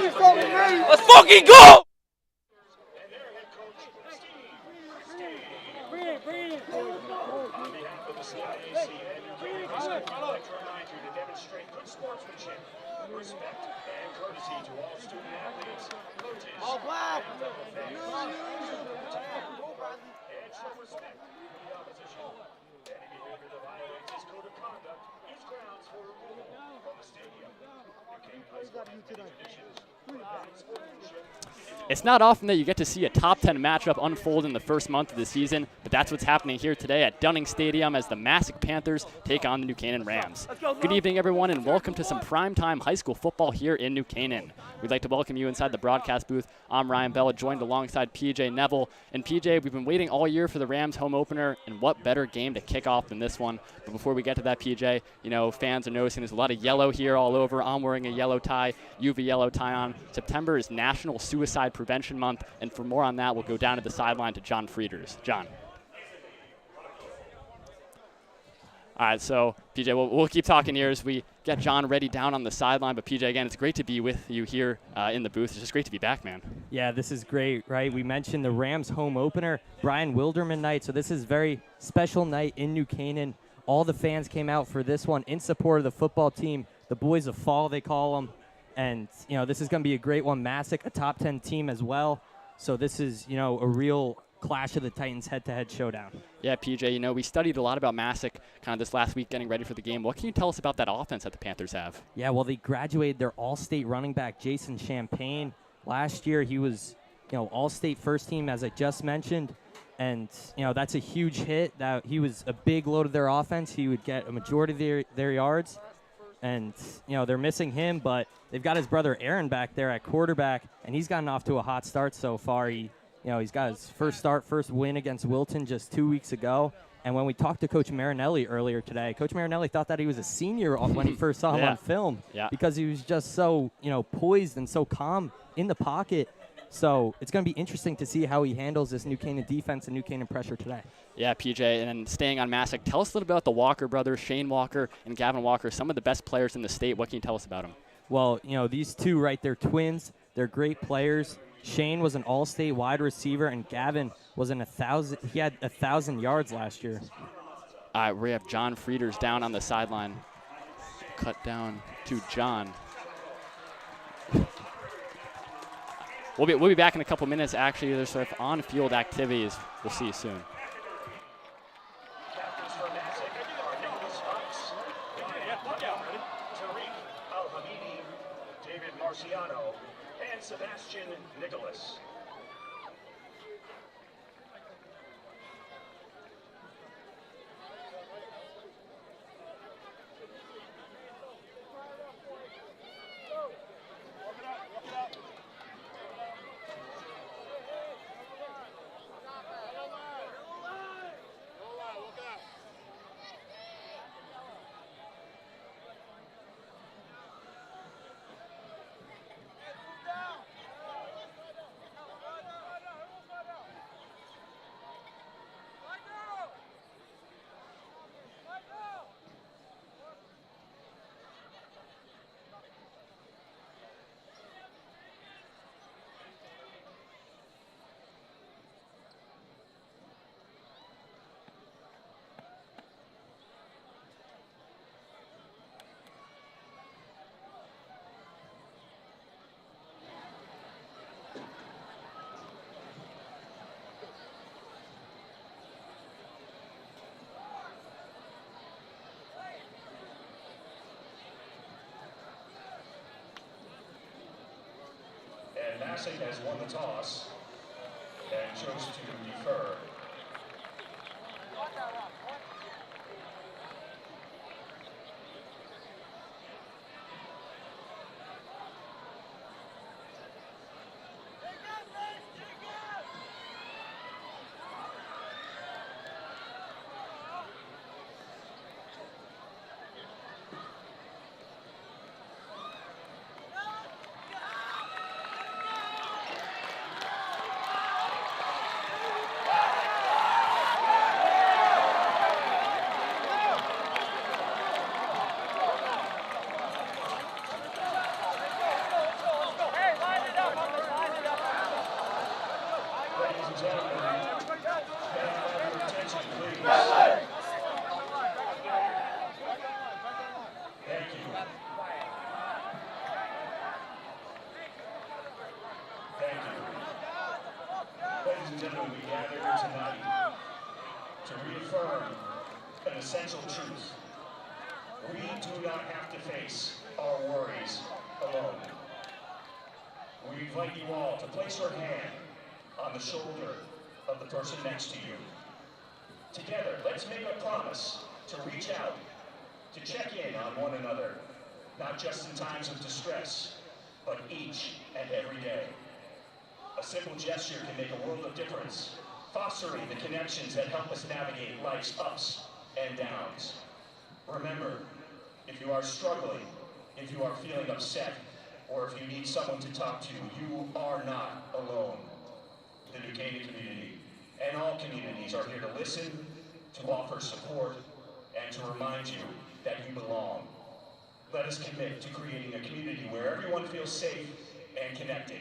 Let's fucking go! On behalf of the CIAC and Canaan Football, I'd like to remind you to demonstrate good sportsmanship, respect, and courtesy to all student athletes, coaches, all black, and fellow fans. And show respect to the opposition. Any behavior that violates this code of conduct is grounds for removal from the stadium. It's not often that you get to see a top 10 matchup unfold in the first month of the season, but that's what's happening here today at Dunning Stadium as the Masuk Panthers take on the New Canaan Rams. Good evening, everyone, and welcome to some primetime high school football here in New Canaan. We'd like to welcome you inside the broadcast booth. I'm Ryan Bell, joined alongside PJ Neville. And PJ, we've been waiting all year for the Rams home opener, and what better game to kick off than this one? But before we get to that, PJ, you know, fans are noticing there's a lot of yellow here all over. I'm wearing a yellow tie. You have a yellow tie on. September is National Suicide Prevention Month, and for more on that, we'll go down to the sideline to John Frieders. John. All right, so PJ, we'll keep talking here as we get John ready down on the sideline. But PJ, again, it's great to be with you here in the booth. It's just great to be back, man. Yeah, this is great, right? We mentioned the Rams home opener, Brian Wilderman night. So this is a very special night in New Canaan. All the fans came out for this one in support of the football team, the Boys of Fall, they call them. And, you know, this is going to be a great one. Massuk, a top 10 team as well. So this is, you know, a real clash of the Titans head-to-head showdown. Yeah, PJ, you know, we studied a lot about Massuk kind of this last week getting ready for the game. What can you tell us about that offense that the Panthers have? Yeah, well, they graduated their all-state running back, Jason Champagne. Last year, he was, you know, all-state first team, as I just mentioned. And, you know, that's a huge hit. That he was a big load of their offense. He would get a majority of their yards. And, you know, they're missing him, but they've got his brother Aaron back there at quarterback, and he's gotten off to a hot start so far. He's got his first win against Wilton just 2 weeks ago. And when we talked to Coach Marinelli earlier today, Coach Marinelli thought that he was a senior when he first saw him on film because he was just so, you know, poised and so calm in the pocket. So it's going to be interesting to see how he handles this New Canaan defense and New Canaan pressure today. Yeah, PJ, and then staying on Massuk, tell us a little bit about the Walker brothers, Shane Walker and Gavin Walker, some of the best players in the state. What can you tell us about them? Well, you know, these two, right, they're twins. They're great players. Shane was an all-state wide receiver, and Gavin was he had 1,000 yards last year. All right, we have John Frieders down on the sideline. Cut down to John. We'll be back in a couple minutes. Actually, there's sort of on-field activities. We'll see you soon. Captains for Massuk are Nicholas Fox, Ryan Tariq Al-Hamidi, David Marciano, and Sebastian Nicholas. And Massuk has won the toss and chose to defer. gentlemen, we gather here tonight to reaffirm an essential truth. We do not have to face our worries alone. We invite you all to place your hand on the shoulder of the person next to you. Together, let's make a promise to reach out, to check in on one another, not just in times of distress, but each and every day. A simple gesture can make a world of difference, fostering the connections that help us navigate life's ups and downs. Remember, if you are struggling, if you are feeling upset, or if you need someone to talk to, you are not alone. The New Canaan community and all communities are here to listen, to offer support, and to remind you that you belong. Let us commit to creating a community where everyone feels safe and connected.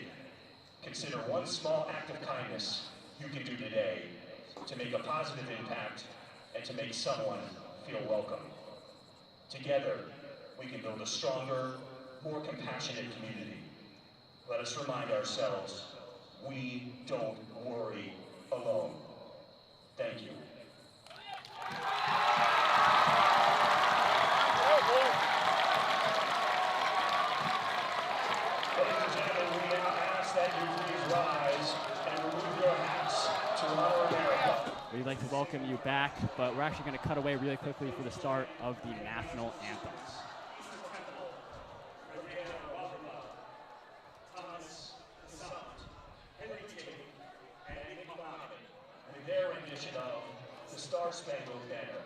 Consider one small act of kindness you can do today to make a positive impact and to make someone feel welcome. Together, we can build a stronger, more compassionate community. Let us remind ourselves, we don't worry alone. Thank you. Ladies and gentlemen, we now ask that you please rise and remove your hats to honor America. We'd like to welcome you back, but we're actually going to cut away really quickly for the start of the national anthem. Their rendition of the Star-Spangled Banner.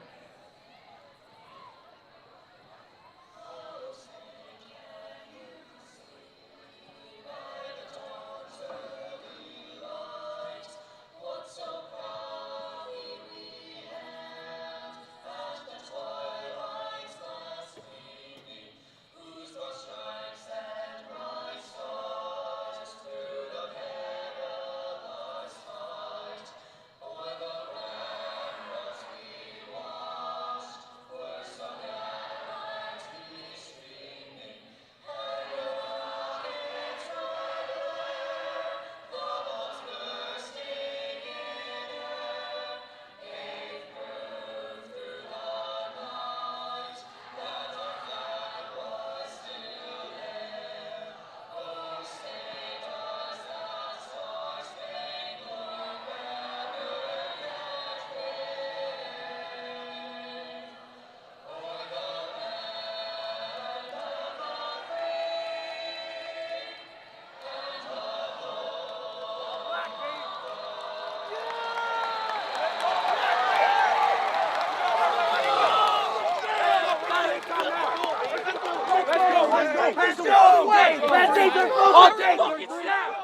Let's go! Let's take their fucking snap!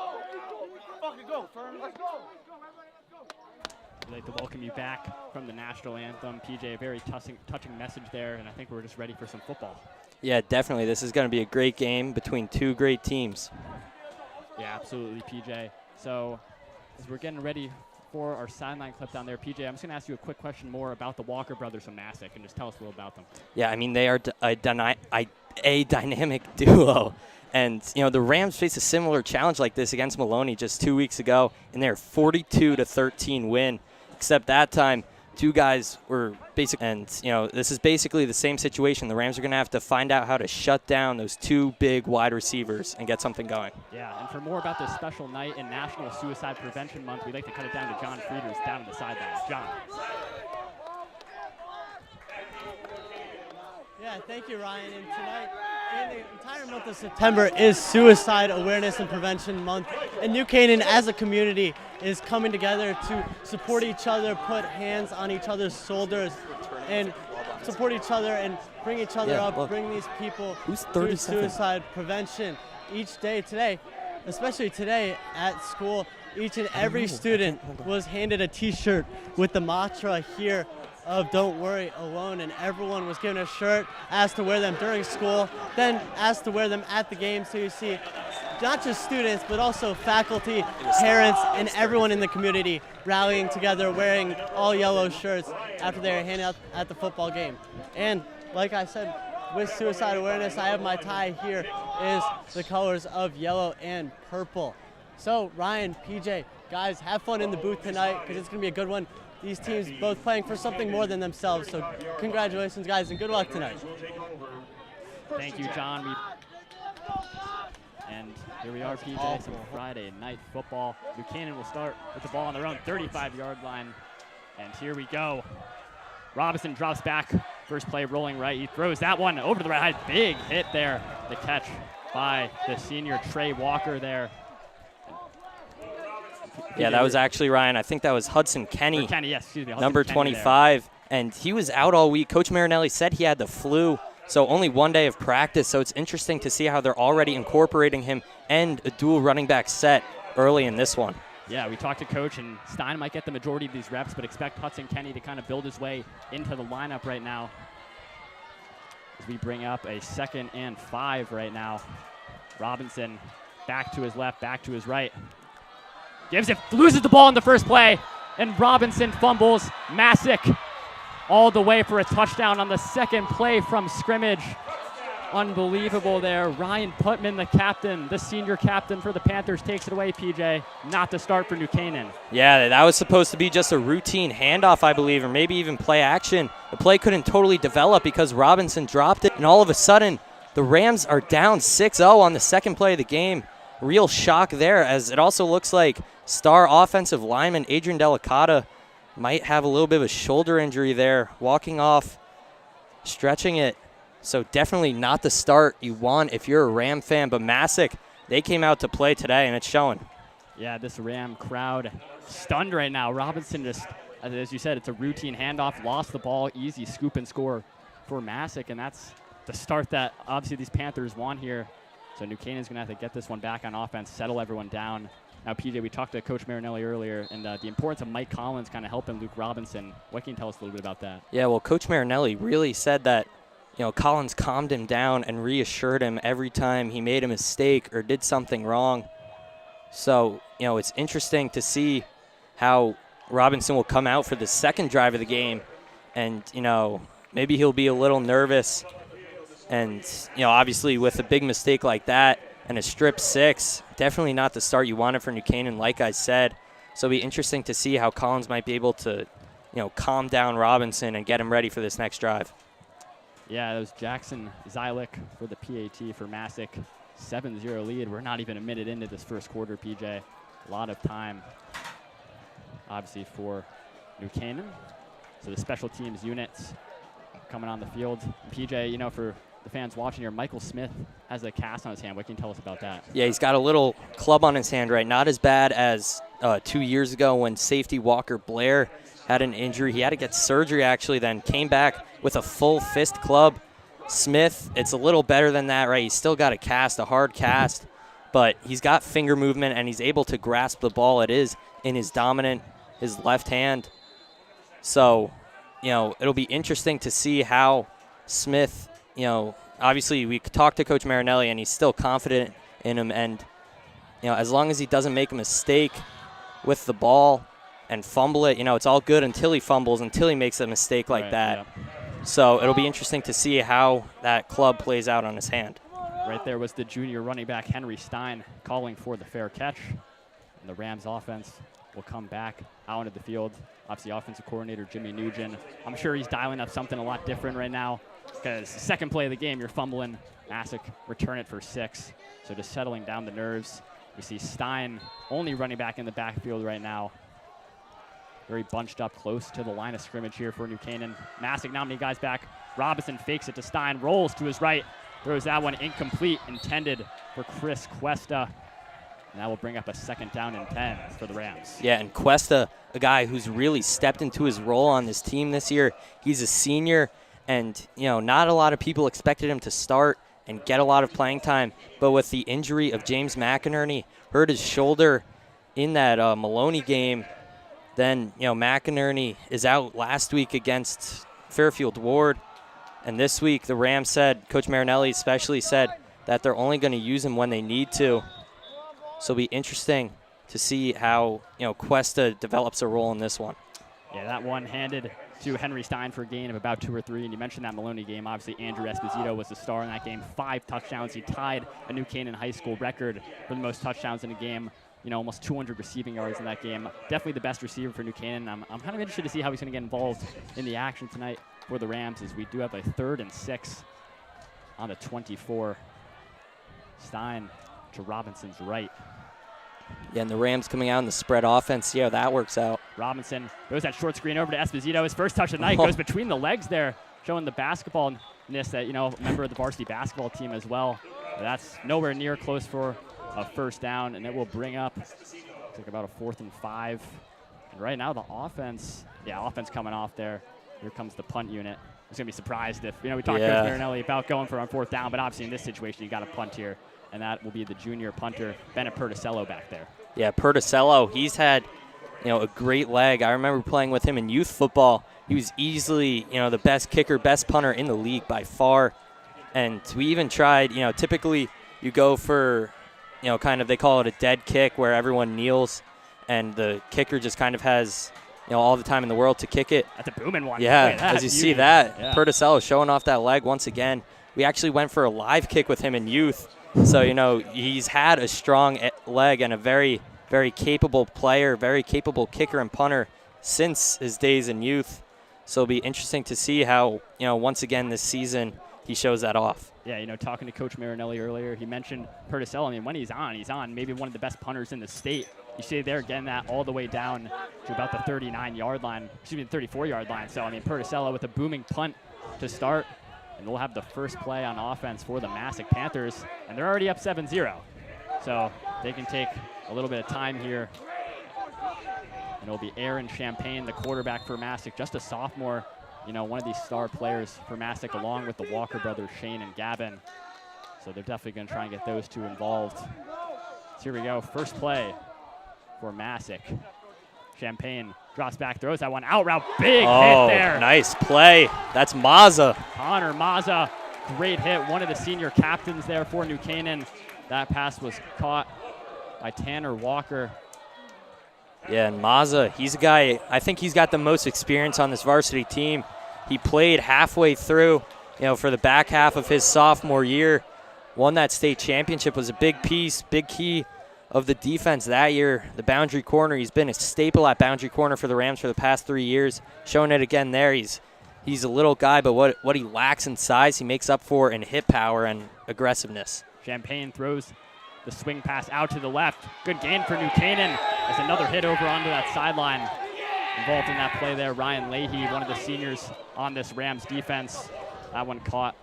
Fucking go, Fern. Let's go! We'd like to welcome you back from the national anthem. PJ, a very touching message there, and I think we're just ready for some football. Yeah, definitely. This is going to be a great game between two great teams. Yeah, absolutely, PJ. So as we're getting ready for our sideline clip down there, PJ, I'm just going to ask you a quick question more about the Walker brothers from Massuk, and just tell us a little about them. Yeah, I mean, they are a dynamic duo. And, you know, the Rams faced a similar challenge like this against Maloney just 2 weeks ago in their 42-13 win. Except that time, two guys were basically, and, you know, this is basically the same situation. The Rams are going to have to find out how to shut down those two big wide receivers and get something going. Yeah, and for more about this special night in National Suicide Prevention Month, we'd like to cut it down to John Frieders down on the sidelines. John. Yeah, thank you, Ryan. And tonight, and the entire month of September is Suicide Awareness and Prevention Month. And New Canaan, as a community, is coming together to support each other, put hands on each other's shoulders, and support each other and bring each other up, bring these people to suicide prevention each day today, especially today at school. Each and every student was handed a T-shirt with the mantra here of "Don't Worry Alone," and everyone was given a shirt, asked to wear them during school, then asked to wear them at the game. So you see not just students, but also faculty, parents, and everyone in the community rallying together, wearing all yellow shirts after they were handed out at the football game. And like I said, with suicide awareness, I have my tie here is the colors of yellow and purple. So Ryan, PJ, Guys, have fun in the booth tonight because it's going to be a good one. These teams both playing for something more than themselves. So congratulations, guys, and good luck tonight. Thank you, John. And here we are, PJ, some Friday night football. Buchanan will start with the ball on their own 35-yard line. And here we go. Robinson drops back. First play rolling right. He throws that one over to the right side. Big hit there. The catch by the senior Trey Walker there. Yeah, that was actually, Ryan, I think that was Hudson Kenny. Yes, excuse me. Hudson number Kenny 25. there. And he was out all week. Coach Marinelli said he had the flu, so only one day of practice. So it's interesting to see how they're already incorporating him and a dual running back set early in this one. Yeah, we talked to Coach, and Stein might get the majority of these reps, but expect Hudson Kenny to kind of build his way into the lineup right now. As we bring up a 2nd and 5 right now. Robinson back to his left, back to his right. Loses the ball in the first play, and Robinson fumbles. Massuk all the way for a touchdown on the 2nd play from scrimmage. Unbelievable there. Ryan Putman, the captain, the senior captain for the Panthers, takes it away, PJ. Not the start for New Canaan. Yeah, that was supposed to be just a routine handoff, I believe, or maybe even play action. The play couldn't totally develop because Robinson dropped it, and all of a sudden, the Rams are down 6-0 on the 2nd play of the game. Real shock there, as it also looks like star offensive lineman Adrian Delicata might have a little bit of a shoulder injury there, walking off, stretching it. So definitely not the start you want if you're a Ram fan. But Massuk, they came out to play today, and it's showing. Yeah, this Ram crowd stunned right now. Robinson just, as you said, it's a routine handoff, lost the ball, easy scoop and score for Massuk, and that's the start that obviously these Panthers want here. So New Canaan's going to have to get this one back on offense, settle everyone down. Now, PJ, we talked to Coach Marinelli earlier, and the importance of Mike Collins kind of helping Luke Robinson. What can you tell us a little bit about that? Yeah, well, Coach Marinelli really said that, Collins calmed him down and reassured him every time he made a mistake or did something wrong. So, it's interesting to see how Robinson will come out for the 2nd drive of the game, and, maybe he'll be a little nervous. And, obviously with a big mistake like that and a strip 6, definitely not the start you wanted for New Canaan, like I said. So it'll be interesting to see how Collins might be able to, calm down Robinson and get him ready for this next drive. Yeah, that was Jackson Zylik for the PAT for Massuk. 7-0 lead. We're not even a minute into this first quarter, PJ. A lot of time, obviously, for New Canaan. So the special teams units coming on the field. PJ, for the fans watching here, Michael Smith has a cast on his hand. What can you tell us about that? Yeah, he's got a little club on his hand, right? Not as bad as 2 years ago when safety Walker Blair had an injury. He had to get surgery, actually, then came back with a full fist club. Smith, it's a little better than that, right? He's still got a cast, a hard cast, but he's got finger movement, and he's able to grasp the ball. It is in his left hand. So, it'll be interesting to see how Smith, obviously we talked to Coach Marinelli, and he's still confident in him. And, as long as he doesn't make a mistake with the ball and fumble it, it's all good until he fumbles, until he makes a mistake like that. Yeah. So it'll be interesting to see how that club plays out on his hand. Right there was the junior running back, Henry Stein, calling for the fair catch. And the Rams offense will come back out into the field. Obviously, offensive coordinator Jimmy Nugent. I'm sure he's dialing up something a lot different right now because 2nd play of the game, you're fumbling. Massuk return it for 6. So just settling down the nerves. We see Stein only running back in the backfield right now. Very bunched up close to the line of scrimmage here for New Canaan. Massuk, not many guys back. Robinson fakes it to Stein, rolls to his right, throws that one incomplete, intended for Chris Cuesta. And that will bring up a 2nd down and 10 for the Rams. Yeah, and Cuesta, a guy who's really stepped into his role on this team this year. He's a senior, and, not a lot of people expected him to start and get a lot of playing time. But with the injury of James McInerney, hurt his shoulder in that Maloney game. Then, McInerney is out last week against Fairfield Ward. And this week, the Rams said, Coach Marinelli especially said, that they're only going to use him when they need to. So it'll be interesting to see how, Cuesta develops a role in this one. Yeah, that one handed to Henry Stein for a gain of about 2 or 3. And you mentioned that Maloney game. Obviously, Andrew Esposito was the star in that game. 5 touchdowns. He tied a New Canaan High School record for the most touchdowns in a game almost 200 receiving yards in that game. Definitely the best receiver for New Canaan. I'm kind of interested to see how he's going to get involved in the action tonight for the Rams, as we do have a 3rd and 6 on the 24. Stein to Robinson's right. Yeah, and the Rams coming out in the spread offense. See how that works out. Robinson goes that short screen over to Esposito. His first touch of the night goes between the legs there, showing the basketball-ness that, member of the varsity basketball team as well. But that's nowhere near close for a first down, and it will bring up, looks like about a 4th and 5. And right now the offense coming off there. Here comes the punt unit. I was going to be surprised if, we talked to Coach Marinelli about going for a 4th down, but obviously in this situation you got a punt here, and that will be the junior punter, Bennett Perticello, back there. Yeah, Perticello, he's had, a great leg. I remember playing with him in youth football. He was easily, the best kicker, best punter in the league by far. And we even tried, typically you go for, they call it a dead kick where everyone kneels and the kicker just kind of has, all the time in the world to kick it. That's a booming one. Yeah, as you see that, Perticello showing off that leg once again. We actually went for a live kick with him in youth. So, he's had a strong leg and a very, very capable player, very capable kicker and punter since his days in youth. So it'll be interesting to see how, once again this season he shows that off. Yeah, talking to Coach Marinelli earlier, he mentioned Perticello. When he's on maybe one of the best punters in the state. You see there getting that all the way down to about the 39-yard line, the 34-yard line. So, Perticello with a booming punt to start. And we'll have the first play on offense for the Masuk Panthers. And they're already up 7-0. So they can take a little bit of time here. And it'll be Aaron Champagne, the quarterback for Masuk, just a sophomore. One of these star players for Masuk, along with the Walker brothers, Shane and Gavin. So they're definitely going to try and get those two involved. So here we go, first play for Masuk. Champagne drops back, throws that one out route. Big hit there. Nice play. That's Mazza. Connor Mazza, great hit. One of the senior captains there for New Canaan. That pass was caught by Tanner Walker. Yeah, and Mazza, he's a guy, I think he's got the most experience on this varsity team. He played halfway through, for the back half of his sophomore year. Won that state championship, was a big piece, big key of the defense that year. The boundary corner, he's been a staple at boundary corner for the Rams for the past 3 years. Showing it again there. He's a little guy, but what he lacks in size, he makes up for in hit power and aggressiveness. Champagne throws the swing pass out to the left. Good gain for New Canaan. There's another hit over onto that sideline. Involved in that play there, Ryan Leahy, one of the seniors on this Rams defense. That one caught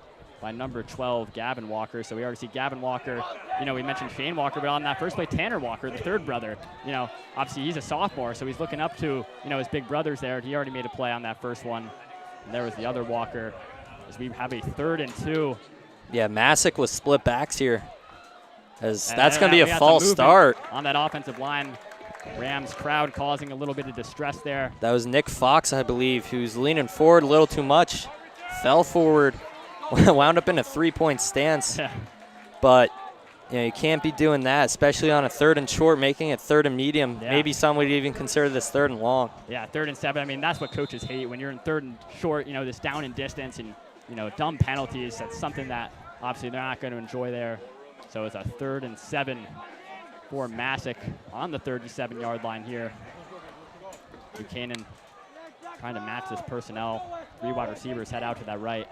by number 12, Gavin Walker. So we already see Gavin Walker. We mentioned Shane Walker, but on that first play, Tanner Walker, the third brother. Obviously he's a sophomore, so he's looking up to, his big brothers there. He already made a play on that first one. And there was the other Walker, as we have a 3rd and 2. Yeah, Massuk was split backs here. As that's going to be a false start. On that offensive line, Rams crowd causing a little bit of distress there. That was Nick Fox, I believe, who's leaning forward a little too much. Fell forward, wound up in a 3-point stance. But, you can't be doing that, especially on a 3rd and short, making it 3rd and medium. Yeah. Maybe some would even consider this 3rd and long. Yeah, 3rd and 7. That's what coaches hate. When you're in 3rd and short, this down and distance and, dumb penalties, that's something that obviously they're not going to enjoy there. So it's a 3rd and 7 for Massuk on the 37-yard line here. Buchanan trying to match this personnel. 3 wide receivers head out to that right.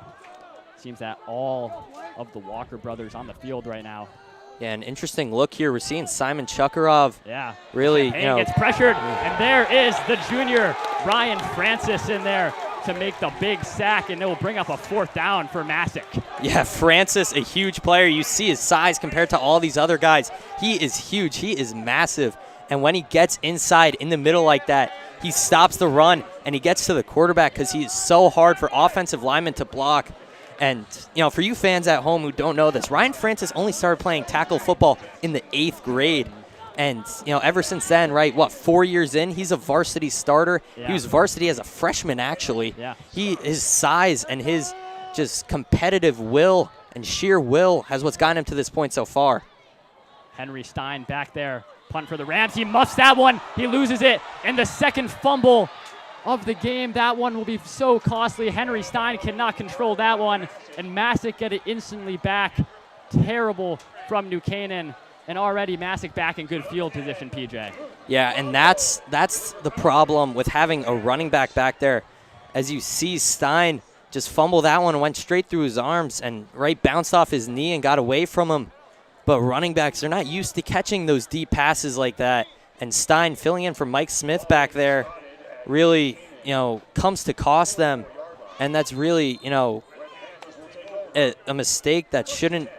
Seems that all of the Walker brothers on the field right now. Yeah, an interesting look here. We're seeing Simon Chukarov. Yeah. Really, gets pressured, and there is the junior Ryan Francis in there to make the big sack, and it will bring up a 4th down for Massuk. Yeah, Francis, a huge player. You see his size compared to all these other guys. He is huge. He is massive. And when he gets inside in the middle like that, he stops the run, and he gets to the quarterback because he is so hard for offensive linemen to block. And, for you fans at home who don't know this, Ryan Francis only started playing tackle football in the 8th grade. And, ever since then, 4 years in, he's a varsity starter. Yeah. He was varsity as a freshman, actually. Yeah. His size and his just competitive will and sheer will has what's gotten him to this point so far. Henry Stein back there. Punt for the Rams. He muffs that one. He loses it. And the second fumble of the game. That one will be so costly. Henry Stein cannot control that one. And Massuk get it instantly back. Terrible from New Canaan. and already Massuk back in good field position, PJ. Yeah, and that's the problem with having a running back there. As you see, Stein just fumbled that one and went straight through his arms and right bounced off his knee and got away from him. But running backs, they're not used to catching those deep passes like that. And Stein filling in for Mike Smith back there really, comes to cost them. And that's really, a mistake that shouldn't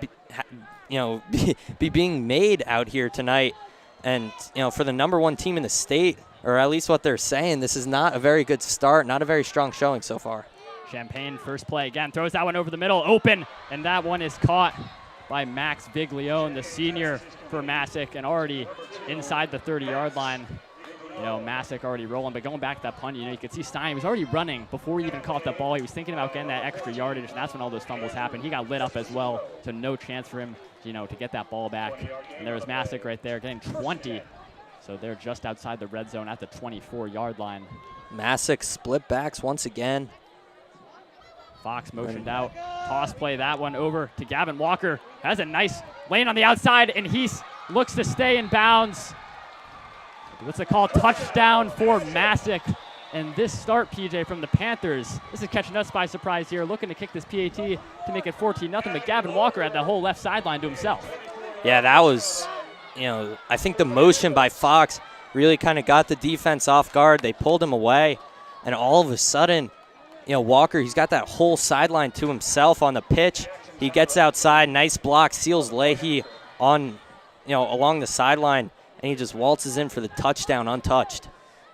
be being made out here tonight. And, for the #1 team in the state, or at least what they're saying, this is not a very good start, not a very strong showing so far. Champagne, first play again, throws that one over the middle, open, and that one is caught by Max Viglione, the senior for Massuk, and already inside the 30-yard line. Massuk already rolling, but going back to that punt, you could see Stein was already running before he even caught the ball. He was thinking about getting that extra yardage, and that's when all those fumbles happened. He got lit up as well, so no chance for him, to get that ball back. And there was Massuk right there getting 20. So they're just outside the red zone at the 24-yard line. Massuk split backs once again. Fox motioned out. Toss play that one over to Gavin Walker. Has a nice lane on the outside, and he looks to stay in bounds. What's it called? Touchdown for Massuk. And this start, PJ, from the Panthers, this is catching us by surprise here, looking to kick this PAT to make it 14-0, but Gavin Walker had the whole left sideline to himself. Yeah, that was, I think the motion by Fox really kind of got the defense off guard. They pulled him away, and all of a sudden, Walker, he's got that whole sideline to himself on the pitch. He gets outside, nice block, seals Leahy on, along the sideline, and he just waltzes in for the touchdown untouched.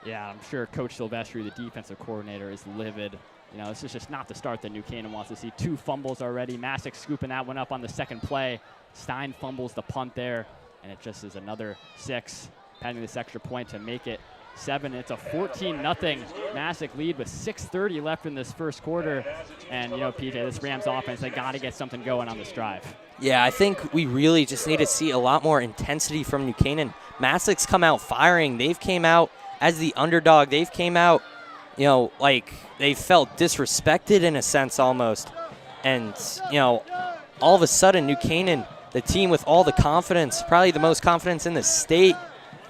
Yeah, I'm sure Coach Silvestri, the defensive coordinator, is livid. This is just not the start that New Canaan wants to see. 2 fumbles already. Massuk scooping that one up on the second play. Stein fumbles the punt there, and it just is another 6, pending this extra point to make it 7. It's a 14-0 Massuk lead with 6:30 left in this first quarter. And, PJ, this Rams offense, they got to get something going on this drive. Yeah, I think we really just need to see a lot more intensity from New Canaan. Massuk's come out firing. They've came out as the underdog. They've came out, like they felt disrespected in a sense almost. And, all of a sudden, New Canaan, the team with all the confidence, probably the most confidence in the state,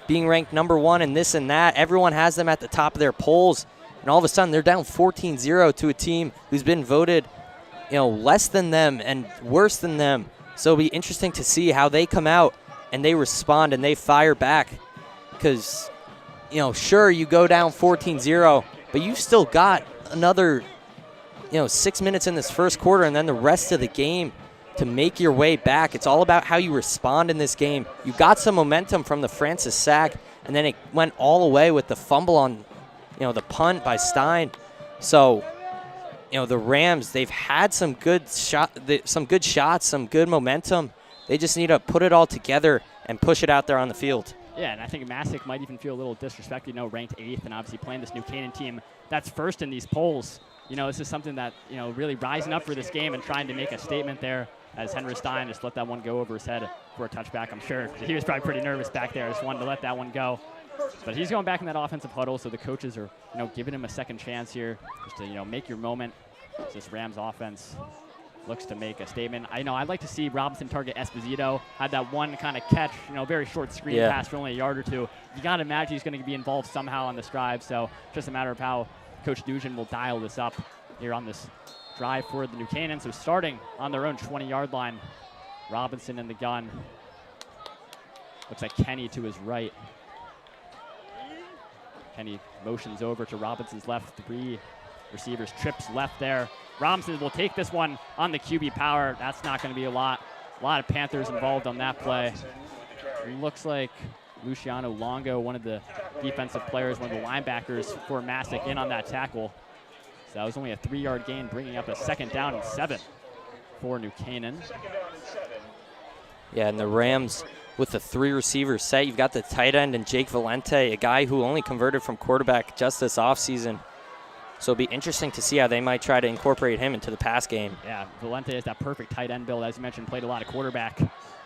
being ranked #1 and this and that. Everyone has them at the top of their polls. And all of a sudden, they're down 14-0 to a team who's been voted, less than them and worse than them. So it'll be interesting to see how they come out and they respond and they fire back. Because, sure, you go down 14-0, but you've still got another, 6 minutes in this first quarter and then the rest of the game to make your way back. It's all about how you respond in this game. You got some momentum from the Francis sack, and then it went all the way with the fumble on, the punt by Stein. So, the Rams, they've had some good shots, some good momentum. They just need to put it all together and push it out there on the field. Yeah, and I think Massuk might even feel a little disrespected, ranked 8th, and obviously playing this New Canaan team that's first in these polls. This is something that, really rising up for this game and trying to make a statement there, as Henry Stein just let that one go over his head for a touchback. I'm sure he was probably pretty nervous back there, just wanted to let that one go. But he's going back in that offensive huddle, so the coaches are, giving him a second chance here just to, make your moment. As this Rams offense looks to make a statement. I'd like to see Robinson target Esposito. Had that one kind of catch, very short screen pass for only a yard or 2. You got to imagine he's going to be involved somehow on this drive, so just a matter of how Coach Dujan will dial this up here on this drive for the New Canaan. So starting on their own 20-yard line, Robinson in the gun. Looks like Kenny to his right. Kenny motions over to Robinson's left. 3 receivers, trips left there. Robinson will take this one on the QB power. That's not going to be a lot of Panthers involved on that play. It looks like Luciano Longo, one of the defensive players, one of the linebackers for Massuk, in on that tackle. So that was only a 3-yard gain, bringing up a 2nd down and 7 for New Canaan. Yeah, and the Rams with the 3 receivers set. You've got the tight end and Jake Valente, a guy who only converted from quarterback just this offseason. So it'll be interesting to see how they might try to incorporate him into the pass game. Yeah, Valente has that perfect tight end build, as you mentioned, played a lot of quarterback.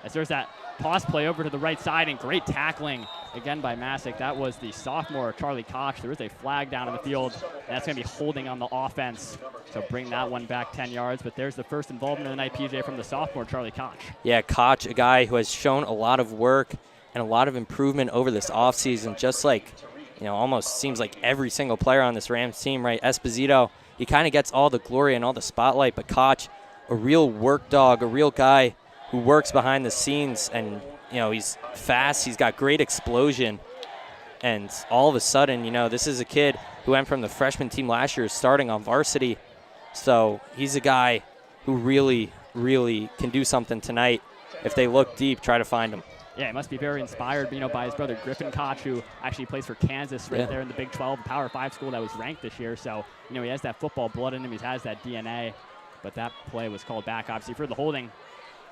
As there's that toss play over to the right side and great tackling again by Massuk. That was the sophomore Charlie Koch. There is a flag down in the field, and that's going to be holding on the offense. So bring that one back 10 yards. But there's the first involvement of the night, PJ, from the sophomore Charlie Koch. Yeah, Koch, a guy who has shown a lot of work and a lot of improvement over this offseason, just like, almost seems like every single player on this Rams team, right? Esposito, he kind of gets all the glory and all the spotlight, but Koch, a real work dog, a real guy who works behind the scenes, and he's fast, he's got great explosion, and all of a sudden, this is a kid who went from the freshman team last year starting on varsity, so he's a guy who really, really can do something tonight. If they look deep, try to find him. Yeah, he must be very inspired, by his brother Griffin Koch, who actually plays for Kansas there in the Big 12, a Power 5 school that was ranked this year. So, he has that football blood in him. He has that DNA. But that play was called back, obviously, for the holding.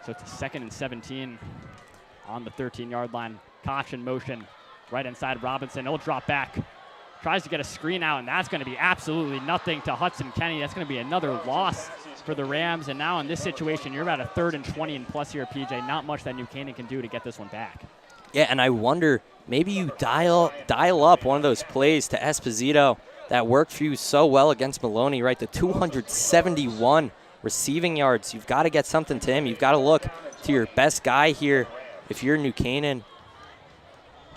So it's a 2nd and 17 on the 13-yard line. Koch in motion right inside Robinson. He'll drop back. Tries to get a screen out, and that's going to be absolutely nothing to Hudson Kenny. That's going to be another loss for the Rams. And now in this situation, you're about a 3rd and 20 and plus here, PJ. Not much that New Canaan can do to get this one back. Yeah, and I wonder, maybe you dial up one of those plays to Esposito that worked for you so well against Maloney, right? The 271 receiving yards. You've got to get something to him. You've got to look to your best guy here. If you're New Canaan,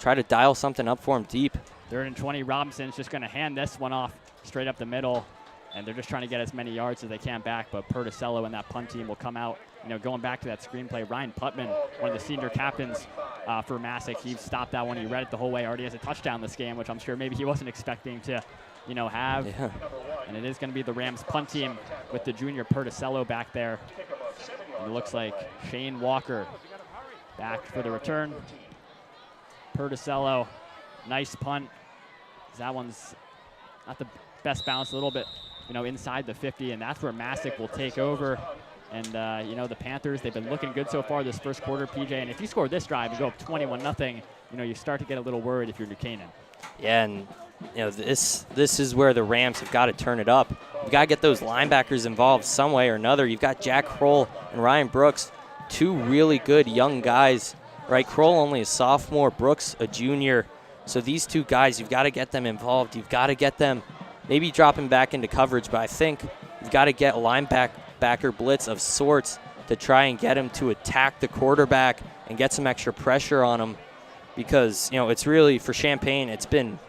try to dial something up for him deep. 3rd and 20, Robinson's just going to hand this one off straight up the middle, and they're just trying to get as many yards as they can back, but Perticello and that punt team will come out. Going back to that screenplay, Ryan Putman, one of the senior captains for Massuk, he stopped that one. He read it the whole way. Already has a touchdown this game, which I'm sure maybe he wasn't expecting to, have. Yeah. And it is going to be the Rams punt team with the junior Perticello back there. And it looks like Shane Walker back for the return. Perticello, nice punt. That one's not the best bounce, a little bit, inside the 50, and that's where Massuk will take over. And, the Panthers, they've been looking good so far this first quarter, PJ. And if you score this drive and go up 21-0, you start to get a little worried if you're New Canaan. Yeah, and, this is where the Rams have got to turn it up. You've got to get those linebackers involved some way or another. You've got Jack Kroll and Ryan Brooks, 2 really good young guys, right? Kroll only a sophomore, Brooks a junior. So these 2 guys, you've got to get them involved. You've got to get them maybe dropping back into coverage, but I think you've got to get a linebacker blitz of sorts to try and get him to attack the quarterback and get some extra pressure on him, because, it's really, for Champaign, it's been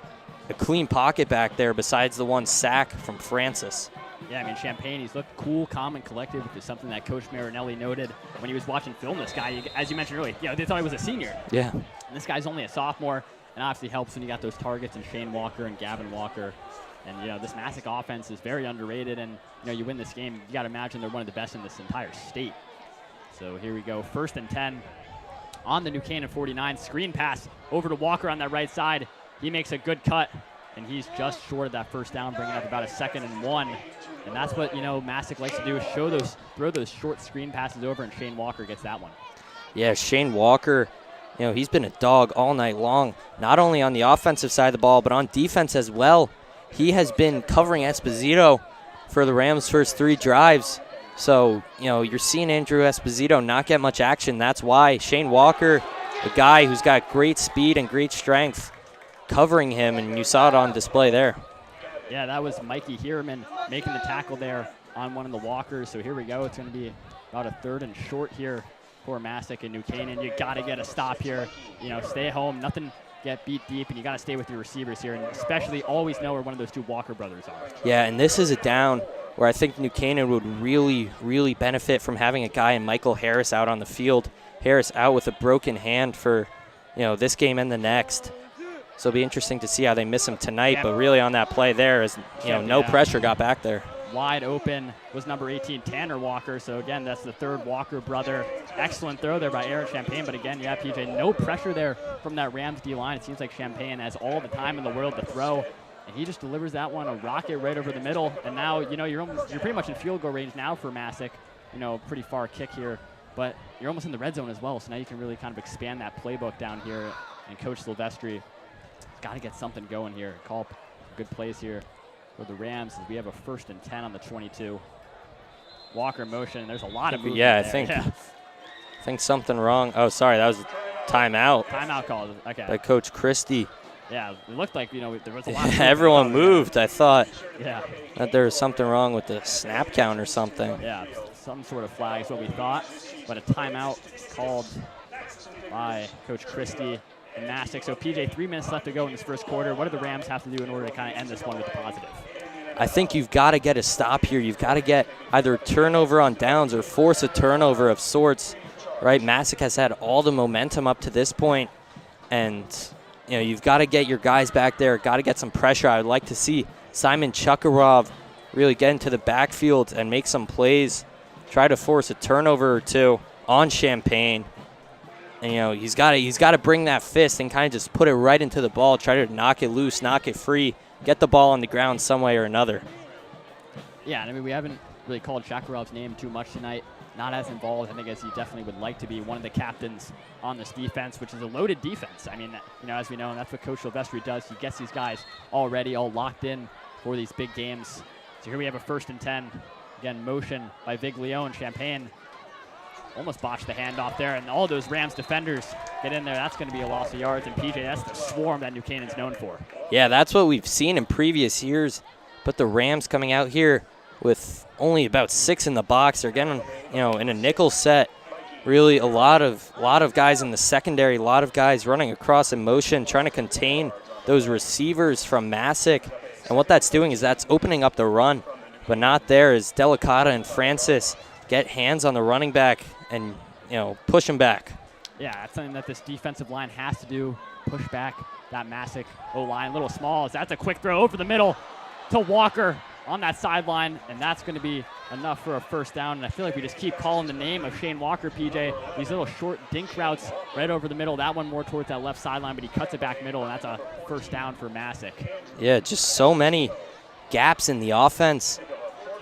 a clean pocket back there besides the one sack from Francis. Yeah, Champaign, he's looked cool, calm, and collected, which is something that Coach Marinelli noted when he was watching film. This guy, as you mentioned earlier, they thought he was a senior. Yeah. And this guy's only a sophomore, and obviously helps when you got those targets in Shane Walker and Gavin Walker. And, this Massuk offense is very underrated, and, you win this game, you got to imagine they're one of the best in this entire state. So here we go, 1st and 10 on the New Canaan 49. Screen pass over to Walker on that right side. He makes a good cut, and he's just short of that first down, bringing up about a 2nd and 1. And that's what, Massuk likes to do, is throw those short screen passes over, and Shane Walker gets that one. Yeah, Shane Walker, he's been a dog all night long, not only on the offensive side of the ball, but on defense as well. He has been covering Esposito for the Rams' first 3 drives. So, you're seeing Andrew Esposito not get much action. That's why Shane Walker, a guy who's got great speed and great strength, covering him, and you saw it on display there. Yeah, that was Mikey Hierman making the tackle there on one of the Walkers. So here we go. It's going to be about a 3rd and short here for Massuk and New Canaan. You got to get a stop here. Stay home. Nothing get beat deep, and you got to stay with your receivers here, and especially always know where one of those 2 Walker brothers are. Yeah, and this is a down where I think New Canaan would really, really benefit from having a guy in Michael Harris out on the field. Harris out with a broken hand for, this game and the next. So it'll be interesting to see how they miss him tonight, but really on that play there is, no pressure got back there. Wide open was number 18, Tanner Walker. So, again, that's the 3rd Walker brother. Excellent throw there by Aaron Champaign. But, again, PJ, no pressure there from that Rams D-line. It seems like Champaign has all the time in the world to throw. And he just delivers that one, a rocket right over the middle. And now, you're pretty much in field goal range now for Massuk. Pretty far kick here. But you're almost in the red zone as well. So now you can really kind of expand that playbook down here. And Coach Silvestri got to get something going here. Call good plays here for the Rams as we have a 1st and 10 on the 22. Walker motion. There's a lot of movement Yeah, there. I think something wrong. Oh, sorry, that was a timeout. Timeout called. Okay. By Coach Christie. Yeah, it looked like, there was a lot of Everyone moved. I thought that there was something wrong with the snap count or something. Yeah, some sort of flag is what we thought, but a timeout called by Coach Christie and Massuk. So, PJ, 3 minutes left to go in this first quarter. What do the Rams have to do in order to kind of end this one with a positive? I think you've got to get a stop here. You've got to get either a turnover on downs or force a turnover of sorts, right? Massuk has had all the momentum up to this point, and you've got to get your guys back there, got to get some pressure. I would like to see Simon Chukarov really get into the backfield and make some plays, try to force a turnover or two on Champagne. And, he's got to bring that fist and kind of just put it right into the ball, try to knock it loose, knock it free, get the ball on the ground some way or another. Yeah, I mean, we haven't really called Chakarov's name too much tonight. Not as involved, I think, as he definitely would like to be. One of the captains on this defense, which is a loaded defense. I mean, as we know, and that's what Coach Silvestri does. He gets these guys all ready, all locked in for these big games. So here we have a 1st and 10. Again, motion by Viglione. Champagne almost botched the handoff there, and all those Rams defenders get in there. That's going to be a loss of yards, and PJ, that's the swarm that New Canaan's known for. Yeah, that's what we've seen in previous years, but the Rams coming out here with only about 6 in the box. They're getting, in a nickel set, really a lot of guys in the secondary, a lot of guys running across in motion, trying to contain those receivers from Massuk. And what that's doing is that's opening up the run, but not there as Delicata and Francis get hands on the running back and, push him back. Yeah, that's something that this defensive line has to do, push back that Massuk O-line. A little small, that's a quick throw over the middle to Walker on that sideline, and that's going to be enough for a 1st down. And I feel like we just keep calling the name of Shane Walker, PJ. These little short dink routes right over the middle. That one more towards that left sideline, but he cuts it back middle, and that's a 1st down for Massuk. Yeah, just so many gaps in the offense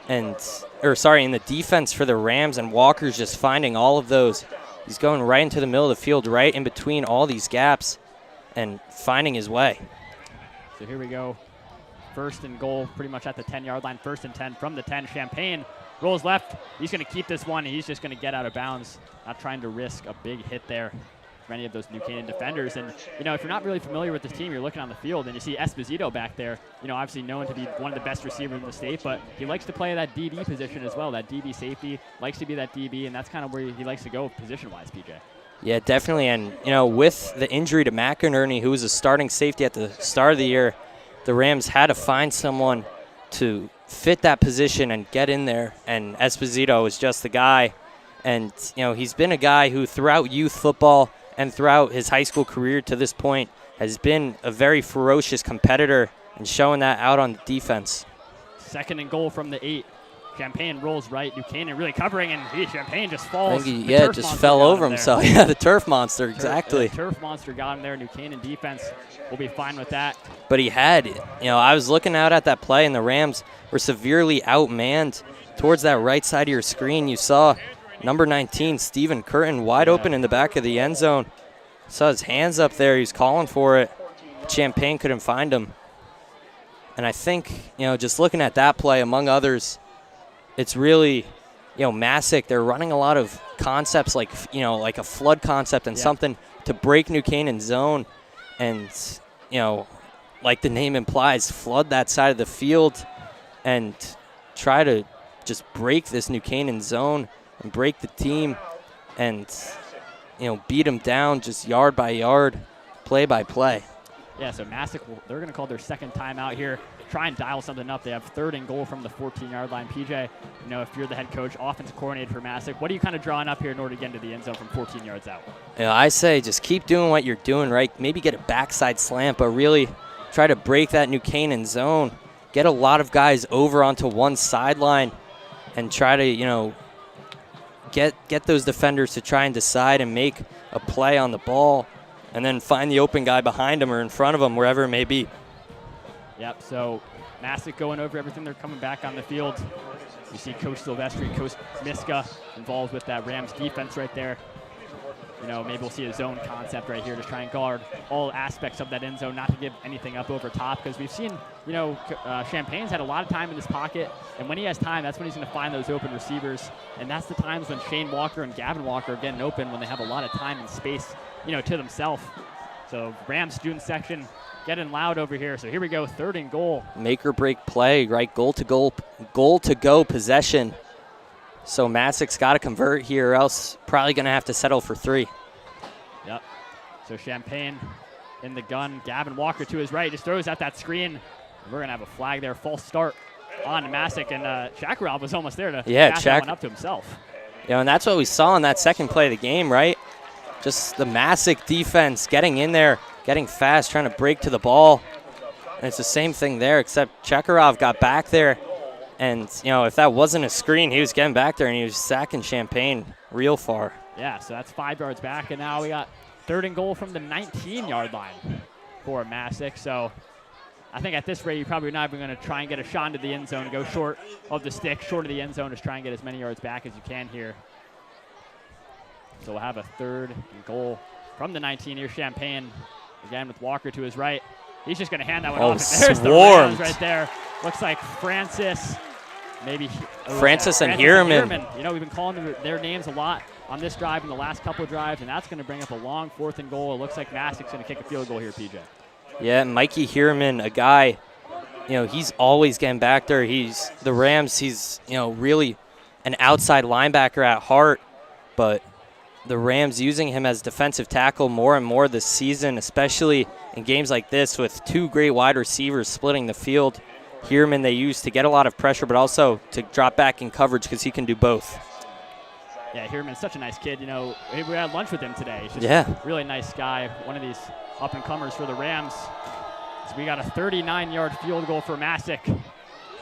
in the defense for the Rams, and Walker's just finding all of those. He's going right into the middle of the field, right in between all these gaps, and finding his way. So here we go. 1st and goal, pretty much at the 10-yard line. 1st and 10 from the 10. Champagne rolls left. He's going to keep this one. He's just going to get out of bounds, not trying to risk a big hit there for any of those New Canaan defenders. And, if you're not really familiar with this team, you're looking on the field, and you see Esposito back there, obviously known to be one of the best receivers in the state, but he likes to play that DB position as well, that DB safety, likes to be that DB, and that's kind of where he likes to go position-wise, PJ. Yeah, definitely. And, with the injury to McInerney, who was a starting safety at the start of the year, the Rams had to find someone to fit that position and get in there, and Esposito was just the guy. And, he's been a guy who throughout youth football and throughout his high school career to this point has been a very ferocious competitor and showing that out on defense. 2nd and goal from the 8. Champagne rolls right. New Canaan really covering, and Champagne just falls. Just fell over himself. Yeah, the turf monster, exactly. The turf monster got him there. New Canaan defense will be fine with that. But he had, I was looking out at that play, and the Rams were severely outmanned. Towards that right side of your screen, you saw number 19, Stephen Curtin, wide open in the back of the end zone. Saw his hands up there. He was calling for it. Champagne couldn't find him. And I think, just looking at that play, among others, it's really, Massuk, they're running a lot of concepts like a flood concept and something to break New Canaan's zone. And, like the name implies, flood that side of the field and try to just break this New Canaan zone and break the team and, beat them down just yard by yard, play by play. Yeah, so Massuk, they're going to call their 2nd timeout here. Try and dial something up. They have 3rd and goal from the 14-yard line. PJ, if you're the head coach, offensive coordinator for Massuk, what are you kind of drawing up here in order to get into the end zone from 14 yards out? I say just keep doing what you're doing, right? Maybe get a backside slant, but really try to break that New Canaan zone. Get a lot of guys over onto one sideline and try to, get those defenders to try and decide and make a play on the ball, and then find the open guy behind him or in front of him, wherever it may be. Yep, so Massuk going over everything. They're coming back on the field. You see Coach Silvestri, Coach Miska involved with that Rams defense right there. You know, maybe we'll see a zone concept right here to try and guard all aspects of that end zone, not to give anything up over top, because we've seen, you know, Champagne's had a lot of time in this pocket, and when he has time, that's when he's going to find those open receivers, and that's the times when Shane Walker and Gavin Walker are getting open, when they have a lot of time and space, you know, to themselves. So Rams student section getting loud over here. So here we go, 3rd and goal. Make or break play, right? Goal to go possession. So Massuk's got to convert here, or else probably going to have to settle for 3. Yep. So Champagne in the gun. Gavin Walker to his right just throws out that screen. We're going to have a flag there. False start on Massuk, and Shakarov was almost there to pass that one up to himself. Yeah, and that's what we saw in that second play of the game, right? Just the Massuk defense getting in there, getting fast, trying to break to the ball. And it's the same thing there, except Shakarov got back there. And, you know, if that wasn't a screen, he was getting back there and he was sacking Champagne real far. Yeah, so that's 5 yards back, and now we got 3rd and goal from the 19-yard line for Massuk. So I think at this rate, you're probably not even going to try and get a shot into the end zone, go short of the stick, short of the end zone, just try and get as many yards back as you can here. So we'll have a 3rd and goal from the 19 here. Champagne, again with Walker to his right. He's just going to hand that one off. And there's the Rams right there. Looks like Francis. Maybe Francis and Hierman. You know, we've been calling their names a lot on this drive and the last couple of drives, and that's going to bring up a long 4th and goal. It looks like Massuk's going to kick a field goal here, PJ. Yeah, Mikey Hierman, a guy, you know, he's always getting back there. He's the Rams. He's, you know, really an outside linebacker at heart, but the Rams using him as defensive tackle more and more this season, especially in games like this with 2 great wide receivers splitting the field. Hierman they use to get a lot of pressure, but also to drop back in coverage because he can do both. Yeah, Hierman's such a nice kid. You know, we had lunch with him today. He's just a really nice guy, one of these up-and-comers for the Rams. So we got a 39-yard field goal for Massuk.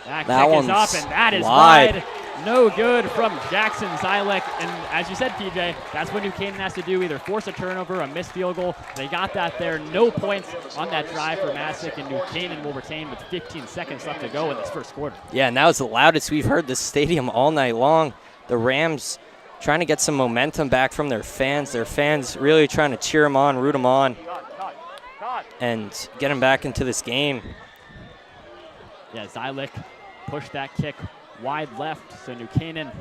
That kick is up, and that is wide. No good from Jackson Zylek. And as you said, PJ, that's what New Canaan has to do, either force a turnover, a missed field goal. They got that there. No points on that drive for Massuk, and New Canaan will retain with 15 seconds left to go in this first quarter. Yeah, and that was the loudest we've heard this stadium all night long. The Rams trying to get some momentum back from their fans. Their fans really trying to cheer them on, root them on, and get them back into this game. Yeah, Zylek pushed that kick wide left, so New Canaan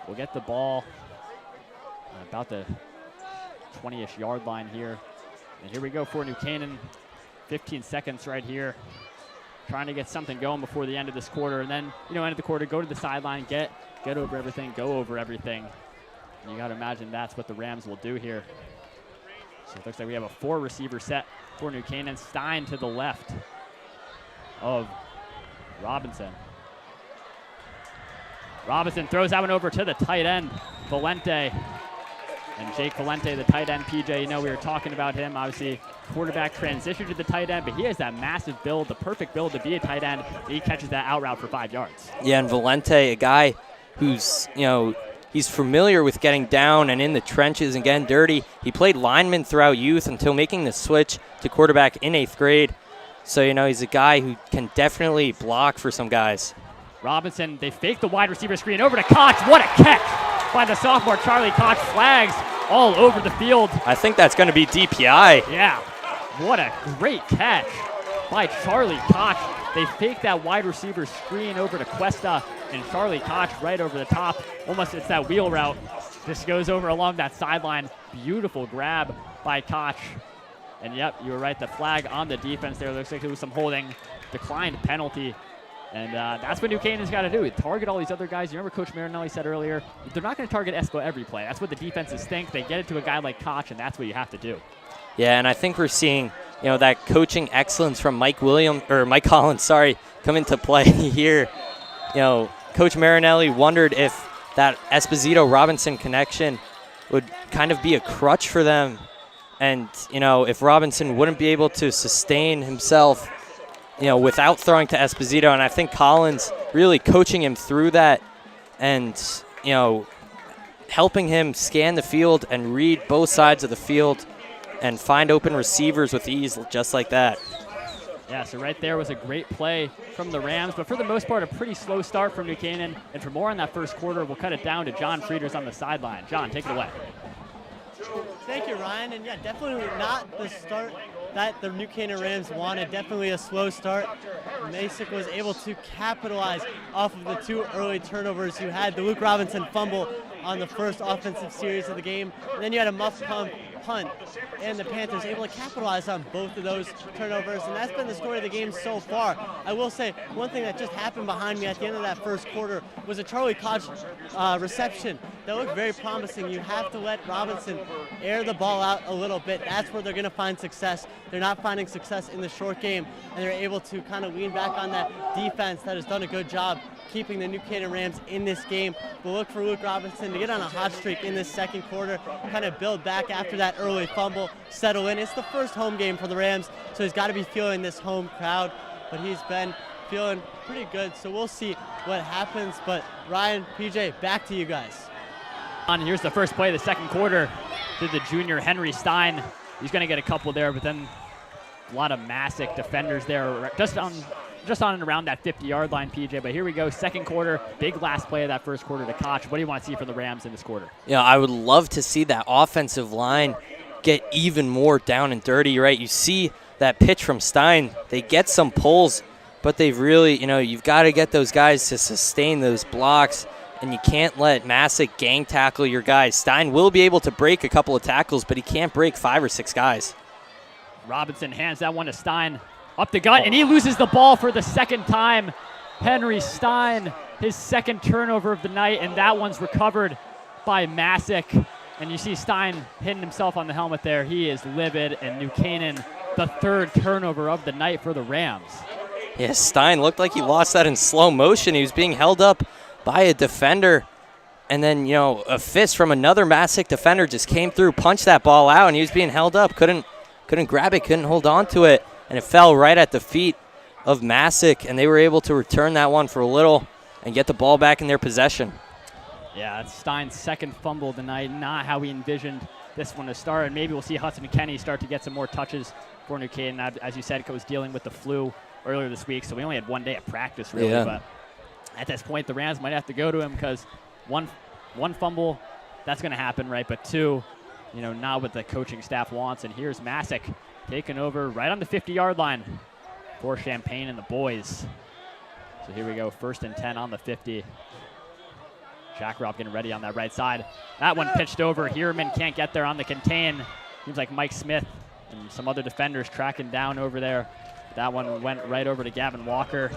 will get the ball about the 20-ish yard line here. And here we go for New Canaan. 15 seconds right here. Trying to get something going before the end of this quarter. And then, you know, end of the quarter, go to the sideline, get over everything, go over everything. And you got to imagine that's what the Rams will do here. So it looks like we have a 4-receiver set for New Canaan. Stein to the left of Robinson. Robinson throws that one over to the tight end, Valente. And Jake Valente, the tight end, PJ, you know, we were talking about him. Obviously, quarterback transition to the tight end, but he has that massive build, the perfect build to be a tight end. He catches that out route for 5 yards. Yeah, and Valente, a guy who's, you know, he's familiar with getting down and in the trenches and getting dirty. He played lineman throughout youth until making the switch to quarterback in 8th grade. So, you know, he's a guy who can definitely block for some guys. Robinson, they fake the wide receiver screen over to Koch. What a catch by the sophomore Charlie Koch. Flags all over the field. I think that's going to be DPI. Yeah, what a great catch by Charlie Koch. They fake that wide receiver screen over to Cuesta, and Charlie Koch right over the top. Almost it's that wheel route. Just goes over along that sideline. Beautiful grab by Koch. And yep, you were right, the flag on the defense there. Looks like there was some holding, declined penalty. And that's what New Canaan's got to do. Target all these other guys. You remember Coach Marinelli said earlier, they're not going to target Espo every play. That's what the defenses think. They get it to a guy like Koch, and that's what you have to do. Yeah, and I think we're seeing, you know, that coaching excellence from Mike Collins, come into play here. You know, Coach Marinelli wondered if that Esposito-Robinson connection would kind of be a crutch for them. And, you know, if Robinson wouldn't be able to sustain himself, you know, without throwing to Esposito, and I think Collins really coaching him through that and, you know, helping him scan the field and read both sides of the field and find open receivers with ease just like that. Yeah, so right there was a great play from the Rams, but for the most part, a pretty slow start from New Canaan. And for more on that first quarter, we'll cut it down to John Frieders on the sideline. John, take it away. Thank you, Ryan. And yeah, definitely not the start that the New Canaan Rams wanted. Definitely a slow start. Massuk was able to capitalize off of the 2 early turnovers. You had the Luke Robinson fumble on the first offensive series of the game, and then you had a muff punt, and the Panthers able to capitalize on both of those turnovers, and that's been the story of the game so far. I will say one thing that just happened behind me at the end of that first quarter was a Charlie Koch reception that looked very promising. You have to let Robinson air the ball out a little bit. That's where they're going to find success. They're not finding success in the short game, and they're able to kind of lean back on that defense that has done a good job keeping the New Canaan Rams in this game. We'll look for Luke Robinson to get on a hot streak in this second quarter, kind of build back after that early fumble, settle in. It's the first home game for the Rams, so he's got to be feeling this home crowd, but he's been feeling pretty good, so we'll see what happens. But Ryan, PJ, back to you guys. And here's the first play of the second quarter to the junior Henry Stein. He's going to get a couple there, but then a lot of Massuk defenders there just on and around that 50-yard line, PJ. But here we go, second quarter, big last play of that first quarter to Koch. What do you want to see from the Rams in this quarter? Yeah, I would love to see that offensive line get even more down and dirty, right? You see that pitch from Stein. They get some pulls, but they've really, you've got to get those guys to sustain those blocks, and you can't let Massuk gang tackle your guys. Stein will be able to break a couple of tackles, but he can't break 5 or 6 guys. Robinson hands that one to Stein. Up the gut, and he loses the ball for the second time. Henry Stein, his second turnover of the night, and that one's recovered by Massuk. And you see Stein hitting himself on the helmet there. He is livid, and New Canaan, the third turnover of the night for the Rams. Yeah, Stein looked like he lost that in slow motion. He was being held up by a defender, and then, a fist from another Massuk defender just came through, punched that ball out, and he was being held up. Couldn't grab it, couldn't hold on to it. And it fell right at the feet of Massuk, and they were able to return that one for a little and get the ball back in their possession. Yeah, it's Stein's second fumble tonight, not how we envisioned this one to start. And maybe we'll see Hudson Kenny start to get some more touches for New Canaan. As you said, was dealing with the flu earlier this week, so we only had 1 day of practice, really. Yeah. But at this point, the Rams might have to go to him because one fumble, that's going to happen, right? But 2, not what the coaching staff wants. And here's Massuk taking over right on the 50-yard line for Champaign and the boys. So here we go, 1st and 10 on the 50. Shakarov getting ready on that right side. That one pitched over. Hierman can't get there on the contain. Seems like Mike Smith and some other defenders tracking down over there. That one went right over to Gavin Walker.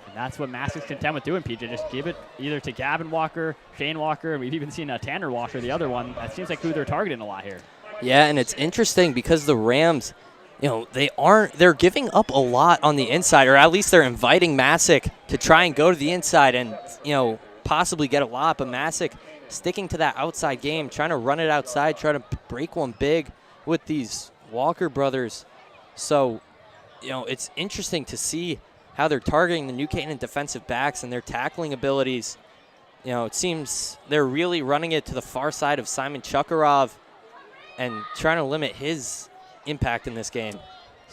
And that's what Massuk's content with doing, PJ. Just give it either to Gavin Walker, Shane Walker, and we've even seen Tanner Walker, the other one. That seems like who they're targeting a lot here. Yeah, and it's interesting because the Rams, they're giving up a lot on the inside, or at least they're inviting Massuk to try and go to the inside and, possibly get a lot. But Massuk sticking to that outside game, trying to run it outside, trying to break one big with these Walker brothers. So, it's interesting to see how they're targeting the New Canaan defensive backs and their tackling abilities. It seems they're really running it to the far side of Simon Chukarov and trying to limit his impact in this game.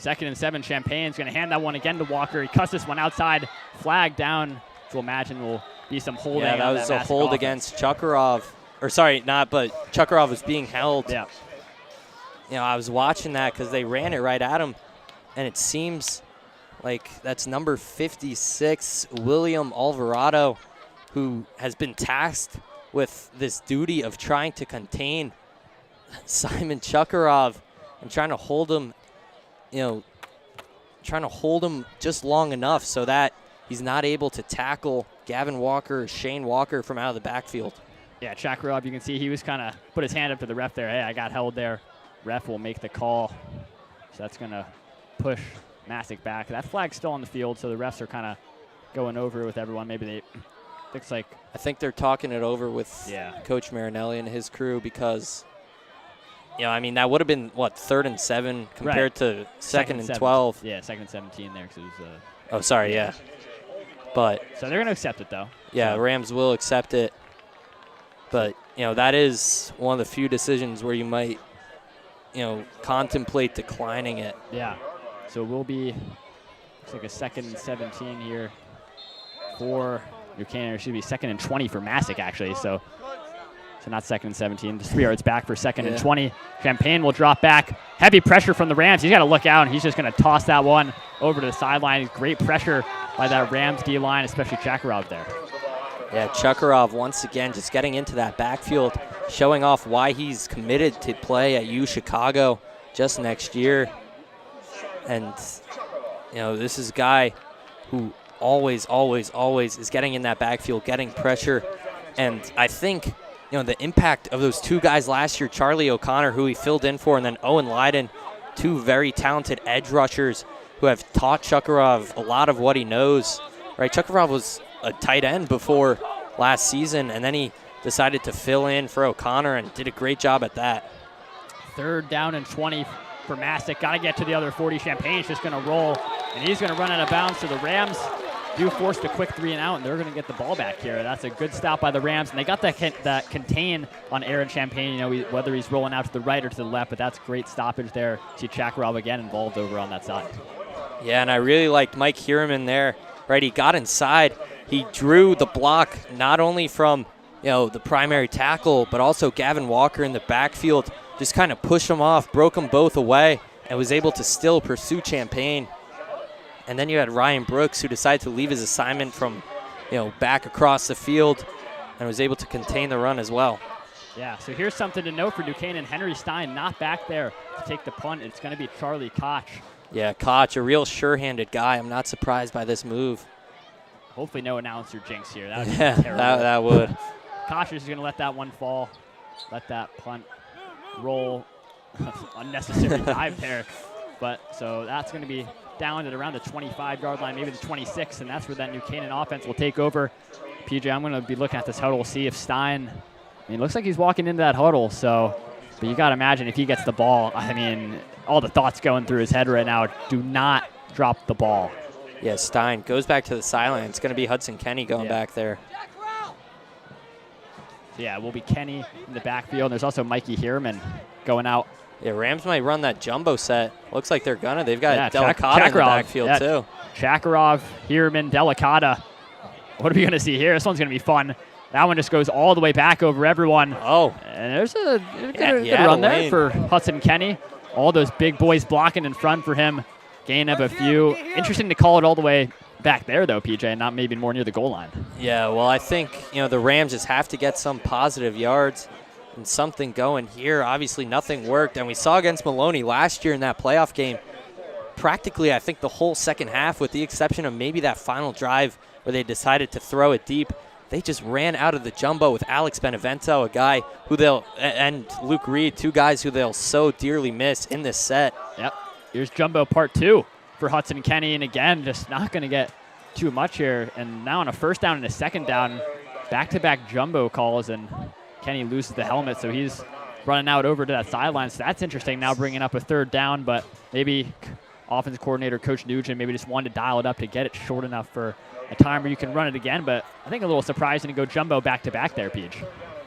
2nd and 7, Champagne's going to hand that one again to Walker. He cuts this one outside, flag down, which we'll imagine will be some holding. Yeah, that was a hold offense against Chukarov. Or sorry, not, but Chukarov was being held. Yeah. I was watching that because they ran it right at him, and it seems like that's number 56, William Alvarado, who has been tasked with this duty of trying to contain Simon Chukarov and trying to hold him, just long enough so that he's not able to tackle Gavin Walker or Shane Walker from out of the backfield. Yeah, Chukarov, you can see he was kind of put his hand up to the ref there. Hey, I got held there. Ref will make the call. So that's going to push Massuk back. That flag's still on the field, so the refs are kind of going over it with everyone. Maybe they looks like. I think they're talking it over with Coach Marinelli and his crew because, that would have been, 3rd and 7 compared to 2nd and 12. Yeah, 2nd and 17 there. Cause it was, oh, sorry, yeah. But so they're going to accept it, though. Yeah, so. Rams will accept it. But, that is one of the few decisions where you might, contemplate declining it. Yeah. So it will be, looks like a 2nd and 17 here for New Canaan. It should be 2nd and 20 for Massuk, actually. So So not 2nd and 17, just 3 yards back for 2nd and 20. Champagne will drop back. Heavy pressure from the Rams. He's got to look out, and he's just going to toss that one over to the sideline. Great pressure by that Rams D-line, especially Chakarov there. Yeah, Chakarov once again just getting into that backfield, showing off why he's committed to play at U Chicago just next year. And, you know, this is a guy who always is getting in that backfield, getting pressure. And I think, you know, the impact of those 2 guys last year, Charlie O'Connor, who he filled in for, and then Owen Lyden, 2 very talented edge rushers who have taught Chakarov a lot of what he knows. Right, Chakarov was a tight end before last season, and then he decided to fill in for O'Connor and did a great job at that. 3rd down and 20 for Massuk. Got to get to the other 40. Champagne's just going to roll, and he's going to run out of bounds. So the Rams do force the quick 3 and out, and they're going to get the ball back here. That's a good stop by the Rams, and they got that contain on Aaron Champagne, you know, whether he's rolling out to the right or to the left, but that's great stoppage there. See Chakarov again involved over on that side. Yeah, and I really liked Mike Hiereman there. Right, he got inside. He drew the block not only from, you know, the primary tackle, but also Gavin Walker in the backfield. Just kind of pushed them off, broke them both away, and was able to still pursue Champagne. And then you had Ryan Brooks, who decided to leave his assignment from, you know, back across the field and was able to contain the run as well. Yeah, so here's something to note for New Canaan. Henry Stein not back there to take the punt. It's going to be Charlie Koch. Yeah, Koch, a real sure-handed guy. I'm not surprised by this move. Hopefully no announcer jinx here. That would be Yeah, terrible. that would. Koch is going to let that one fall. Let that punt roll. Unnecessary dive there. But so that's going to be down at around the 25-yard line, maybe the 26, and that's where that New Canaan offense will take over. PJ, I'm going to be looking at this huddle, see if Stein, I mean, it looks like he's walking into that huddle, so, but you got to imagine if he gets the ball, I mean, all the thoughts going through his head right now, do not drop the ball. Yeah, Stein goes back to the sideline. It's going to be Hudson Kenny going back there. So yeah, it will be Kenny in the backfield. There's also Mikey Hiereman going out. Yeah, Rams might run that jumbo set. Looks like they're gonna. They've got Delicata in the backfield too. Chakarov, Hiereman, Delicata. What are we gonna see here? This one's gonna be fun. That one just goes all the way back over everyone. Oh. And there's a good run there for Hudson Kenny. All those big boys blocking in front for him. Gain of a few. Interesting to call it all the way back there, though, PJ, and not maybe more near the goal line. Yeah, well, I think, you know, the Rams just have to get some positive yards and something going here. Obviously, nothing worked, and we saw against Maloney last year in that playoff game, practically, I think, the whole second half, with the exception of maybe that final drive where they decided to throw it deep. They just ran out of the jumbo with Alex Benevento, a guy who and Luke Reed, 2 guys who they'll so dearly miss in this set. Yep. Here's jumbo part 2 for Hudson Kenny, and again, just not going to get too much here. And now on a first down and a second down, back-to-back jumbo calls, and Kenny loses the helmet, so he's running out over to that sideline. So that's interesting, now bringing up a third down, but maybe offensive coordinator Coach Nugent maybe just wanted to dial it up to get it short enough for a time where you can run it again. But I think a little surprising to go jumbo back-to-back there, Peach.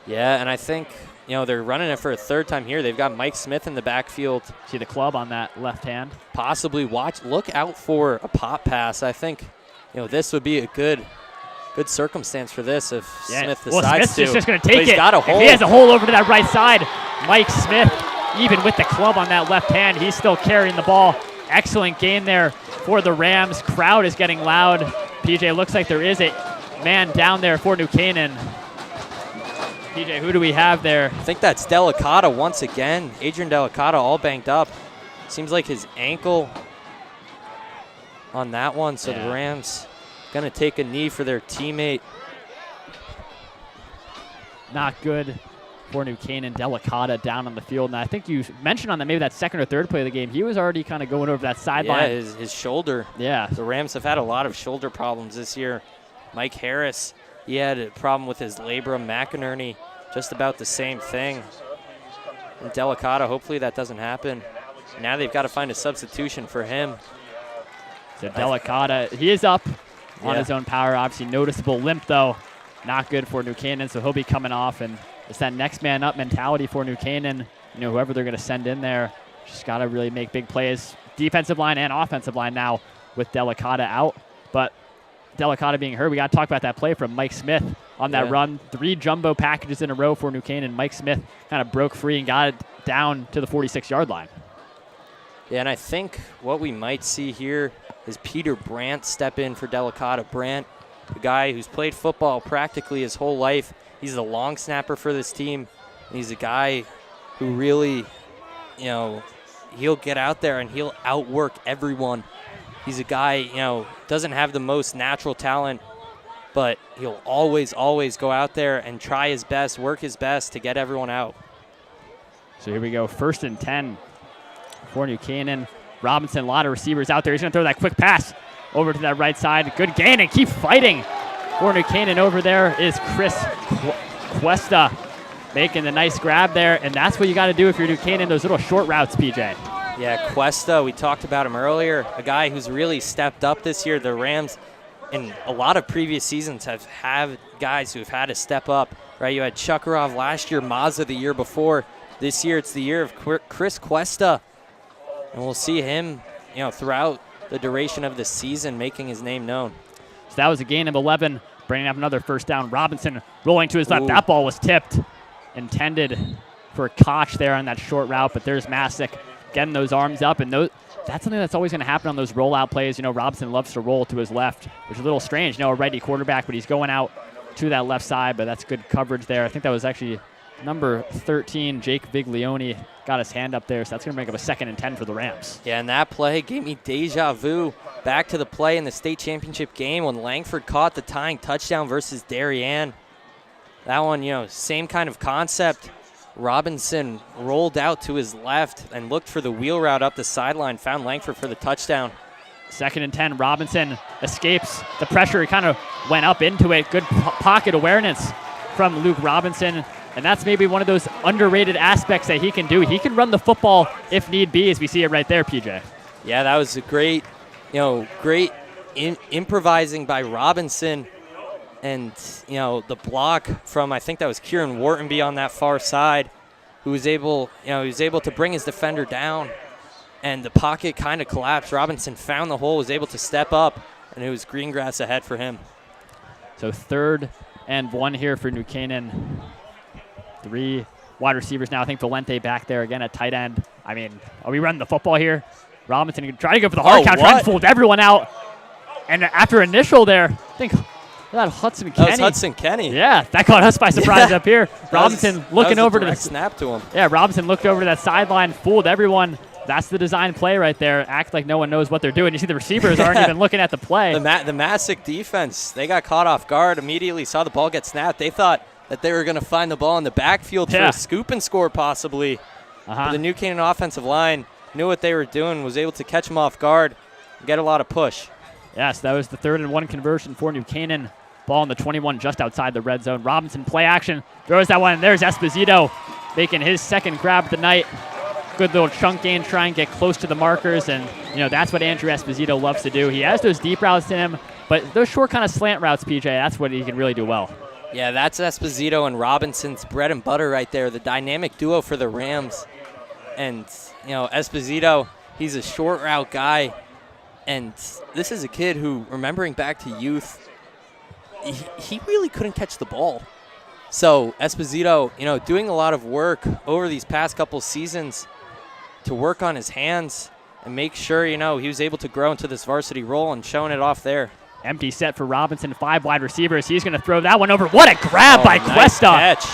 Yeah, and I think, you know, they're running it for a third time here. They've got Mike Smith in the backfield. See the club on that left hand. Possibly look out for a pop pass. I think, you know, this would be a good circumstance for this if Smith decides Smith's just going to take it. He's got a hole. If he has a hole over to that right side. Mike Smith, even with the club on that left hand, he's still carrying the ball. Excellent game there for the Rams. Crowd is getting loud. PJ, looks like there is a man down there for New Canaan. PJ, who do we have there? I think that's Delicata once again. Adrian Delicata all banged up. Seems like his ankle on that one, so the Rams going to take a knee for their teammate. Not good for New Canaan. Delicata down on the field. And I think you mentioned on that maybe that second or third play of the game, he was already kind of going over that sideline. Yeah, his shoulder. Yeah. The Rams have had a lot of shoulder problems this year. Mike Harris, he had a problem with his labrum. McInerney, just about the same thing. And Delicata, hopefully that doesn't happen. Now they've got to find a substitution for him. So Delicata, he is up on his own power. Obviously noticeable limp, though. Not good for New Canaan, so he'll be coming off. And it's that next man up mentality for New Canaan. You know, whoever they're going to send in there, just got to really make big plays. Defensive line and offensive line now with Delicata out. But Delicata being hurt, we got to talk about that play from Mike Smith. on that run. 3 jumbo packages in a row for New Canaan. Mike Smith kind of broke free and got it down to the 46-yard line. Yeah, and I think what we might see here is Peter Brandt step in for Delicata. Brandt, the guy who's played football practically his whole life. He's the long snapper for this team. He's a guy who really, you know, he'll get out there and he'll outwork everyone. He's a guy, you know, doesn't have the most natural talent, but he'll always, always go out there and try his best, work his best to get everyone out. So here we go, 1st and 10 for New Canaan. Robinson, a lot of receivers out there. He's going to throw that quick pass over to that right side. Good gain and keep fighting for New Canaan. Over there is Chris Cuesta making the nice grab there, and that's what you got to do if you're New Canaan, those little short routes, PJ. Yeah, Cuesta, we talked about him earlier, a guy who's really stepped up this year. The Rams in a lot of previous seasons have had guys who have had to step up, right? You had Chukarov last year, Mazza the year before. This year it's the year of Chris Cuesta, and we'll see him, you know, throughout the duration of the season making his name known. So that was a gain of 11, bringing up another 1st down. Robinson rolling to his left. That ball was tipped, intended for Koch there on that short route, but there's Massuk getting those arms up, and that's something that's always going to happen on those rollout plays. You know, Robinson loves to roll to his left, which is a little strange. You know, a righty quarterback, but he's going out to that left side, but that's good coverage there. I think that was actually number 13, Jake Viglione, got his hand up there, so that's going to make up a 2nd and 10 for the Rams. Yeah, and that play gave me deja vu back to the play in the state championship game when Langford caught the tying touchdown versus Darien. That one, you know, same kind of concept. Robinson rolled out to his left and looked for the wheel route up the sideline, found Langford for the touchdown. 2nd and 10, Robinson escapes the pressure. He kind of went up into it. Good pocket awareness from Luke Robinson. And that's maybe one of those underrated aspects that he can do. He can run the football if need be, as we see it right there, PJ. Yeah, that was a great, you know, improvising by Robinson. And, you know, the block from, I think that was Kieran Whartonby on that far side, who was able, you know, he was able to bring his defender down. And the pocket kind of collapsed. Robinson found the hole, was able to step up, and it was green grass ahead for him. So 3rd and 1 here for New Canaan. 3 wide receivers now. I think Valente back there again at tight end. I mean, are we running the football here? Robinson trying to go for the hard count, trying to fool everyone out. And after initial there, I think that Hudson Kenny. That was Hudson Kenny. Yeah, that caught us by surprise up here. Robinson looking over to the snap to him. Yeah, Robinson looked over to that sideline, fooled everyone. That's the design play right there. Act like no one knows what they're doing. You see the receivers aren't even looking at the play. The Massuk defense, they got caught off guard, immediately saw the ball get snapped. They thought that they were going to find the ball in the backfield for a scoop and score possibly. But the New Canaan offensive line knew what they were doing, was able to catch them off guard and get a lot of push. Yes, that was the 3rd and 1 conversion for New Canaan. Ball on the 21 just outside the red zone. Robinson play action, throws that one, and there's Esposito making his 2nd grab of the night. Good little chunk gain, try and get close to the markers, and you know that's what Andrew Esposito loves to do. He has those deep routes in him, but those short kind of slant routes, PJ, that's what he can really do well. Yeah, that's Esposito and Robinson's bread and butter right there, the dynamic duo for the Rams. And, you know, Esposito, he's a short route guy, and this is a kid who, remembering back to youth, he really couldn't catch the ball. So Esposito, you know, doing a lot of work over these past couple seasons to work on his hands and make sure, you know, he was able to grow into this varsity role and showing it off there. Empty set for Robinson, 5 wide receivers. He's going to throw that one over. What a grab by nice Cuesta. Catch.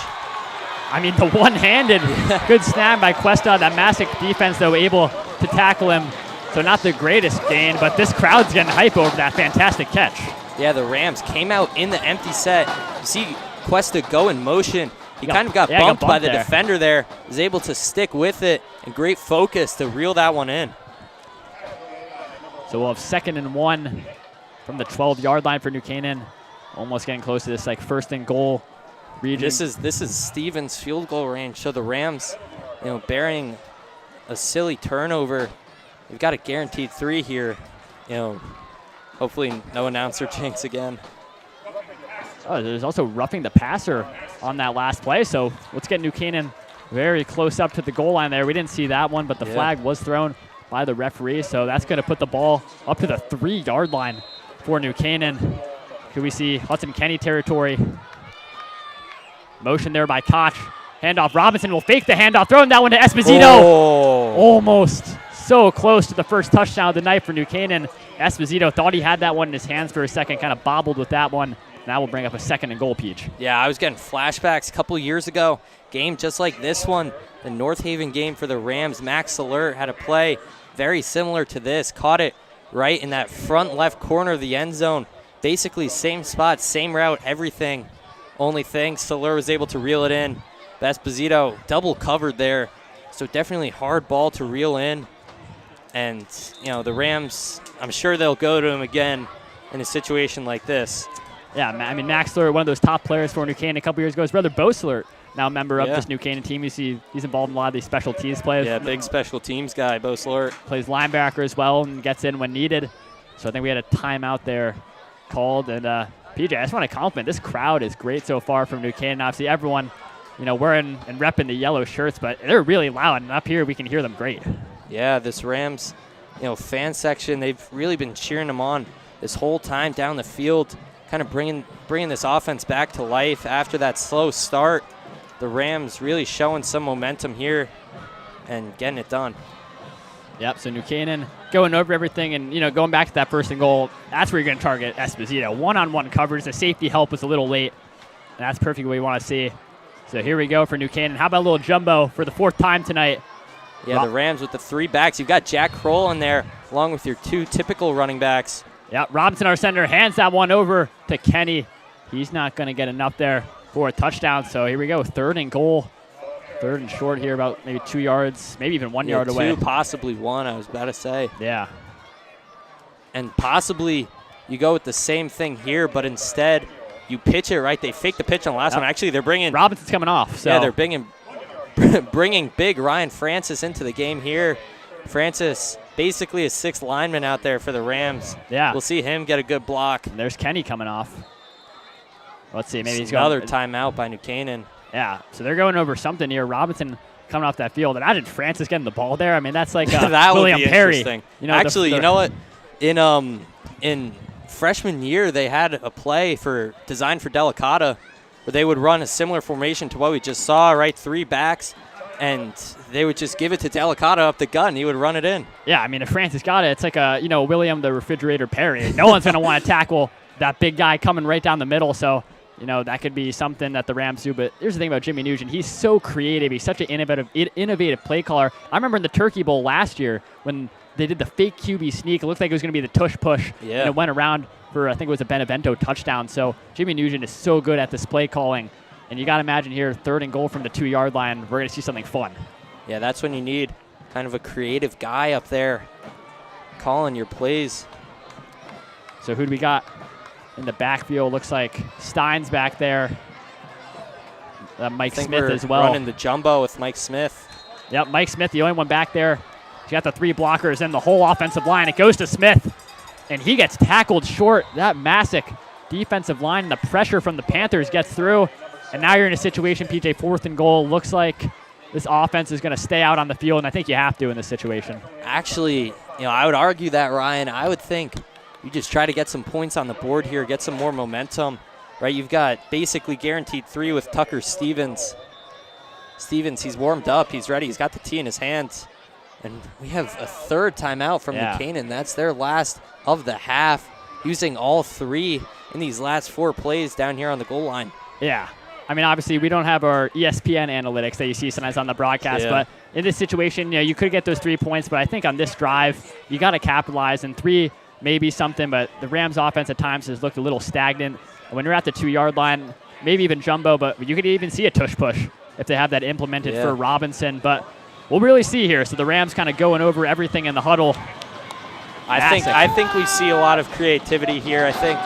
I mean, the one-handed good snap by Cuesta. That Masuk defense, though, able to tackle him. So not the greatest gain, but this crowd's getting hype over that fantastic catch. Yeah, the Rams came out in the empty set. You see Cuesta go in motion. He kind of got bumped by the defender there. Was able to stick with it, and great focus to reel that one in. So we'll have 2nd and 1 from the 12-yard line for New Canaan. Almost getting close to this like 1st and goal region. This is Stevens' field goal range. So the Rams, you know, bearing a silly turnover, they've got a guaranteed 3 here. You know, hopefully no announcer jinx again. Oh, there's also roughing the passer on that last play. So let's get New Canaan very close up to the goal line there. We didn't see that one, but the flag was thrown by the referee. So that's going to put the ball up to the 3-yard line for New Canaan. Could we see Hudson Kenny territory? Motion there by Koch. Handoff. Robinson will fake the handoff. Throwing that one to Esposito. Oh. Almost so close to the first touchdown of the night for New Canaan. Esposito thought he had that one in his hands for a second, kind of bobbled with that one. Now we'll bring up a 2nd and goal, Peach. Yeah, I was getting flashbacks a couple years ago. Game just like this one, the North Haven game for the Rams. Max Alert had a play very similar to this. Caught it right in that front left corner of the end zone. Basically same spot, same route, everything. Only thing, Soler was able to reel it in. Esposito double covered there. So definitely hard ball to reel in. And, you know, the Rams, I'm sure they'll go to him again in a situation like this. Yeah, I mean, Max Slurt, one of those top players for New Canaan a couple years ago. His brother, Bo Slurt, now a member of this New Canaan team. You see he's involved in a lot of these special teams plays. Yeah, big special teams guy, Bo Slurt. Plays linebacker as well and gets in when needed. So I think we had a timeout there called. And, PJ, I just want to compliment. This crowd is great so far from New Canaan. Obviously, everyone, you know, wearing and repping the yellow shirts, but they're really loud. And up here, we can hear them great. Yeah, this Rams, you know, fan section, they've really been cheering them on this whole time down the field, kind of bringing this offense back to life after that slow start. The Rams really showing some momentum here and getting it done. Yep, so New Canaan going over everything and, you know, going back to that 1st and goal, that's where you're going to target Esposito. One-on-one coverage. The safety help was a little late, and that's perfectly what you want to see. So here we go for New Canaan. How about a little jumbo for the 4th time tonight? Yeah, the Rams with the 3 backs. You've got Jack Kroll in there along with your 2 typical running backs. Yeah, Robinson, our center, hands that one over to Kenny. He's not going to get enough there for a touchdown. So here we go, 3rd and goal. 3rd and short here, about maybe 2 yards, maybe even 1 yard away. 2, possibly 1, I was about to say. Yeah. And possibly you go with the same thing here, but instead you pitch it right. They fake the pitch on the last one. Actually, they're bringing... Robinson's coming off. So. Yeah, they're bringing big Ryan Francis into the game here. Francis, basically a 6th lineman out there for the Rams. Yeah. We'll see him get a good block. And there's Kenny coming off. Let's see, maybe he's another going. timeout by New Canaan. Yeah, so they're going over something here. Robinson coming off that field. Imagine Francis getting the ball there. I mean, that's like that William would be Perry. Interesting. You know, actually, you know what? In freshman year, they had a play designed for Delicata where they would run a similar formation to what we just saw, right? 3 backs, and they would just give it to Delicata up the gut, and he would run it in. Yeah, I mean, if Francis got it, it's like William the Refrigerator Perry. No one's going to want to tackle that big guy coming right down the middle, so you know, that could be something that the Rams do. But here's the thing about Jimmy Nugent. He's so creative. He's such an innovative play caller. I remember in the Turkey Bowl last year when they did the fake QB sneak. It looked like it was going to be the tush push. Yeah. And it went around for, I think it was a Benevento touchdown. So Jimmy Nugent is so good at this play calling. And you got to imagine here, 3rd and goal from the 2-yard line, we're going to see something fun. Yeah, that's when you need kind of a creative guy up there calling your plays. So who do we got? In the backfield, looks like Stein's back there. Mike Smith as well. Running the jumbo with Mike Smith. Yep, Mike Smith, the only one back there. He's got the 3 blockers and the whole offensive line. It goes to Smith, and he gets tackled short. That Massuk defensive line, the pressure from the Panthers gets through, and now you're in a situation, PJ, 4th and goal. Looks like this offense is going to stay out on the field, and I think you have to in this situation. Actually, I would argue that, Ryan. I would think you just try to get some points on the board here, get some more momentum, right? You've got basically guaranteed 3 with Tucker Stevens. He's warmed up. He's ready. He's got the tee in his hands. And we have a 3rd timeout from New Canaan. That's their last of the half, using all 3 in these last 4 plays down here on the goal line. Yeah. I mean, obviously, we don't have our ESPN analytics that you see sometimes on the broadcast, but in this situation, you could get those 3 points, but I think on this drive, you got to capitalize, and 3 maybe something, but the Rams offense at times has looked a little stagnant. When you're at the 2-yard line, maybe even jumbo, but you could even see a tush push if they have that implemented for Robinson. But we'll really see here. So the Rams kind of going over everything in the huddle. I think we see a lot of creativity here. I think,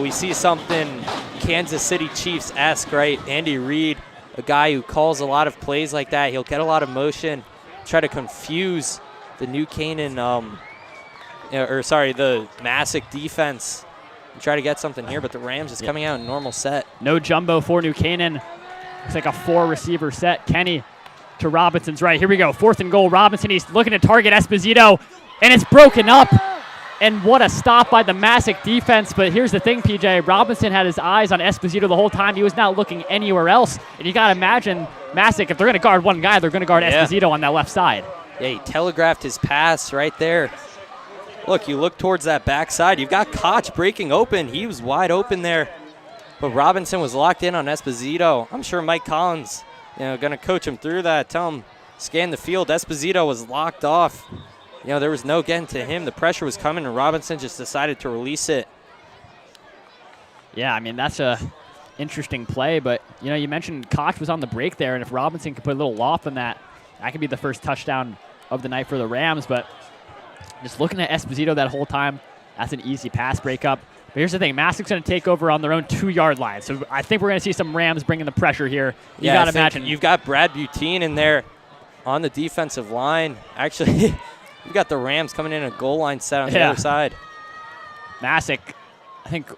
we see something Kansas City Chiefs-esque, right? Andy Reid, a guy who calls a lot of plays like that. He'll get a lot of motion, try to confuse the New Canaan the Massuk defense and try to get something here, but the Rams is coming out in normal set. No jumbo for New Canaan. Looks like a 4-receiver set. Kenny to Robinson's right. Here we go. 4th and goal. Robinson, he's looking to target Esposito, and it's broken up. And what a stop by the Massuk defense. But here's the thing, PJ. Robinson had his eyes on Esposito the whole time. He was not looking anywhere else. And you got to imagine Massuk, if they're going to guard one guy, they're going to guard Esposito on that left side. Yeah, he telegraphed his pass right there. Look, you look towards that backside. You've got Koch breaking open. He was wide open there. But Robinson was locked in on Esposito. I'm sure Mike Collins, going to coach him through that. Tell him, scan the field. Esposito was locked off. There was no getting to him. The pressure was coming, and Robinson just decided to release it. Yeah, I mean, that's a interesting play. But, you mentioned Koch was on the break there, and if Robinson could put a little loft on that, that could be the first touchdown of the night for the Rams. But just looking at Esposito that whole time, that's an easy pass breakup. But here's the thing. Massuk's going to take over on their own 2-yard line. So I think we're going to see some Rams bringing the pressure here. You got to imagine. You've got Brad Butine in there on the defensive line. Actually, you've got the Rams coming in a goal line set on the other side. Massuk, I think,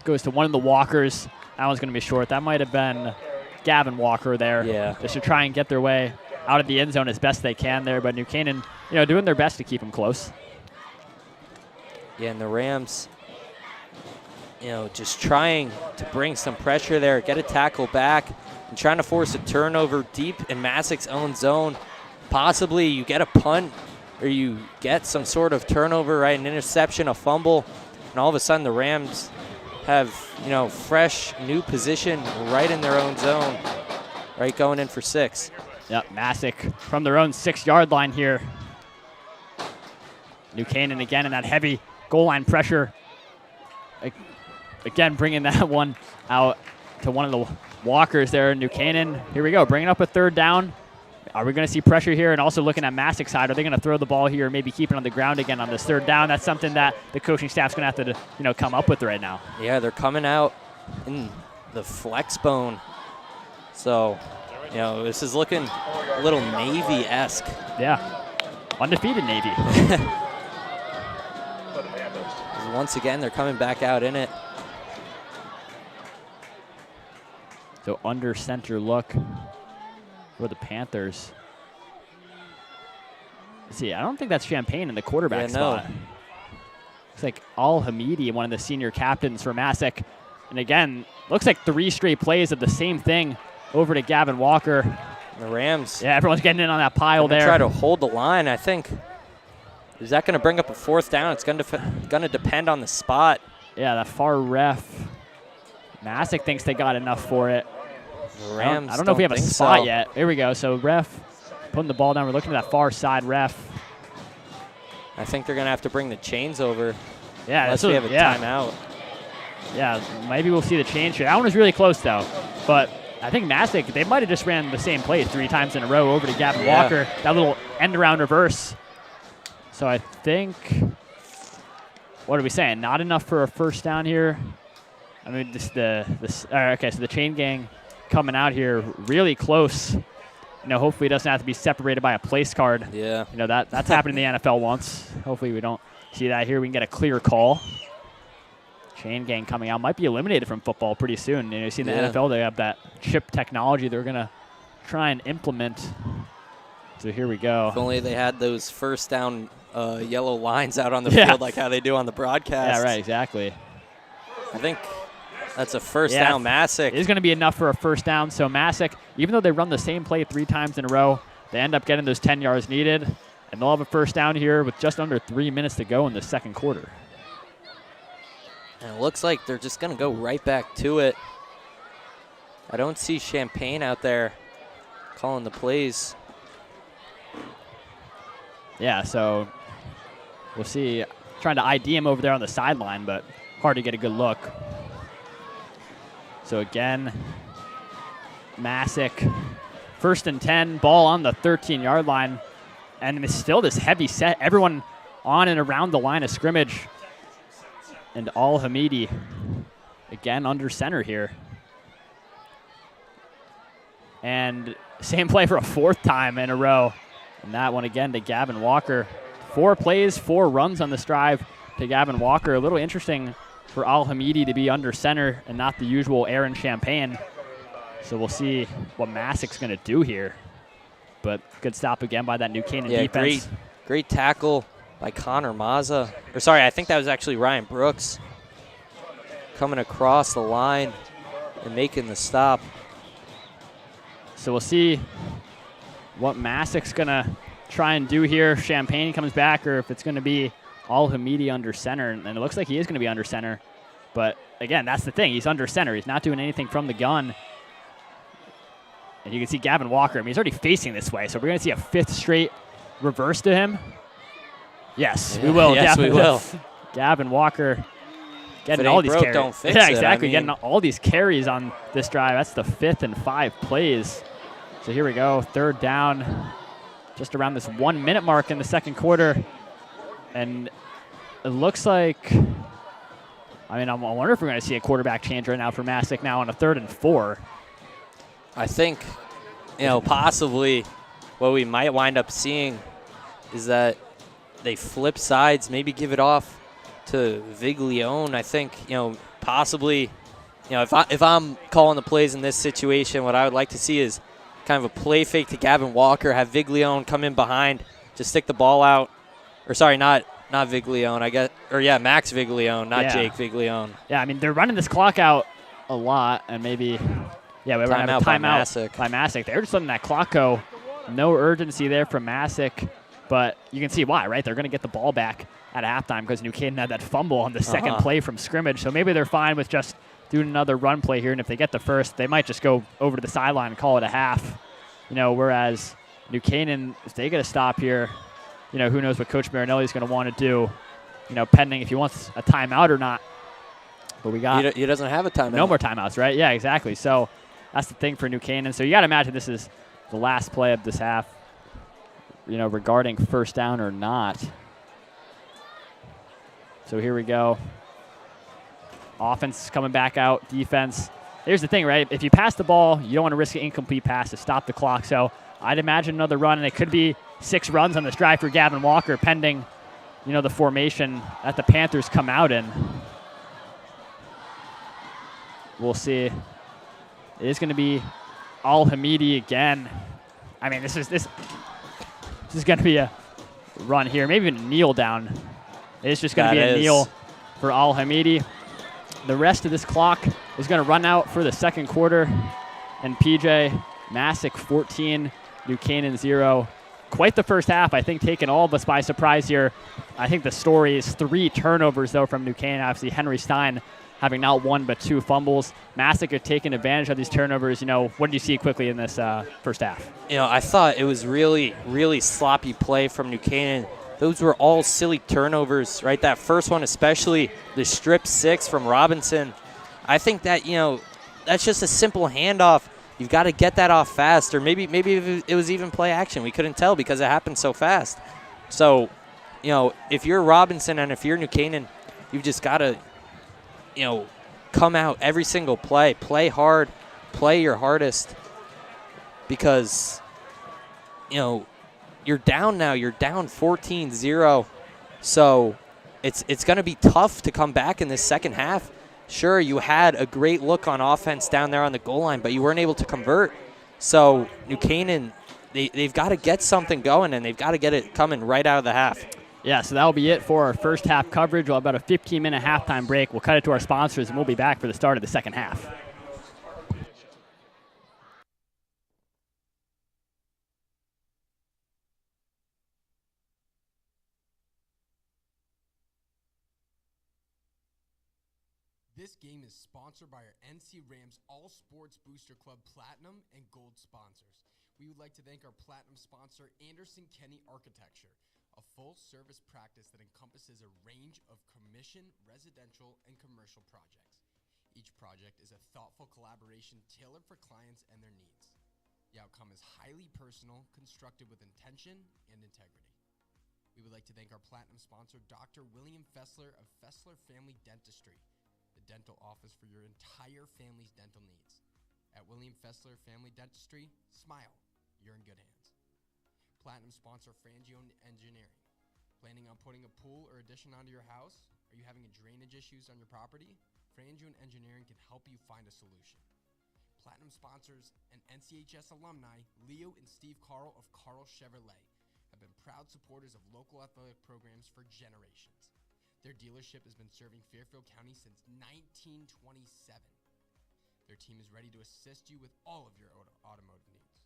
goes to one of the walkers. That one's going to be short. That might have been Gavin Walker there. Yeah. Just to try and get their way out of the end zone as best they can there. But New Canaan, doing their best to keep them close. Yeah, and the Rams, just trying to bring some pressure there, get a tackle back, and trying to force a turnover deep in Massuk's own zone. Possibly you get a punt or you get some sort of turnover, right, an interception, a fumble, and all of a sudden the Rams have, fresh new position right in their own zone, right, going in for 6. Yep, Massuk from their own 6-yard line here. New Canaan again in that heavy goal line pressure. Again, bringing that one out to one of the walkers there. New Canaan, here we go, bringing up a 3rd down. Are we going to see pressure here? And also looking at Massuk's side, are they going to throw the ball here, maybe keep it on the ground again on this 3rd down? That's something that the coaching staff's going to have to, come up with right now. Yeah, they're coming out in the flex bone. So, this is looking a little Navy-esque. Yeah, undefeated Navy. Once again, they're coming back out in it. So under center look for the Panthers. Let's see, I don't think that's Champagne in the quarterback spot. Looks like Al-Hamidi, one of the senior captains for Massuk. And again, looks like 3 straight plays of the same thing over to Gavin Walker. The Rams. Yeah, everyone's getting in on that pile there. Try to hold the line, I think. Is that going to bring up a 4th down? It's going to depend on the spot. Yeah, that far ref. Massuk thinks they got enough for it. The Rams I don't know if we have a spot yet. Here we go. So ref putting the ball down. We're looking at that far side ref. I think they're going to have to bring the chains over. Yeah, unless we have a timeout. Yeah, maybe we'll see the change here. That one was really close, though. But I think Massuk, they might have just ran the same play 3 times in a row over to Gavin Walker. That little end-around reverse. So I think, what are we saying? Not enough for a 1st down here. I mean, okay, so the chain gang coming out here really close. Hopefully it doesn't have to be separated by a place card. Yeah. That's happened in the NFL once. Hopefully we don't see that here. We can get a clear call. Chain gang coming out. Might be eliminated from football pretty soon. You see in the NFL, they have that chip technology they're going to try and implement. So here we go. If only they had those 1st down yellow lines out on the field like how they do on the broadcast. Yeah, right, exactly. I think that's a 1st down Massuk. It is going to be enough for a 1st down. So Massuk, even though they run the same play 3 times in a row, they end up getting those 10 yards needed. And they'll have a 1st down here with just under 3 minutes to go in the 2nd quarter. And it looks like they're just going to go right back to it. I don't see Champagne out there calling the plays. Yeah, so we'll see. Trying to ID him over there on the sideline, but hard to get a good look. So again, Massuk, 1st and 10, ball on the 13-yard line. And it's still this heavy set. Everyone on and around the line of scrimmage. And Al-Hamidi, again, under center here. And same play for a 4th time in a row. And that one again to Gavin Walker. 4 plays, 4 runs on this drive to Gavin Walker. A little interesting for Al-Hamidi to be under center and not the usual Aaron Champagne. So we'll see what Massuk's going to do here. But good stop again by that New Canaan defense. Great tackle by Connor Mazza. Or sorry, I think that was actually Ryan Brooks coming across the line and making the stop. So we'll see what Massuk's going to try and do here. If Champagne comes back, or if it's going to be Al-Hamidi under center. And it looks like he is going to be under center. But, again, that's the thing. He's under center. He's not doing anything from the gun. And you can see Gavin Walker. I mean, he's already facing this way. So we're going to see a 5th straight reverse to him. Yes, we will. Yes, we will. Gavin Walker getting all these carries. Don't fix yeah, it. exactly. I mean, getting all these carries on this drive. That's the 5th and 5 plays. So here we go. 3rd down, just around this 1 minute mark in the second quarter. And it looks like, I mean, I wonder if we're going to see a quarterback change right now for Massuk now on a 3rd and 4. I think, possibly what we might wind up seeing is that they flip sides, maybe give it off to Viglione. I think, possibly, if I'm calling the plays in this situation, what I would like to see is kind of a play fake to Gavin Walker, have Viglione come in behind, just stick the ball out. Or sorry, not Viglione, I guess. Or yeah, Max Viglione, not Jake Viglione. Yeah, I mean, they're running this clock out a lot, and maybe, we're going to have a timeout by Massuk. They're just letting that clock go. No urgency there from Massuk. But you can see why, right? They're going to get the ball back at halftime because New Canaan had that fumble on the second play from scrimmage. So maybe they're fine with just doing another run play here. And if they get the first, they might just go over to the sideline and call it a half. Whereas New Canaan, if they get a stop here, who knows what Coach Marinelli's going to want to do, pending if he wants a timeout or not. But we got he doesn't have a timeout. No more timeouts, right? Yeah, exactly. So that's the thing for New Canaan. So you got to imagine this is the last play of this half. Regarding first down or not. So here we go. Offense coming back out. Defense. Here's the thing, right? If you pass the ball, you don't want to risk an incomplete pass to stop the clock. So I'd imagine another run, and it could be 6 runs on this drive for Gavin Walker, pending, the formation that the Panthers come out in. We'll see. It is going to be Al-Hamidi again. I mean, this is going to be a run here, maybe even a kneel down. It's just going to be a kneel for Al-Hamidi. The rest of this clock is going to run out for the second quarter. And PJ, Massuk 14, New Canaan 0. Quite the first half, I think, taking all of us by surprise here. I think the story is 3 turnovers, though, from New Canaan. Obviously, Henry Stein having not 1 but 2 fumbles. Massuk are taking advantage of these turnovers. What did you see quickly in this first half? I thought it was really, really sloppy play from New Canaan. Those were all silly turnovers, right? That first one, especially the strip 6 from Robinson. I think that, that's just a simple handoff. You've got to get that off fast, or maybe it was even play action. We couldn't tell because it happened so fast. So, if you're Robinson and if you're New Canaan, you've just got to, come out every single play. Play hard. Play your hardest. Because, you're down now. You're down 14-0. So it's going to be tough to come back in this second half. Sure, you had a great look on offense down there on the goal line, but you weren't able to convert. So New Canaan, they've got to get something going, and they've got to get it coming right out of the half. Yeah, so that'll be it for our first half coverage. We'll have about a 15-minute halftime break. We'll cut it to our sponsors, and we'll be back for the start of the second half. This game is sponsored by our NC Rams All Sports Booster Club Platinum and Gold sponsors. We would like to thank our Platinum sponsor, Anderson Kenny Architecture, a full-service practice that encompasses a range of commission, residential, and commercial projects. Each project is a thoughtful collaboration tailored for clients and their needs. The outcome is highly personal, constructed with intention and integrity. We would like to thank our Platinum sponsor, Dr. William Fessler of Fessler Family Dentistry, the dental office for your entire family's dental needs. At William Fessler Family Dentistry, smile, you're in good hands. Platinum sponsor Frangio Engineering. Planning on putting a pool or addition onto your house? Are you having drainage issues on your property? Frangio Engineering can help you find a solution. Platinum sponsors and NCHS alumni Leo and Steve Carl of Carl Chevrolet, a have been proud supporters of local athletic programs for generations. Their dealership has been serving Fairfield County since 1927. Their team is ready to assist you with all of your automotive needs.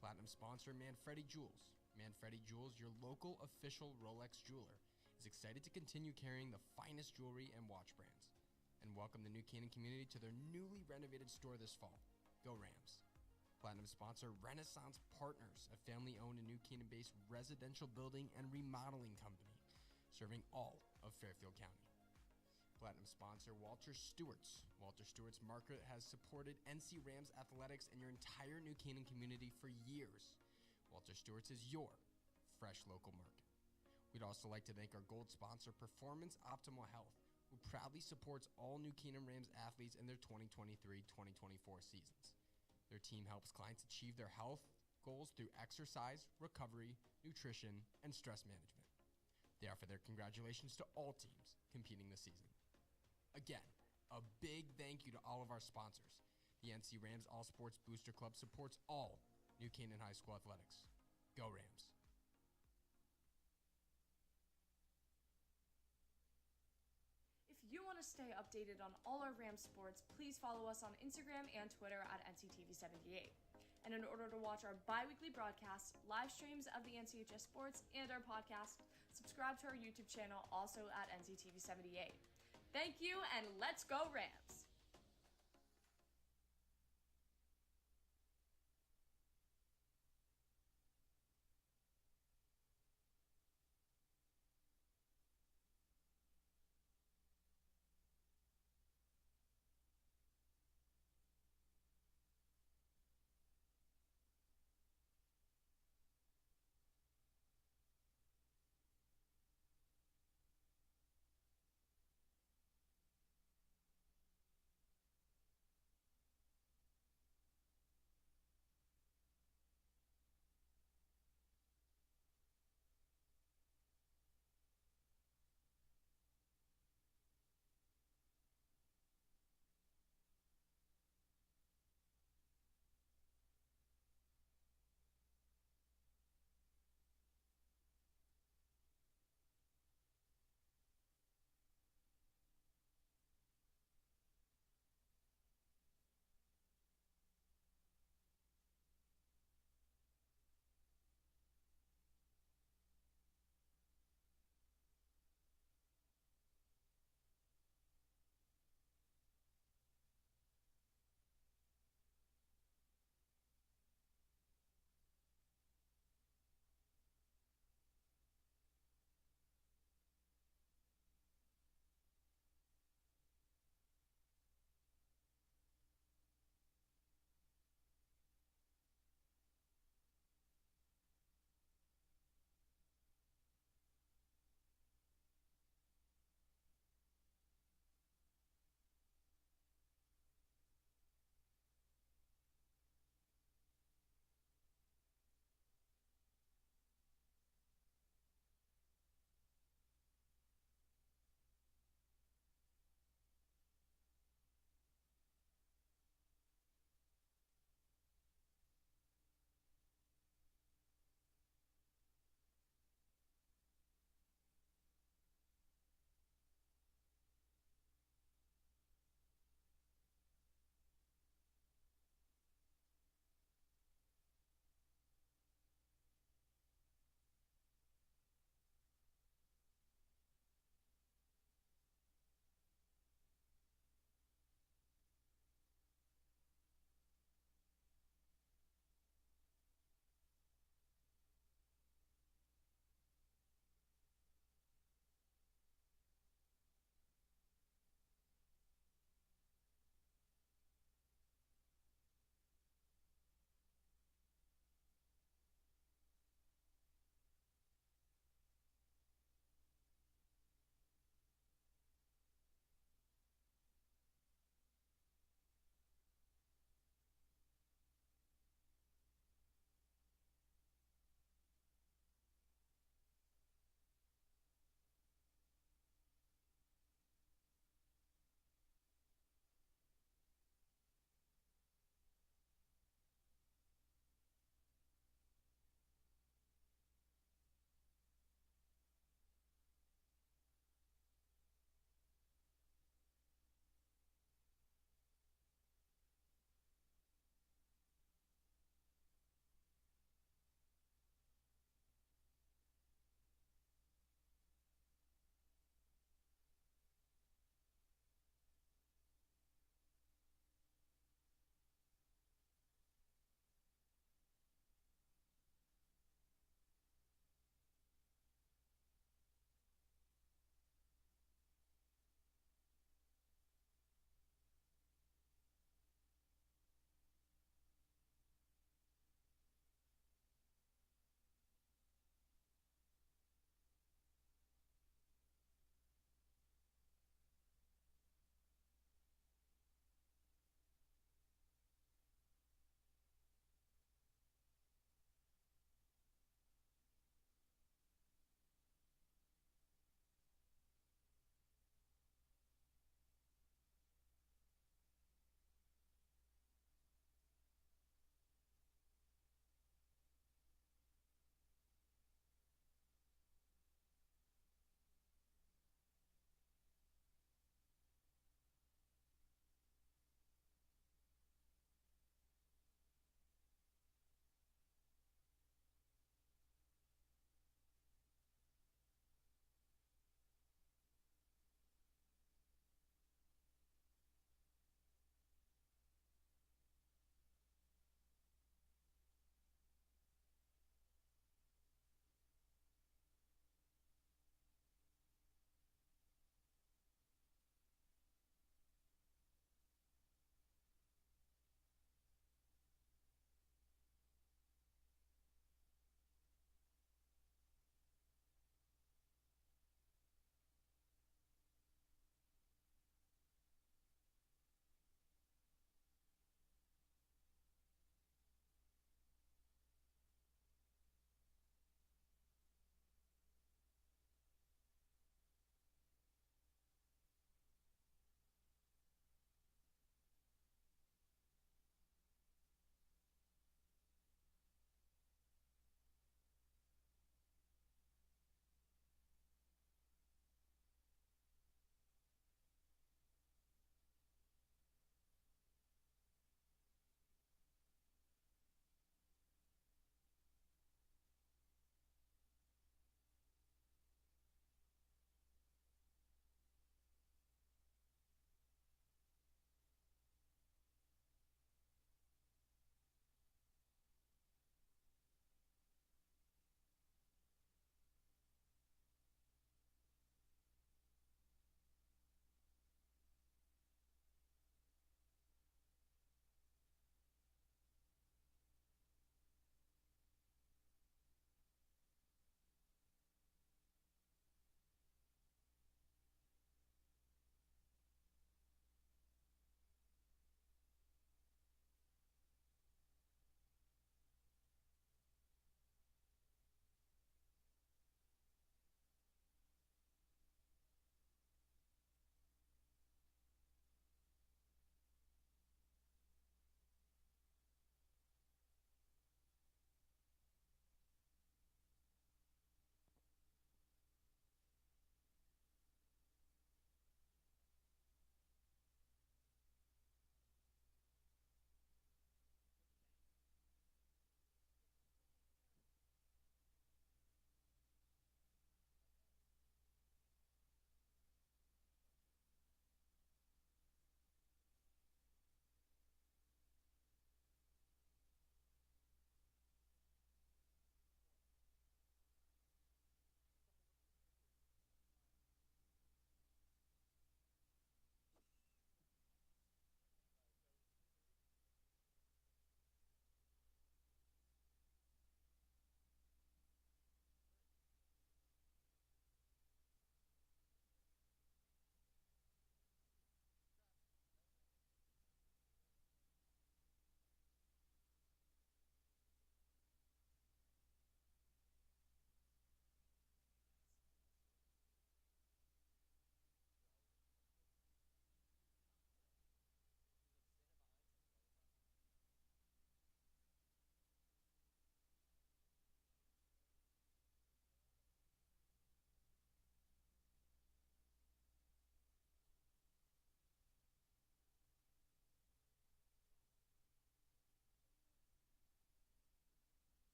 Platinum sponsor Manfredi Jewels. Manfredi Jewels, your local official Rolex jeweler, is excited to continue carrying the finest jewelry and watch brands, and welcome the New Canaan community to their newly renovated store this fall. Go Rams. Platinum sponsor Renaissance Partners, a family-owned and New Canaan-based residential building and remodeling company, serving all of Fairfield County. Platinum sponsor Walter Stewart's. Walter Stewart's market has supported NC Rams athletics and your entire New Canaan community for years. Walter Stewart's is your fresh local market. We'd also like to thank our gold sponsor, Performance Optimal Health, who proudly supports all New Canaan Rams athletes in their 2023-2024 seasons. Their team helps clients achieve their health goals through exercise, recovery, nutrition, and stress management. They offer their congratulations to all teams competing this season. Again, a big thank you to all of our sponsors. The NC Rams All Sports Booster Club supports all New Canaan High School athletics. Go Rams. If you want to stay updated on all our Rams sports, please follow us on Instagram and Twitter at NCTV78. And in order to watch our bi-weekly broadcasts, live streams of the NCHS sports, and our podcast, subscribe to our YouTube channel, also at NCTV78. Thank you, and let's go Rams!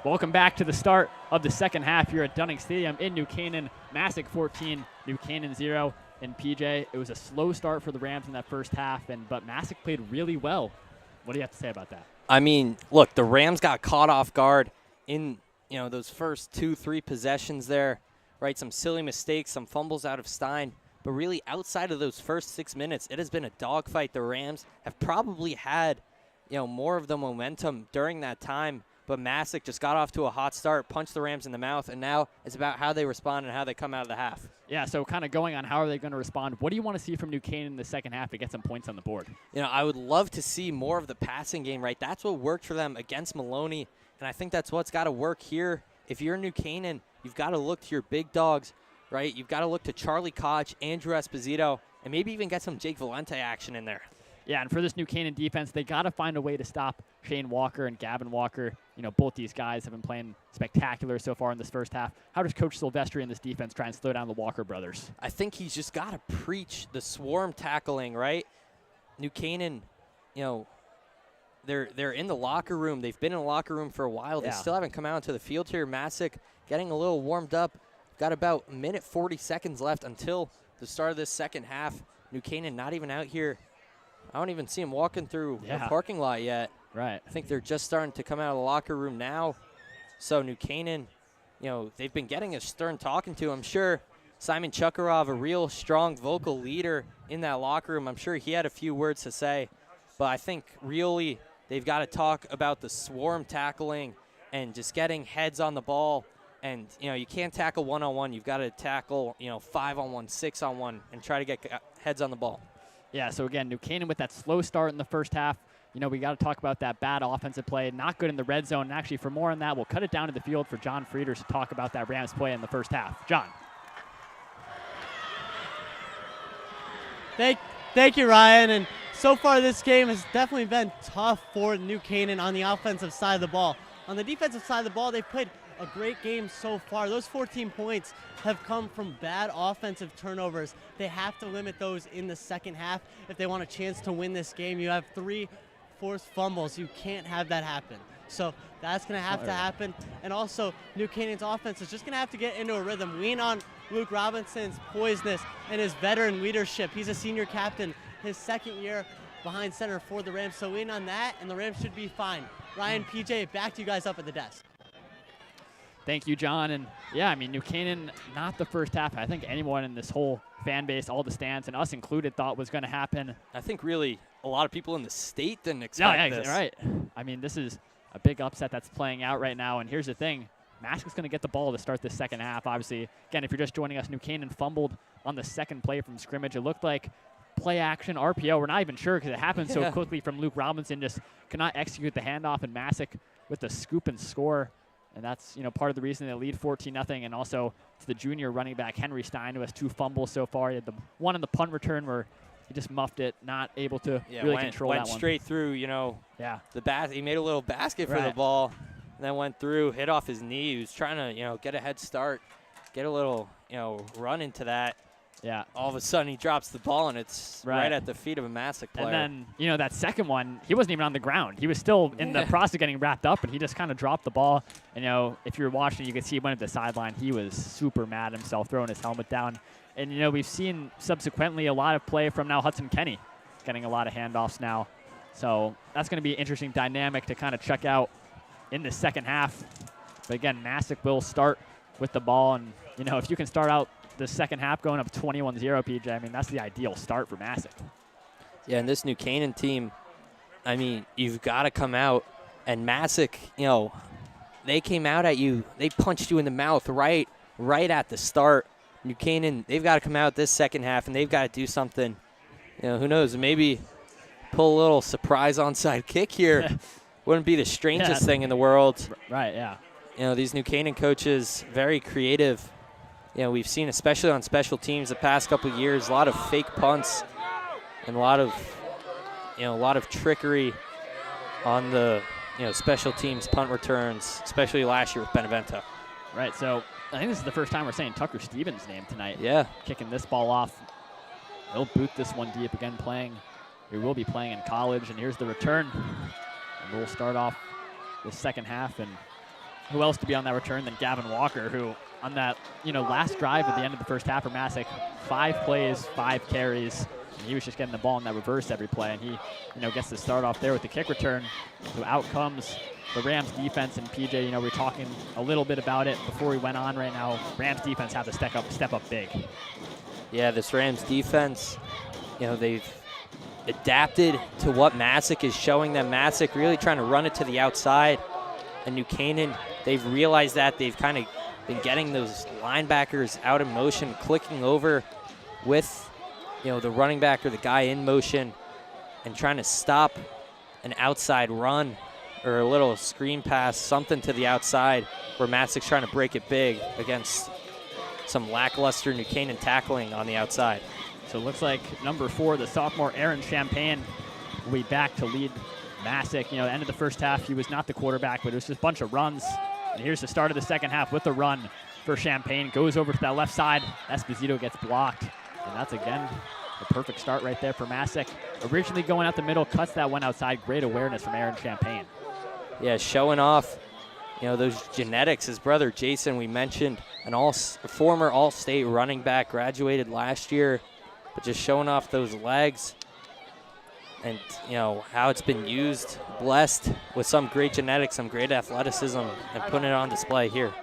Welcome back to the start of the second half here at Dunning Stadium in New Canaan. Masuk 14, New Canaan 0. And PJ, it was a slow start for the Rams in that first half, but Masuk played really well. What do you have to say about that? I mean, look, the Rams got caught off guard in those first 2-3 possessions there, right? Some silly mistakes, some fumbles out of Stein. But really, outside of those first 6 minutes, it has been a dogfight. The Rams have probably had more of the momentum during that time. But Massuk just got off to a hot start, punched the Rams in the mouth, and now it's about how they respond and how they come out of the half. Yeah, so kind of going on how are they going to respond, what do you want to see from New Canaan in the second half to get some points on the board? I would love to see more of the passing game, right? That's what worked for them against Maloney, and I think that's what's got to work here. If you're New Canaan, you've got to look to your big dogs, right? You've got to look to Charlie Koch, Andrew Esposito, and maybe even get some Jake Valente action in there. Yeah, and for this New Canaan defense, they got to find a way to stop Shane Walker and Gavin Walker. Both these guys have been playing spectacular so far in this first half. How does Coach Silvestri and this defense try and slow down the Walker brothers? I think he's just got to preach the swarm tackling, right? New Canaan, they're in the locker room. They've been in the locker room for a while. They still haven't come out into the field here. Masuk getting a little warmed up. Got about a minute 40 seconds left until the start of this second half. New Canaan not even out here. I don't even see him walking through the parking lot yet. Right. I think they're just starting to come out of the locker room now. So New Canaan, they've been getting a stern talking to. I'm sure Simon Chukharov, a real strong vocal leader in that locker room, I'm sure he had a few words to say. But I think really they've got to talk about the swarm tackling and just getting heads on the ball. And, you can't tackle one-on-one. You've got to tackle, 5-on-1, 6-on-1, and try to get heads on the ball. Yeah, so again, New Canaan with that slow start in the first half. We got to talk about that bad offensive play, not good in the red zone. And actually, for more on that, we'll cut it down to the field for John Frieders to talk about that Rams play in the first half. John. Thank you, Ryan. And so far, this game has definitely been tough for New Canaan on the offensive side of the ball. On the defensive side of the ball, they've played a great game so far. Those 14 points have come from bad offensive turnovers. They have to limit those in the second half if they want a chance to win this game. You have 3 forced fumbles. You can't have that happen. So that's going to have to happen. And also, New Canaan's offense is just going to have to get into a rhythm. Lean on Luke Robinson's poisoness and his veteran leadership. He's a senior captain, his second year behind center for the Rams. So lean on that, and the Rams should be fine. Ryan, PJ, back to you guys up at the desk. Thank you, John. And, New Canaan, not the first half. I think anyone in this whole fan base, all the stands, and us included, thought was going to happen. I think really a lot of people in the state didn't expect this. Right. This is a big upset that's playing out right now. And here's the thing. Masuk's going to get the ball to start this second half, obviously. Again, if you're just joining us, New Canaan fumbled on the second play from scrimmage. It looked like play action, RPO. We're not even sure because it happened so quickly from Luke Robinson. Just could not execute the handoff, and Masuk with the scoop and score. And that's, part of the reason they lead 14-0. And also, it's the junior running back, Henry Stein, who has 2 fumbles so far. He had the one on the punt return where he just muffed it, not able to really control that one. Went straight through, he made a little basket for the ball, and then went through, hit off his knee. He was trying to, get a head start, get a little, run into that. Yeah. All of a sudden, he drops the ball, and it's right at the feet of a Masuk player. And then, that second one, he wasn't even on the ground. He was still in the process of getting wrapped up, and he just kind of dropped the ball. And, if you were watching, you could see he went to the sideline. He was super mad himself, throwing his helmet down. And, we've seen subsequently a lot of play from now Hudson Kenny, getting a lot of handoffs now. So that's going to be an interesting dynamic to kind of check out in the second half. But, again, Masuk will start with the ball. And, if you can start out the second half going up 21-0, PJ, that's the ideal start for Masuk. Yeah, and this New Canaan team, you've got to come out. And Masuk, they came out at you. They punched you in the mouth right at the start. New Canaan, they've got to come out this second half, and they've got to do something. Who knows, maybe pull a little surprise onside kick here. Wouldn't be the strangest thing in the world. Right, yeah. These New Canaan coaches, very creative. We've seen, especially on special teams the past couple of years, a lot of fake punts and a lot of trickery on the, special teams punt returns, especially last year with Benevento. Right, so I think this is the first time we're saying Tucker Stevens' name tonight. Yeah. Kicking this ball off. He'll boot this one deep again, he will be playing in college, and here's the return. And we'll start off the second half, and who else to be on that return than Gavin Walker, who on that, last drive at the end of the first half for Masuk, 5 plays, 5 carries. And he was just getting the ball in that reverse every play, and he, gets to start off there with the kick return. So out comes the Rams defense, and PJ, we were talking a little bit about it before we went on right now. Rams defense have to step up big. Yeah, this Rams defense, they've adapted to what Masuk is showing them. Masuk really trying to run it to the outside, and New Canaan, they've realized that. They've kind of been getting those linebackers out of motion, clicking over with the running back or the guy in motion, and trying to stop an outside run or a little screen pass, something to the outside where Masuk's trying to break it big against some lackluster New Canaan tackling on the outside. So it looks like number 4, the sophomore Aaron Champagne, will be back to lead Masuk. The end of the first half, he was not the quarterback, but it was just a bunch of runs. And here's the start of the second half with the run for Champagne. Goes over to that left side. Esposito gets blocked. And that's, again, the perfect start right there for Masuk. Originally going out the middle, cuts that one outside. Great awareness from Aaron Champagne. Yeah, showing off, those genetics. His brother Jason, we mentioned, a former All-State running back, graduated last year, but just showing off those legs and, how it's been used, blessed with some great genetics, some great athleticism, and putting it on display here.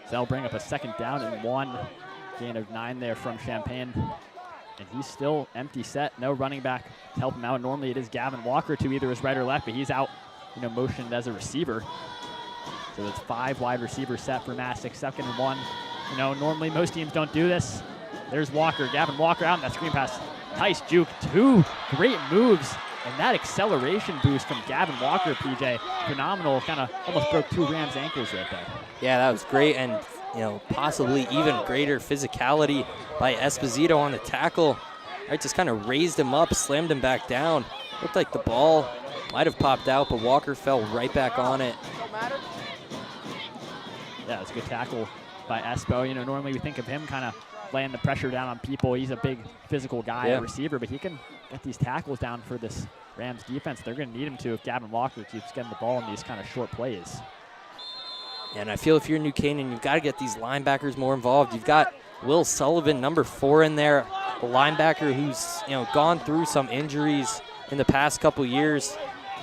So that'll bring up a second down and 1. Gain of 9 there from Champagne. And he's still empty set, no running back to help him out. Normally it is Gavin Walker to either his right or left, but he's out, motioned as a receiver. So it's 5 wide receiver set for Masuk, 2nd and 1. Normally most teams don't do this. There's Walker, Gavin Walker out in that screen pass. Nice juke, 2 great moves. And that acceleration boost from Gavin Walker, PJ, phenomenal, kind of almost broke 2 Rams ankles right there. Yeah, that was great, and possibly even greater physicality by Esposito on the tackle. Right, just kind of raised him up, slammed him back down. Looked like the ball might have popped out, but Walker fell right back on it. Yeah, it's a good tackle by Espo. Normally we think of him kind of laying the pressure down on people. He's a big physical guy, a receiver, but he can get these tackles down for this Rams defense. They're going to need him to if Gavin Walker keeps getting the ball in these kind of short plays. And I feel if you're New Canaan, you've got to get these linebackers more involved. You've got Will Sullivan, number 4 in there, a linebacker who's gone through some injuries in the past couple years,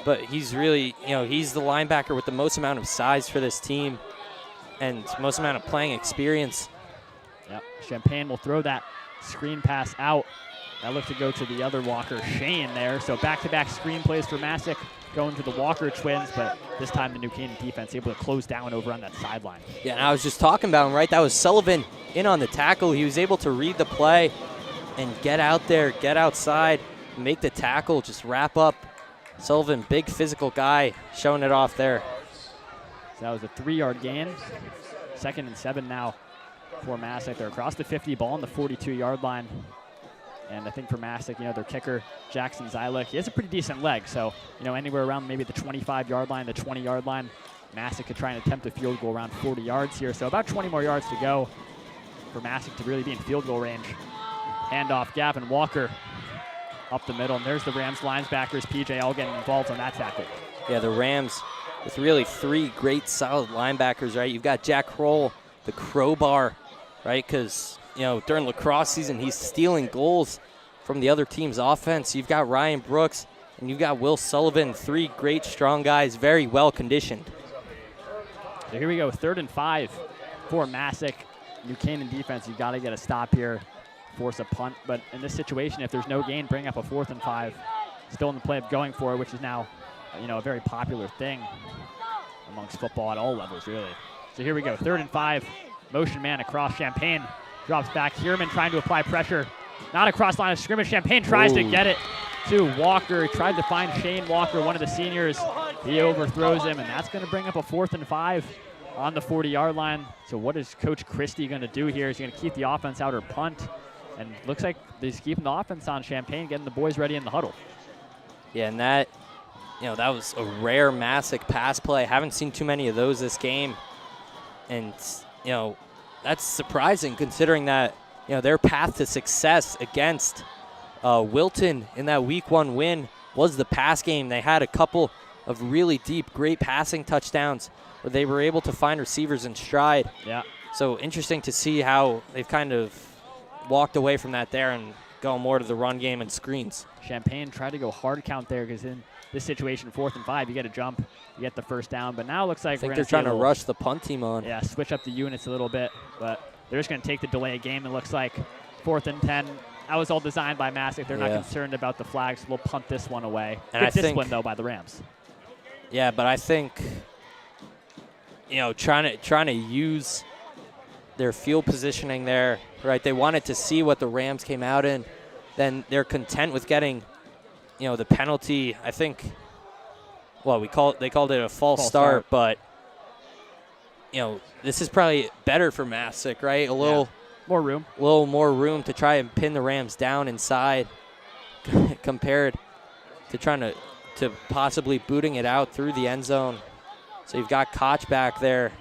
but he's really he's the linebacker with the most amount of size for this team and most amount of playing experience. Yep, Champagne will throw that screen pass out. That looked to go to the other Walker, Shane there. So back-to-back screen plays for Masuk, going to the Walker twins, but this time the New Canaan defense able to close down over on that sideline. Yeah, and I was just talking about him, right? That was Sullivan in on the tackle. He was able to read the play and get out there, get outside, make the tackle, just wrap up. Sullivan, big physical guy, showing it off there. So that was a 3-yard gain. 2nd and 7 now for Masuk. They're across the 50, ball on the 42-yard line. And I think for Masuk, their kicker, Jackson Zylick, he has a pretty decent leg. So, anywhere around maybe the 25-yard line, the 20-yard line, Masuk could try and attempt a field goal around 40 yards here. So about 20 more yards to go for Masuk to really be in field goal range. Handoff, Gavin Walker up the middle. And there's the Rams linebackers, PJ, all getting involved on that tackle. Yeah, the Rams with really 3 great solid linebackers, right? You've got Jack Kroll, the crowbar, right? Because, during lacrosse season, he's stealing goals from the other team's offense. You've got Ryan Brooks, and you've got Will Sullivan, 3 great, strong guys, very well conditioned. So here we go, 3rd and 5 for Masuk. New Canaan defense, you've got to get a stop here, force a punt. But in this situation, if there's no gain, bring up a 4th and 5. Still in the play of going for it, which is now, a very popular thing amongst football at all levels, really. So here we go, 3rd and 5. Motion man across. Champagne drops back. Hierman trying to apply pressure. Not across line of scrimmage. Champagne tries to get it to Walker. He tried to find Shane Walker, one of the seniors. He overthrows him, and that's going to bring up a 4th and 5 on the 40-yard line. So what is Coach Christie going to do here? Is he going to keep the offense out or punt? And looks like he's keeping the offense on Champagne, getting the boys ready in the huddle. Yeah, and that, that was a rare Masuk pass play. Haven't seen too many of those this game. And, that's surprising considering that, their path to success against Wilton in that Week 1 win was the pass game. They had a couple of really deep, great passing touchdowns where they were able to find receivers in stride. Yeah. So interesting to see how they've kind of walked away from that there and go more to the run game and screens. Champaign tried to go hard count there because in this situation, 4th and 5, you get a jump, you get the first down. But now it looks like I think we're they're going trying to to rush the punt team on. Yeah, switch up the units a little bit. But they're just going to take the delay game. It looks like 4th and 10. That was all designed by Massuk. They're not concerned about the flags. So we'll punt this one away. And Good discipline, though, by the Rams. Yeah, but I think, trying to use their field positioning there, right? They wanted to see what the Rams came out in. Then they're content with getting, the penalty. I think, they called it a false start, but this is probably better for Massuk, right? A little more room. A little more room to try and pin the Rams down inside compared to trying to possibly booting it out through the end zone. So you've got Koch back there,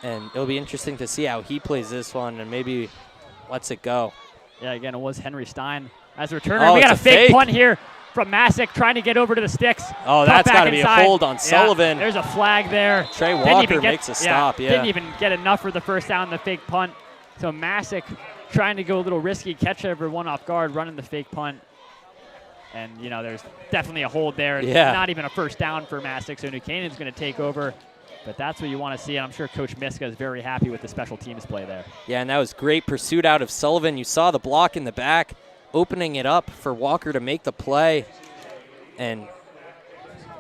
and it'll be interesting to see how he plays this one and maybe lets it go. Yeah, again, it was Henry Stein as a returner. Oh, we got a fake fake punt here from Massuk trying to get over to the sticks. Oh, that's got to be a hold on Sullivan. There's a flag there. Trey Walker makes a stop, Didn't even get enough for the first down, the fake punt. So Massuk trying to go a little risky, catch everyone off guard, running the fake punt. And, there's definitely a hold there. Yeah. Not even a first down for Massuk, so New Canaan's going to take over. But that's what you want to see, and I'm sure Coach Miska is very happy with the special teams play there. Yeah, and that was great pursuit out of Sullivan. You saw the block in the back, opening it up for Walker to make the play and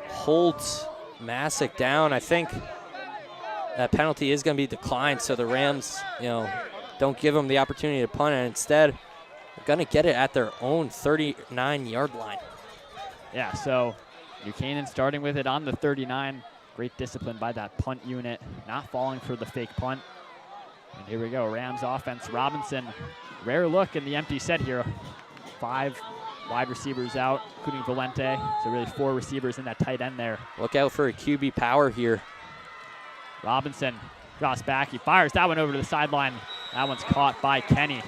holds Massuk down. I think that penalty is going to be declined, so the Rams, don't give them the opportunity to punt, and instead they're going to get it at their own 39-yard line. Yeah, so New Canaan starting with it on the 39. Great discipline by that punt unit, not falling for the fake punt. And here we go, Rams offense. Robinson, rare look in the empty set here. 5 wide receivers out, including Valente. So really 4 receivers in that tight end there. Look out for a QB power here. Robinson drops back. He fires that one over to the sideline. That one's caught by Kenny.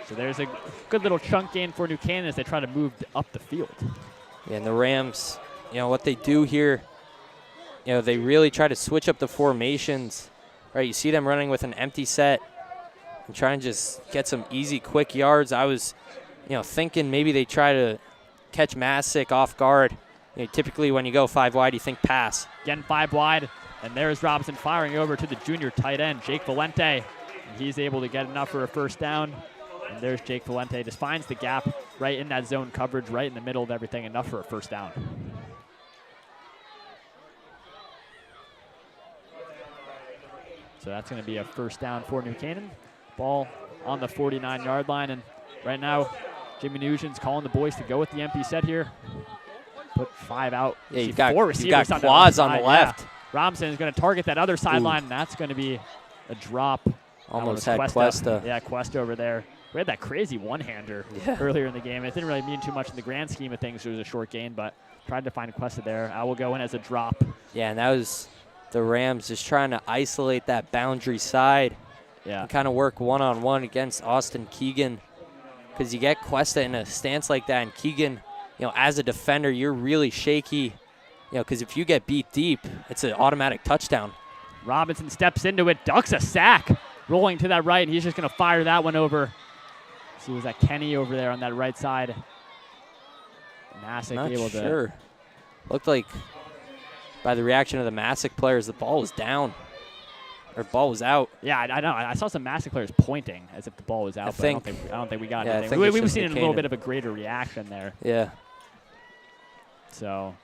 So there's a good little chunk gain for New Canaan as they try to move up the field. Yeah, and the Rams, what they do here, they really try to switch up the formations. Right, you see them running with an empty set and try and just get some easy, quick yards. I was, thinking maybe they try to catch Massuk off guard. Typically when you go 5 wide, you think pass. Again, 5 wide, and there's Robinson firing over to the junior tight end, Jake Valente. And he's able to get enough for a first down. And there's Jake Valente, just finds the gap right in that zone coverage, right in the middle of everything, enough for a first down. So that's going to be a first down for New Canaan. Ball on the 49-yard line, and right now, Jimmy Nugent's calling the boys to go with the empty set here. Put 5 out. Yeah, you've got 4 receivers Quaz on the left. Yeah. Robinson is going to target that other sideline, and that's going to be a drop. Almost had Cuesta. Yeah, Cuesta over there. We had that crazy one-hander earlier in the game. It didn't really mean too much in the grand scheme of things. It was a short gain, but tried to find Cuesta there. I will go in as a drop. Yeah, and that was the Rams just trying to isolate that boundary side and kind of work one-on-one against Austin Keegan, because you get Cuesta in a stance like that, and Keegan, as a defender, you're really shaky, because if you get beat deep, it's an automatic touchdown. Robinson steps into it, ducks a sack, rolling to that right, and he's just going to fire that one over. See, was that Kenny over there on that right side? Massuk Not able sure. Looked like by the reaction of the Massuk players, the ball was down. Or ball was out. Yeah, I know. I saw some Massuk players pointing as if the ball was out, but I don't think we got anything. We've seen a little bit of a greater reaction there. Yeah. So,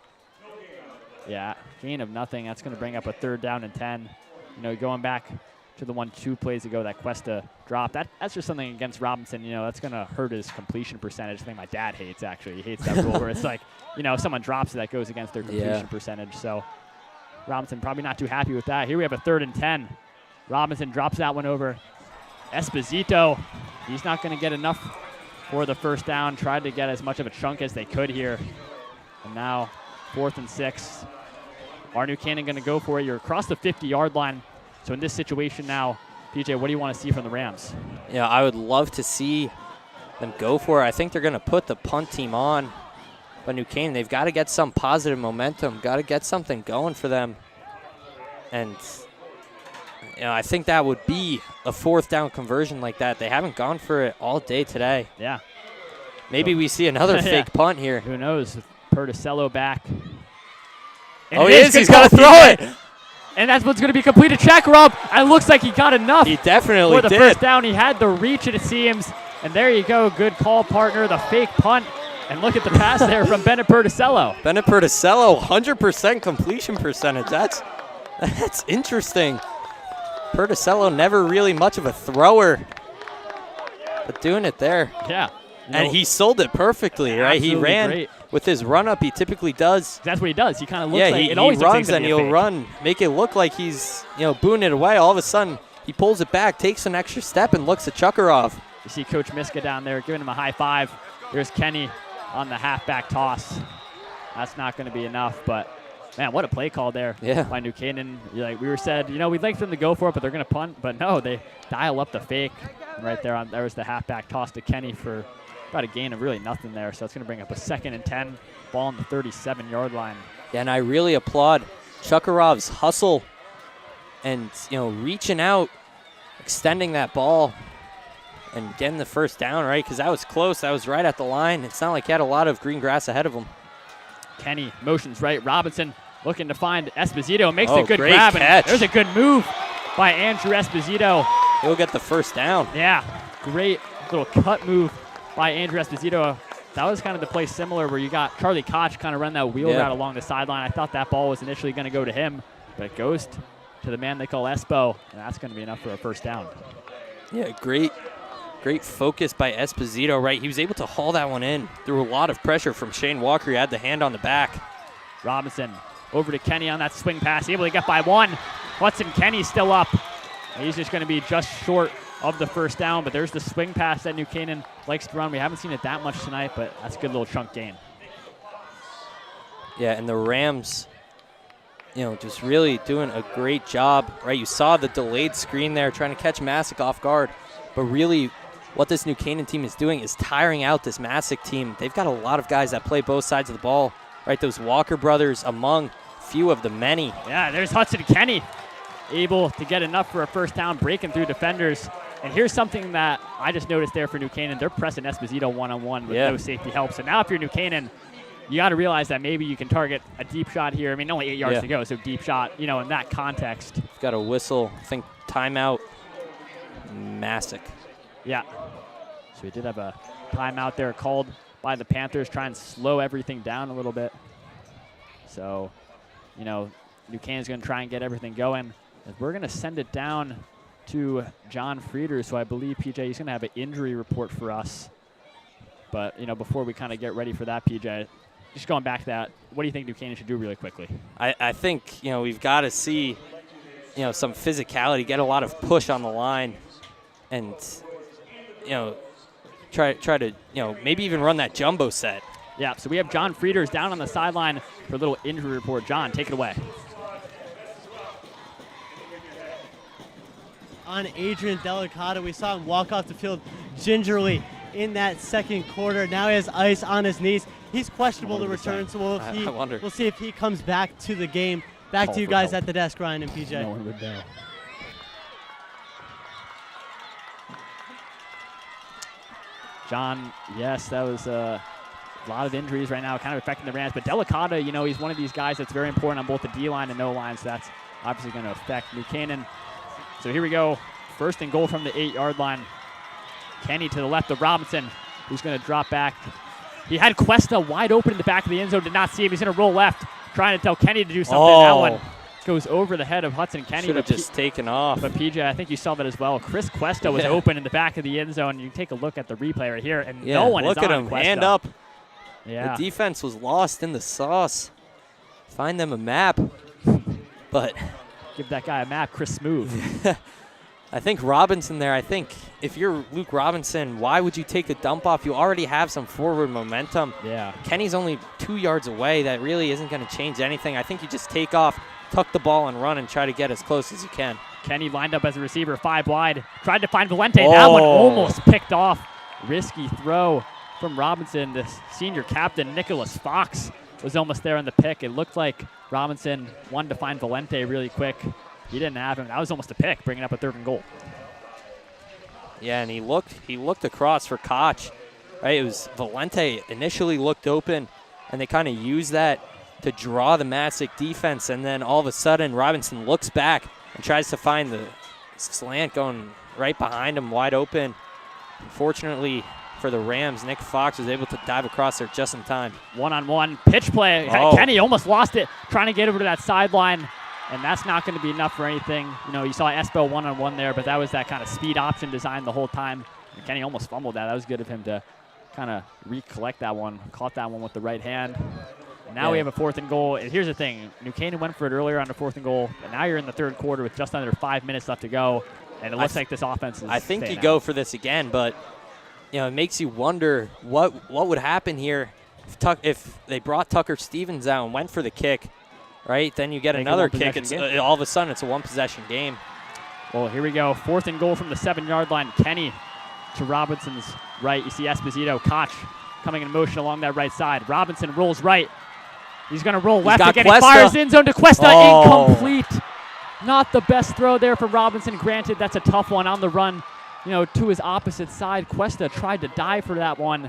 yeah, gain of nothing. That's going to bring up a 3rd down and 10. Going back to the 1-2 plays ago, that Cuesta drop. That's just something against Robinson. That's going to hurt his completion percentage. Something my dad hates, actually. He hates that rule where it's like, if someone drops it, that goes against their completion percentage. So Robinson probably not too happy with that. Here we have a 3rd and 10. Robinson drops that one over. Esposito, he's not going to get enough for the first down. Tried to get as much of a chunk as they could here. And now 4th and 6. Are New Canaan going to go for it? You're across the 50-yard line. So in this situation now, PJ, what do you want to see from the Rams? Yeah, I would love to see them go for it. I think they're going to put the punt team on. But New Canaan, they've got to get some positive momentum, got to get something going for them. And I think that would be a 4th down conversion like that. They haven't gone for it all day today. Yeah. Maybe we see another fake punt here. Who knows? Perticello back. And he is. He's got to throw it. And that's what's going to be completed. Checkerov. And it looks like he got enough. He definitely for the did. first down. He had the reach, it seems. And there you go. Good call, partner. The fake punt. And look at the pass there from Bennett Perticello. Bennett Perticello, 100% completion percentage. That's interesting. Perticello never really much of a thrower, but doing it there. Yeah. And he sold it perfectly, right? He ran great. With his run-up. He typically does. That's what he does. He kind of looks like he it always looks runs like and he'll run, make it look like he's booing it away. All of a sudden, he pulls it back, takes an extra step, and looks at Chukharov. You see Coach Miska down there giving him a high five. There's Kenny on the halfback toss. That's not going to be enough, but man, what a play call there by New Canaan. Like we were said, we'd like them to go for it, but they're going to punt. But no, they dial up the fake. And right there, there was the halfback toss to Kenny for about a gain of really nothing there. So it's going to bring up a 2nd and 10, ball on the 37-yard line. Yeah, and I really applaud Chukharov's hustle and, reaching out, extending that ball, and getting the first down, right? Because that was close. That was right at the line. It's not like he had a lot of green grass ahead of him. Kenny motions right. Robinson looking to find Esposito. Makes a good great grab. catch. And there's a good move by Andrew Esposito. He'll get the first down. Yeah, great little cut move by Andrew Esposito. That was kind of the play similar where you got Charlie Koch kind of run that wheel route along the sideline. I thought that ball was initially going to go to him, but it goes to the man they call Espo, and that's going to be enough for a first down. Yeah, great focus by Esposito, right? He was able to haul that one in through a lot of pressure from Shane Walker. He had the hand on the back. Robinson over to Kenny on that swing pass, able to get by one. Hudson Kenny still up. He's just going to be just short of the first down, but there's the swing pass that New Canaan likes to run. We haven't seen it that much tonight, but that's a good little chunk gain. Yeah, and the Rams, just really doing a great job, right? You saw the delayed screen there trying to catch Massuk off guard, but really what this New Canaan team is doing is tiring out this Massuk team. They've got a lot of guys that play both sides of the ball, right? Those Walker brothers among few of the many. Yeah, there's Hudson Kenny, able to get enough for a first down, breaking through defenders. And here's something that I just noticed there for New Canaan. They're pressing Esposito one-on-one with no safety help. So now if you're New Canaan, you got to realize that maybe you can target a deep shot here. I mean, only 8 yards to go, so deep shot, in that context. Got a whistle, I think timeout, Massuk. Yeah. So we did have a timeout there called by the Panthers, try and slow everything down a little bit. So, New Canaan's going to try and get everything going. And we're going to send it down to John Frieders, so I believe, PJ, he's going to have an injury report for us. But, before we kind of get ready for that, PJ, just going back to that, what do you think New Canaan should do really quickly? I think, we've got to see, some physicality, get a lot of push on the line, and, try to, maybe even run that jumbo set. Yeah, so we have John Frieders down on the sideline for a little injury report. John, take it away. On Adrian Delicata, we saw him walk off the field gingerly in that second quarter. Now he has ice on his knees. He's questionable to return, so we'll see if he comes back to the game. Back to you guys at the desk, Ryan and PJ. No one would know. John, yes, that was a lot of injuries right now, kind of affecting the Rams. But Delicata, he's one of these guys that's very important on both the D-line and O-line, so that's obviously going to affect New Canaan. So here we go. First and goal from the 8-yard line. Kenny to the left of Robinson, who's going to drop back. He had Cuesta wide open in the back of the end zone, did not see him. He's going to roll left, trying to tell Kenny to do something. That one goes over the head of Hudson Kenny. Should have just taken off. But PJ, I think you saw that as well. Chris Cuesta was open in the back of the end zone. You take a look at the replay right here, and no one is on Look at him, Cuesta. hand up. Yeah. The defense was lost in the sauce. Find them a map. But give that guy a map, Chris Smooth. I think Robinson there, if you're Luke Robinson, why would you take the dump off? You already have some forward momentum. Yeah. Kenny's only 2 yards away. That really isn't going to change anything. I think you just take off, tuck the ball, and run and try to get as close as you can. Kenny lined up as a receiver, 5 wide. Tried to find Valente. That one almost picked off. Risky throw from Robinson. The senior captain, Nicholas Fox, was almost there on the pick. It looked like Robinson wanted to find Valente really quick. He didn't have him. That was almost a pick, bringing up a 3rd and goal. Yeah, and he looked across for Koch. Right, it was Valente initially looked open, and they kind of used that to draw the Massuk defense, and then all of a sudden Robinson looks back and tries to find the slant going right behind him, wide open. Unfortunately for the Rams, Nick Fox was able to dive across there just in time. One-on-one pitch play. Oh. Kenny almost lost it trying to get over to that sideline, and that's not going to be enough for anything. You know, you saw Espo one-on-one there, but that was that kind of speed option design the whole time. And Kenny almost fumbled that. That was good of him to kind of recollect that one, caught that one with the right hand. And now we have a 4th and goal. And here's the thing. New Canaan went for it earlier on the 4th and goal, and now you're in the 3rd quarter with just under 5 minutes left to go, and it looks like this offense is I think you staying go out. for this again, but you know, it makes you wonder what would happen here if they brought Tucker Stevens out and went for the kick, right? Then you get another kick. It's all of a sudden it's a 1-possession game. Well, here we go. 4th and goal from the 7-yard line. Kenny to Robinson's right. You see Esposito, Koch coming in motion along that right side. Robinson rolls right. He's going to roll left again. Cuesta. He fires in zone to Cuesta. Oh. Incomplete. Not the best throw there for Robinson. Granted, that's a tough one on the run, you know, to his opposite side. Cuesta tried to dive for that one.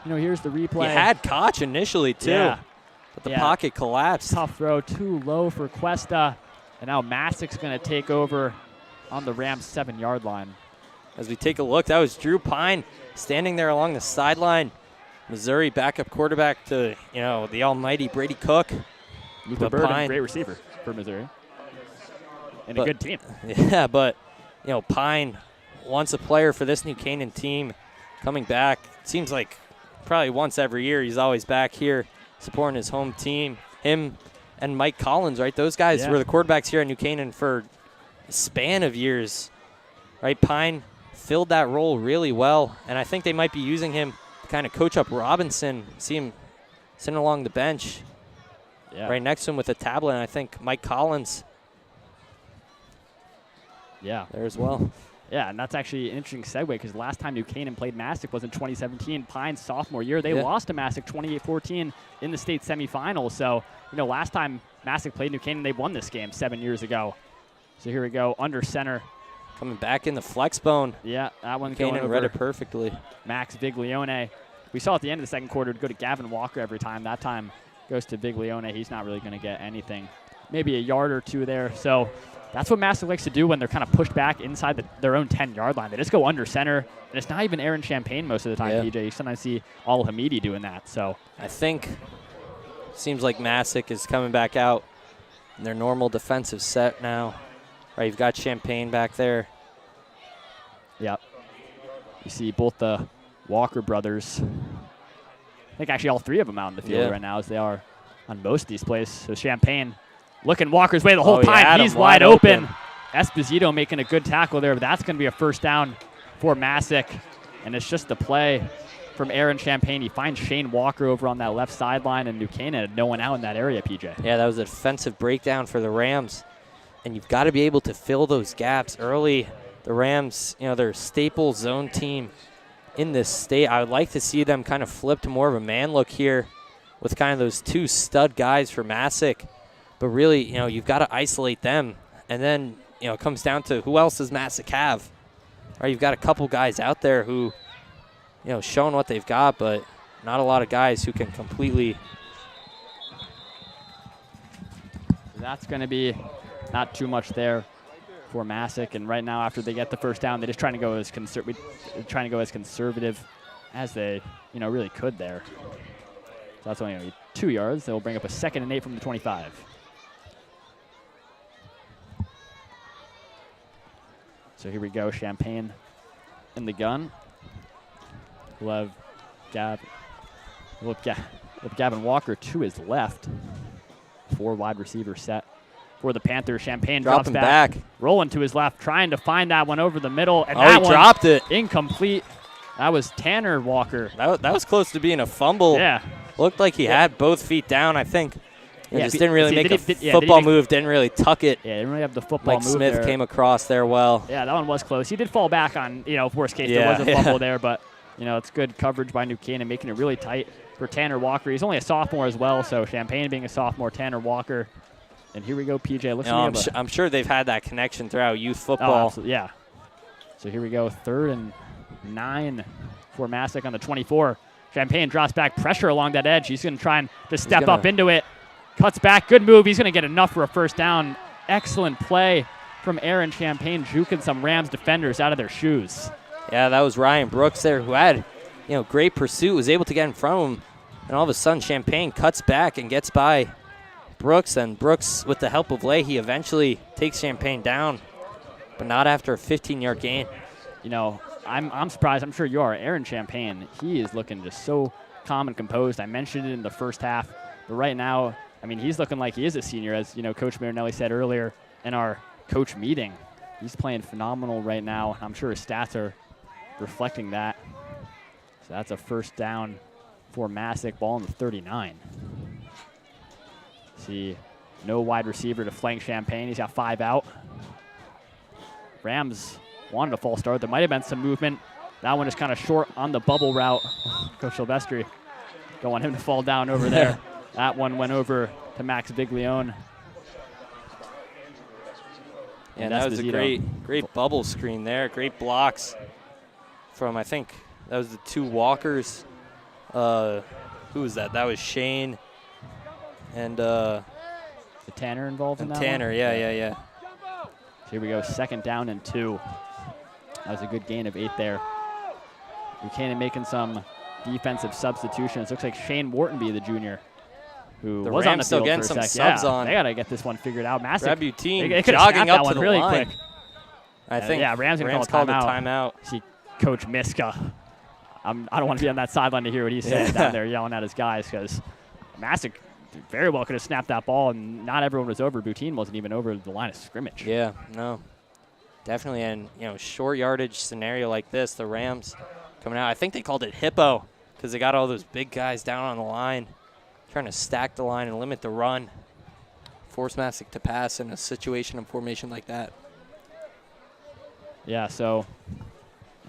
You know, here's the replay. You had Koch initially, too, but the pocket collapsed. Tough throw, too low for Cuesta. And now Massuk's going to take over on the Rams' 7-yard line. As we take a look, that was Drew Pine standing there along the sideline. Missouri backup quarterback to, you know, the almighty Brady Cook. Luther Burden, great receiver for Missouri. And a good team. Yeah, but, you know, Pine, once a player for this New Canaan team, coming back. It seems like probably once every year he's always back here supporting his home team. Him and Mike Collins, right? Those guys were the quarterbacks here at New Canaan for a span of years, right? Pine filled that role really well, and I think they might be using him to kind of coach up Robinson, see him sitting along the bench right next to him with a tablet, and I think Mike Collins there as well. Yeah, and that's actually an interesting segue because the last time New Canaan played Massuk was in 2017, Pine's sophomore year. They lost to Massuk 28-14 in the state semifinals. So, you know, last time Massuk played New Canaan, they won this game 7 years ago. So here we go, under center. Coming back in the flex bone. Yeah, that one Canaan going over. read it perfectly. Max Viglione. We saw at the end of the 2nd quarter to go to Gavin Walker every time. That time goes to Viglione. He's not really going to get anything. Maybe a yard or two there. So that's what Massuk likes to do when they're kind of pushed back inside their own 10-yard line. They just go under center, and it's not even Aaron Champagne most of the time, PJ. You sometimes see Al Hamidi doing that. So I think it seems like Massuk is coming back out in their normal defensive set now. Right, you've got Champagne back there. Yep. You see both the Walker brothers. I think actually all 3 of them out in the field right now, as they are on most of these plays. So Champagne looking Walker's way the whole time. He's wide open. Esposito making a good tackle there, but that's going to be a 1st down for Massuk. And it's just the play from Aaron Champagne. He finds Shane Walker over on that left sideline, and New Canaan had no one out in that area, PJ. Yeah, that was a defensive breakdown for the Rams. And you've got to be able to fill those gaps early. The Rams, you know, they're a staple zone team in this state. I would like to see them kind of flip to more of a man look here with kind of those 2 stud guys for Massuk. But really, you know, you've got to isolate them. And then, you know, it comes down to who else does Massuk have? Right, you've got a couple guys out there who, you know, showing what they've got, but not a lot of guys who can completely. That's going to be not too much there for Massuk. And right now, after they get the 1st down, they're just trying to go as conservative as they, you know, really could there. So that's only going to be 2 yards. They'll bring up a 2nd and 8 from the 25. So here we go, Champagne in the gun. We'll have Gavin Walker to his left. 4 wide receiver set for the Panthers. Champagne drops back. Rolling to his left, trying to find that one over the middle. And that he dropped it. Incomplete. That was Tanner Walker. That was close to being a fumble. Yeah. Looked like he had both feet down, I think. He just didn't really make a football move, didn't really tuck it. Yeah, didn't really have the football Mike move Smith there. came across there well. Yeah, that one was close. He did fall back on, you know, worst case, there was a fumble there, but you know, it's good coverage by New Canaan, making it really tight for Tanner Walker. He's only a sophomore as well, so Champaign being a sophomore, Tanner Walker. And here we go, PJ. Looks I'm sure they've had that connection throughout youth football. Oh, yeah. So here we go, 3rd and 9 for Massuk on the 24. Champaign drops back, pressure along that edge. He's going to try and just step up into it. Cuts back, good move. He's going to get enough for a first down. Excellent play from Aaron Champaign, juking some Rams defenders out of their shoes. Yeah, that was Ryan Brooks there, who had, you know, great pursuit, was able to get in front of him, and all of a sudden Champaign cuts back and gets by Brooks, and Brooks, with the help of Leahy, eventually takes Champaign down, but not after a 15-yard gain. You know, I'm surprised. I'm sure you are. Aaron Champaign, he is looking just so calm and composed. I mentioned it in the first half, but right now, I mean, he's looking like he is a senior, as, you know, Coach Marinelli said earlier in our coach meeting. He's playing phenomenal right now. I'm sure his stats are reflecting that. So that's a first down for Massuk, ball in the 39. See, no wide receiver to flank Champaign. He's got 5 out. Rams wanted a false start. There might have been some movement. That one is kind of short on the bubble route. Coach Silvestri don't want him to fall down over there. That one went over to Max Biglione. Yeah, that was a great bubble screen there. Great blocks from, I think, that was the 2 Walkers. Who was that? That was Shane and the Tanner involved in that Tanner, one? yeah. So here we go, 2nd down and 2. That was a good gain of 8 there. Buchanan making some defensive substitutions. Looks like Shane Whartonby, the junior, who the was Rams on the still field getting for a some sec. subs on. They got to get this one figured out. Massive. Rabutine jogging up to the really line. Quick. I think Rams called a timeout. See Coach Miska. I don't want to be on that sideline to hear what he's saying down there yelling at his guys, because Massuk very well could have snapped that ball, and not everyone was over. Boutine wasn't even over the line of scrimmage. Yeah, no. Definitely, and, you know, short yardage scenario like this, the Rams coming out. I think they called it hippo because they got all those big guys down on the line, trying to stack the line and limit the run, force Massuk to pass in a situation and formation like that. Yeah, so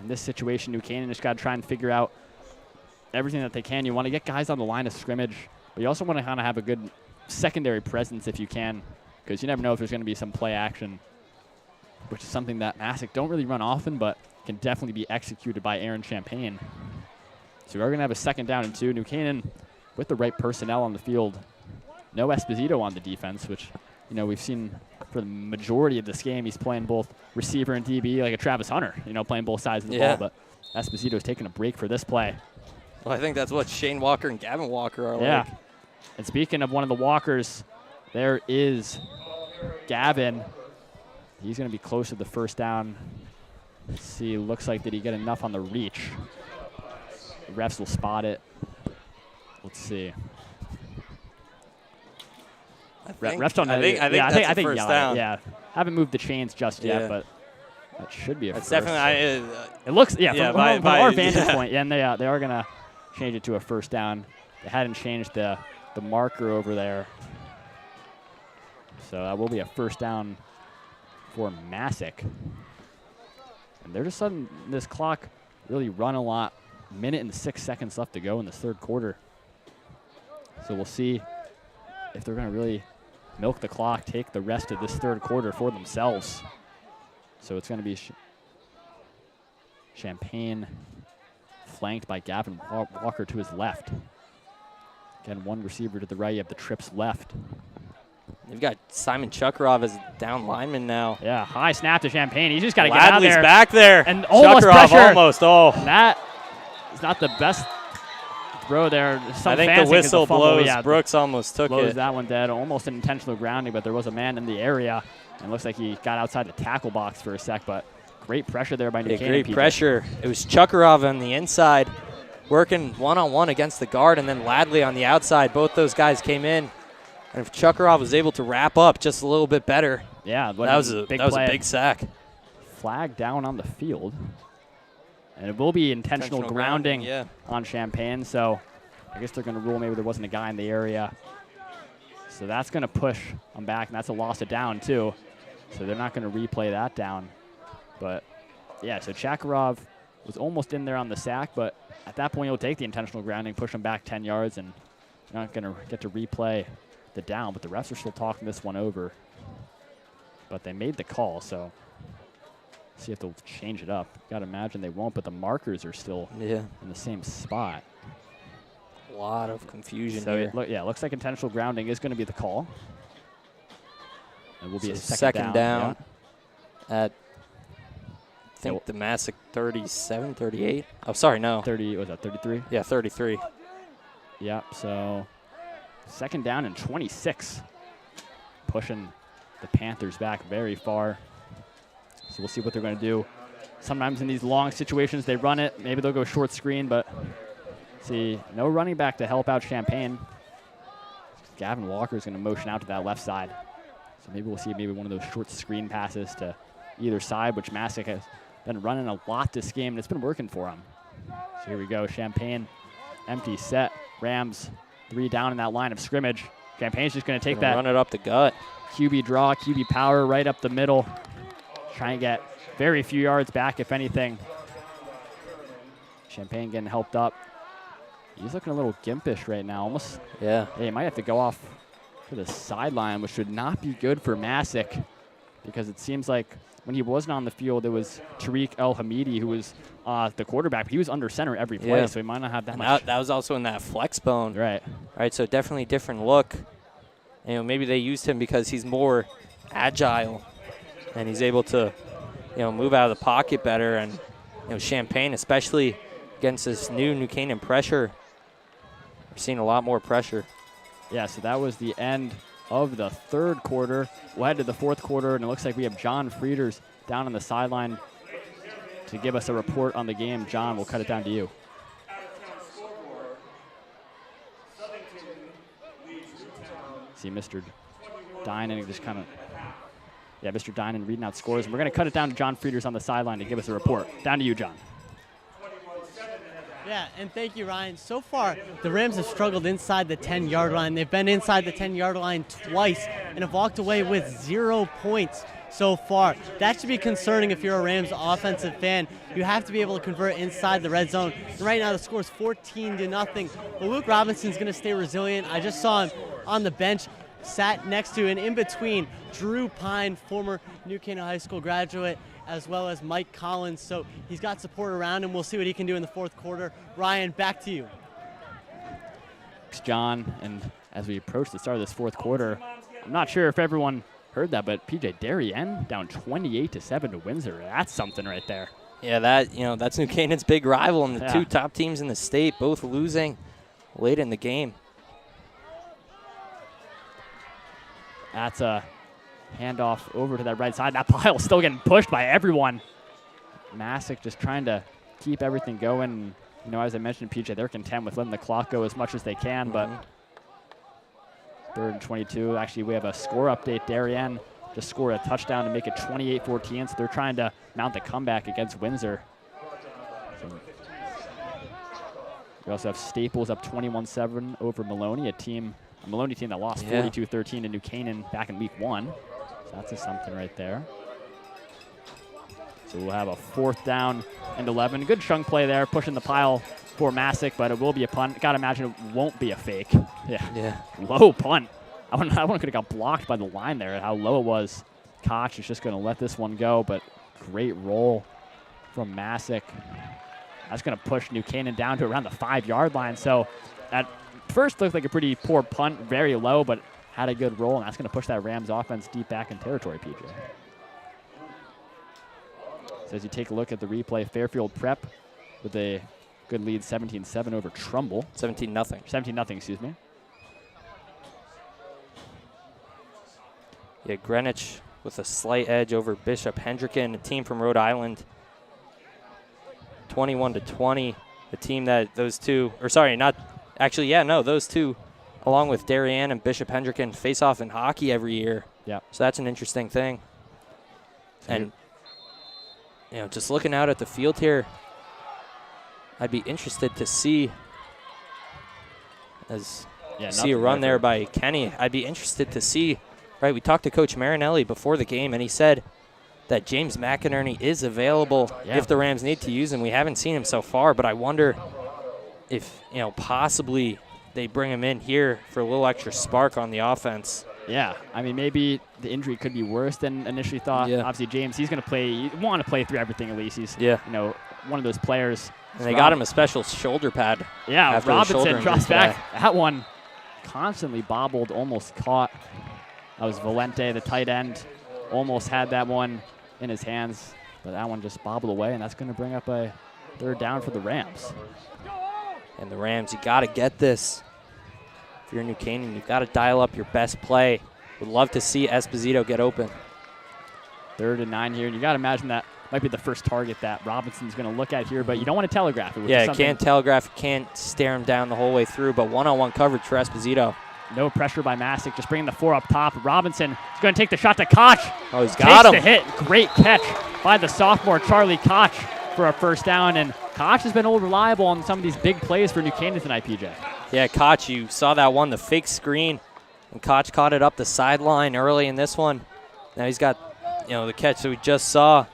in this situation, New Canaan just got to try and figure out everything that they can. You want to get guys on the line of scrimmage, but you also want to kind of have a good secondary presence if you can, because you never know if there's going to be some play action, which is something that Massuk don't really run often, but can definitely be executed by Aaron Champaign. So we're going to have a 2nd down and 2. New Canaan with the right personnel on the field. No Esposito on the defense, which, you know, we've seen for the majority of this game. He's playing both receiver and DB, like a Travis Hunter, you know, playing both sides of the ball. But Esposito's taking a break for this play. Well, I think that's what Shane Walker and Gavin Walker are yeah. like. And speaking of one of the Walkers, there is Gavin. He's going to be close to the first down. Let's see, looks like did he get enough on the reach? The refs will spot it. Let's see. Refs don't know. I think that's a first down. Yeah, haven't moved the chains just yet, but that should be a That's first. definitely. It looks, from our vantage yeah. point, and they are going to change it to a first down. They hadn't changed the marker over there. So that will be a first down for Massuk. And they're just letting this clock really run a lot. 1 minute and 6 seconds left to go in this 3rd quarter. So we'll see if they're going to really milk the clock, take the rest of this 3rd quarter for themselves. So it's going to be Champaign flanked by Gavin Walker to his left. Again, one receiver to the right. You have the trips left. You've got Simon Chukarov as down lineman now. Yeah, high snap to Champaign. He's just got to get out there. back there. And almost Chukarov pressure. Almost. Oh. That is not the best throw there. I think the whistle blows. Brooks almost took blows it. That one dead. Almost an intentional grounding, but there was a man in the area. And looks like he got outside the tackle box for a sec, but great pressure there by New Canaan. Great pressure. It was Chukarov on the inside, working one-on-one against the guard, and then Ladley on the outside. Both those guys came in. And if Chukarov was able to wrap up just a little bit better, that was a big sack. Flag down on the field. And it will be intentional grounding on Champaign, so I guess they're going to rule maybe there wasn't a guy in the area. So that's going to push them back, and that's a loss of down, too. So they're not going to replay that down. But, yeah, so Chakarov was almost in there on the sack, but at that point, you'll take the intentional grounding, push them back 10 yards, and you're not going to get to replay the down, but the refs are still talking this one over. But they made the call, so see if they'll change it up. Got to imagine they won't, but the markers are still in the same spot. A lot of confusion So here. it looks like intentional grounding is going to be the call. It will be a So second down. At, I think the Massuk 37, 38. Oh, sorry, no. 30, was that 33? Yeah, 33. Yep, so second down and 26. Pushing the Panthers back very far. So we'll see what they're going to do. Sometimes in these long situations, they run it. Maybe they'll go short screen, but see, no running back to help out Champaign. Gavin Walker is going to motion out to that left side. So maybe we'll see maybe one of those short screen passes to either side, which Massuk has been running a lot this game, and it's been working for him. So here we go, Champaign, empty set. Rams 3 down in that line of scrimmage. Champagne's just going to take that. Run it up the gut. QB draw, QB power right up the middle. Try and get very few yards back, if anything. Champaign getting helped up. He's looking a little gimpish right now, almost. Yeah. He might have to go off to the sideline, which should not be good for Massuk, because it seems like when he wasn't on the field, it was Tariq El-Hamidi who was the quarterback. But he was under center every play, so he might not have that much. That was also in that flex bone. Right. Right, so definitely different look. You know, maybe they used him because he's more agile and he's able to, move out of the pocket better. And, Champaign, especially against this New Canaan pressure, we're seeing a lot more pressure. Yeah, so that was the end of the third quarter. We'll head to the fourth quarter, and it looks like we have John Frieders down on the sideline to give us a report on the game. John, we'll cut it down to you. See Mr. Dinan just kind of, Mr. Dinan reading out scores. And we're going to cut it down to John Frieders on the sideline to give us a report. Down to you, John. Yeah, and thank you, Ryan. So far, the Rams have struggled inside the 10-yard line. They've been inside the 10-yard line twice and have walked away with 0 points so far. That should be concerning if you're a Rams offensive fan. You have to be able to convert inside the red zone. And right now, the score is 14-0. But Luke Robinson's going to stay resilient. I just saw him on the bench, sat next to and in between Drew Pine, former New Canaan High School graduate, as well as Mike Collins. So he's got support around him. We'll see what he can do in the fourth quarter. Ryan, back to you. Thanks, John. And as we approach the start of this fourth quarter, I'm not sure if everyone heard that, but PJ Darien down 28-7 to Windsor. That's something right there. Yeah, that's New Canaan's big rival, and the two top teams in the state both losing late in the game. That's a handoff over to that right side. That pile still getting pushed by everyone. Massuk just trying to keep everything going. As I mentioned, PJ, they're content with letting the clock go as much as they can, but 3rd and 22. Actually, we have a score update. Darien just scored a touchdown to make it 28-14, so they're trying to mount the comeback against Windsor. We also have Staples up 21-7 over Maloney, a Maloney team that lost 42-13 to New Canaan back in week 1. So that's something right there. So we'll have a 4th down and 11. Good chunk play there, pushing the pile for Massuk, but it will be a punt. Gotta imagine it won't be a fake. Yeah. Low punt. I could have got blocked by the line there at how low it was. Koch is just going to let this one go, but great roll from Massuk. That's going to push New Canaan down to around the 5-yard line. So at first looked like a pretty poor punt, very low, but had a good roll, and that's going to push that Rams offense deep back in territory, PJ. So as you take a look at the replay, Fairfield Prep with a good lead, 17-7 over Trumbull. 17-0. 17-0, excuse me. Yeah, Greenwich with a slight edge over Bishop Hendricken, a team from Rhode Island. 21-20, a team that those two, those two, along with Darien and Bishop Hendricken, face off in hockey every year. Yeah. So that's an interesting thing. And, just looking out at the field here, I'd be interested to see a run there by Kenny. I'd be interested to see, right, we talked to Coach Marinelli before the game, and he said that James McInerney is available if the Rams need to use him. We haven't seen him so far, but I wonder if, possibly they bring him in here for a little extra spark on the offense. Yeah, I mean, maybe the injury could be worse than initially thought. Yeah. Obviously, James, he's going to play. You want to play through everything at least. He's, one of those players. And they got him a special shoulder pad. Yeah, after Robinson drops back. Today. That one constantly bobbled, almost caught. That was Valente, the tight end. Almost had that one in his hands, but that one just bobbled away, and that's going to bring up a third down for the Rams. And the Rams, you got to get this. If you're New Canaan, you've got to dial up your best play. Would love to see Esposito get open. 3rd and 9 here, and you got to imagine that might be the first target that Robinson's going to look at here, but you don't want to telegraph it. Yeah, can't telegraph, can't stare him down the whole way through, but one-on-one coverage for Esposito. No pressure by Massuk, just bringing the 4 up top. Robinson is going to take the shot to Koch. Oh, he's got him. Takes the hit. Great catch by the sophomore Charlie Koch for a first down, and Koch has been old reliable on some of these big plays for New Canaan tonight, PJ. Yeah, Koch, you saw that one, the fake screen, and Koch caught it up the sideline early in this one. Now he's got, the catch that we just saw.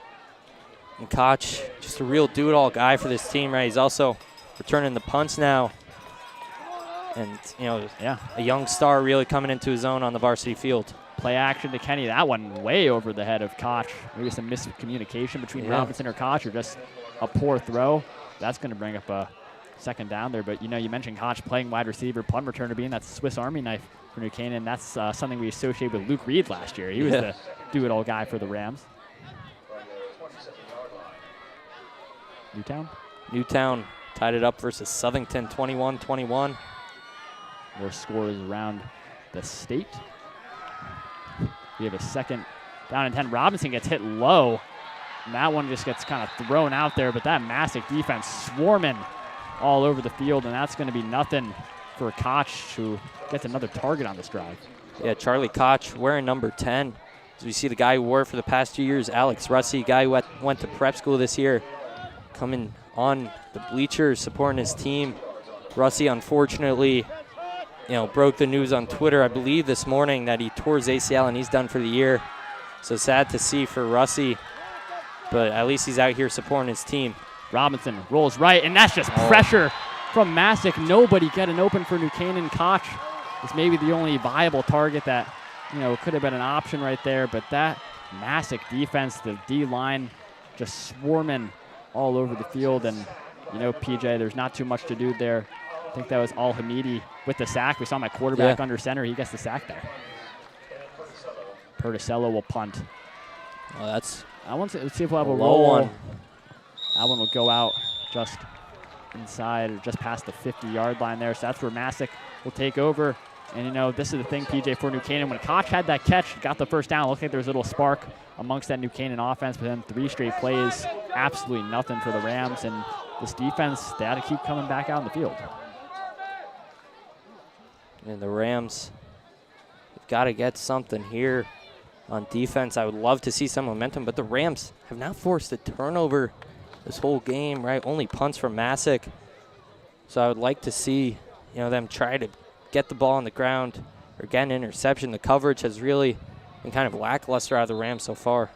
And Koch, just a real do-it-all guy for this team, right? He's also returning the punts now. And, a young star really coming into his own on the varsity field. Play action to Kenny. That one way over the head of Koch. Maybe some miscommunication between Robinson or Koch, or just a poor throw. That's going to bring up a second down there. But, you mentioned Koch playing wide receiver, punt returner being that Swiss Army knife for New Canaan. That's something we associated with Luke Reed last year. He was the do-it-all guy for the Rams. Newtown tied it up versus Southington, 21-21. More scores around the state. We have a 2nd down and 10. Robinson gets hit low, and that one just gets kind of thrown out there, but that Masuk defense swarming all over the field, and that's going to be nothing for Koch, who gets another target on this drive. Yeah, Charlie Koch wearing number 10. As we see the guy who wore it for the past 2 years, Alex Russi, guy who went to prep school this year, coming on the bleachers, supporting his team. Russi, unfortunately, broke the news on Twitter, I believe, this morning that he tore his ACL and he's done for the year. So sad to see for Russi, but at least he's out here supporting his team. Robinson rolls right, and that's just pressure from Massuk. Nobody getting open for New Canaan. Koch is maybe the only viable target that, could have been an option right there, but that Massuk defense, the D-line, just swarming all over the field, and, PJ, there's not too much to do there. I think that was Al-Hamidi with the sack. We saw my quarterback under center. He gets the sack there. Perticello will punt. Oh, that's I want to see if we'll have a low roll. one. That one will go out just inside or just past the 50-yard line there. So that's where Massuk will take over. And, this is the thing, PJ, for New Canaan. When Koch had that catch, got the first down, it looked like there was a little spark amongst that New Canaan offense. But then 3 straight plays, absolutely nothing for the Rams. And this defense, they had to keep coming back out on the field. And the Rams have got to get something here on defense. I would love to see some momentum, but the Rams have not forced a turnover this whole game, right? Only punts from Massuk. So I would like to see, them try to get the ball on the ground or get an interception. The coverage has really been kind of lackluster out of the Rams so far.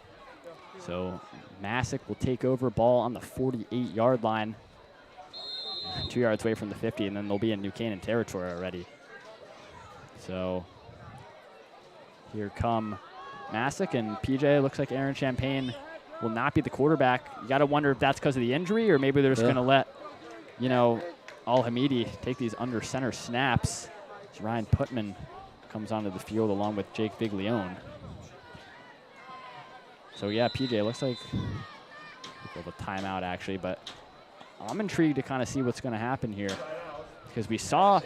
So Massuk will take over, ball on the 48-yard line, 2 yards away from the 50, and then they'll be in New Canaan territory already. So here come Massuk, and PJ, looks like Aaron Champagne will not be the quarterback. You got to wonder if that's because of the injury, or maybe they're just going to let, Al-Hamidi take these under center snaps. As Ryan Putman comes onto the field along with Jake Viglione. So yeah, PJ, looks like we'll have a timeout actually, but I'm intrigued to kind of see what's going to happen here, because we saw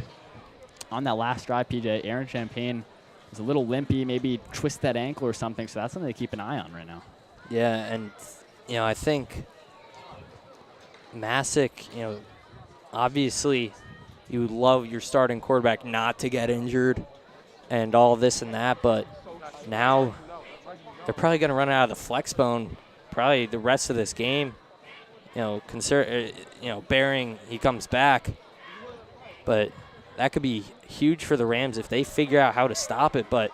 on that last drive, PJ, Aaron Champagne was a little limpy, maybe twist that ankle or something, so that's something to keep an eye on right now. Yeah, and, I think Massuk, obviously you would love your starting quarterback not to get injured and all this and that, but now they're probably going to run out of the flex bone probably the rest of this game, bearing he comes back. But that could be huge for the Rams if they figure out how to stop it, but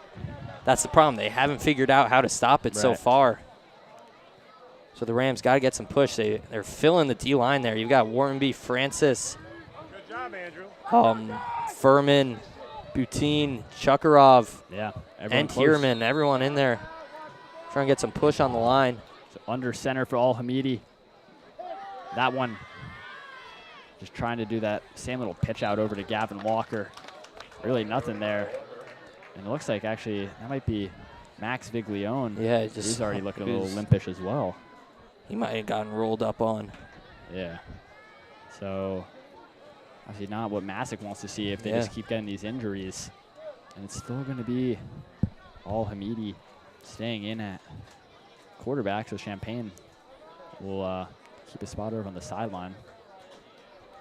that's the problem. They haven't figured out how to stop it so far. So the Rams got to get some push. They're filling the D-line there. You've got Warrenby, Francis, Furman, Butine, Chukarov, and Tierman, everyone in there trying to get some push on the line. So under center for Al-Hamidi. That one just trying to do that same little pitch out over to Gavin Walker. Really nothing there. And it looks like actually that might be Max Viglione. Yeah, he's already looking a little limpish as well. He might have gotten rolled up on. Yeah. So obviously not what Massuk wants to see if they just keep getting these injuries. And it's still going to be Al-Hamidi staying in at quarterback, so Champagne will keep a spot over on the sideline.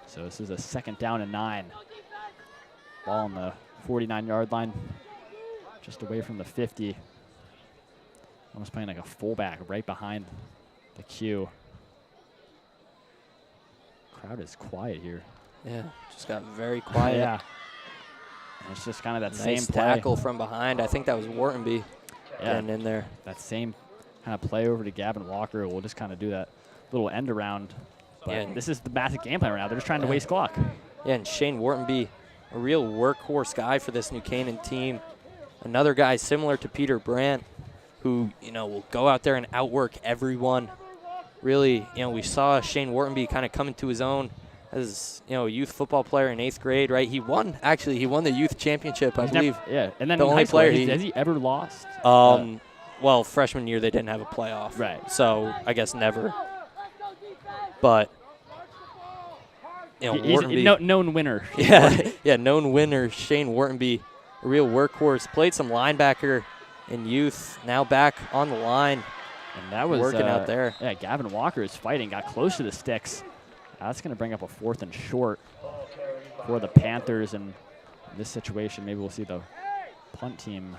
So this is a 2nd down and 9. Ball on the 49-yard line, just away from the 50. Almost playing like a fullback right behind the queue. Crowd is quiet here. Yeah, just got very quiet. Yeah. And it's just kind of that nice same play. Tackle from behind. I think that was Whartonby getting in there. That same kind of play over to Gavin Walker. We'll just kind of do that little end around. But this is the Masuk game plan right now. They're just trying to waste clock. Yeah, and Shane Whartonby, a real workhorse guy for this New Canaan team. Another guy similar to Peter Brandt, who, will go out there and outwork everyone. Really, we saw Shane Whartonby kind of come into his own as, a youth football player in 8th grade, right? He won the youth championship, I believe. And then the in only high school, player has he ever lost? Well, freshman year they didn't have a playoff. Right. So I guess never. But, he's a known winner. Known winner, Shane Whartonby, a real workhorse. Played some linebacker in youth, now back on the line. And that was working out there. Yeah, Gavin Walker is fighting, got close to the sticks. That's going to bring up a 4th and short for the Panthers. And in this situation, maybe we'll see the punt team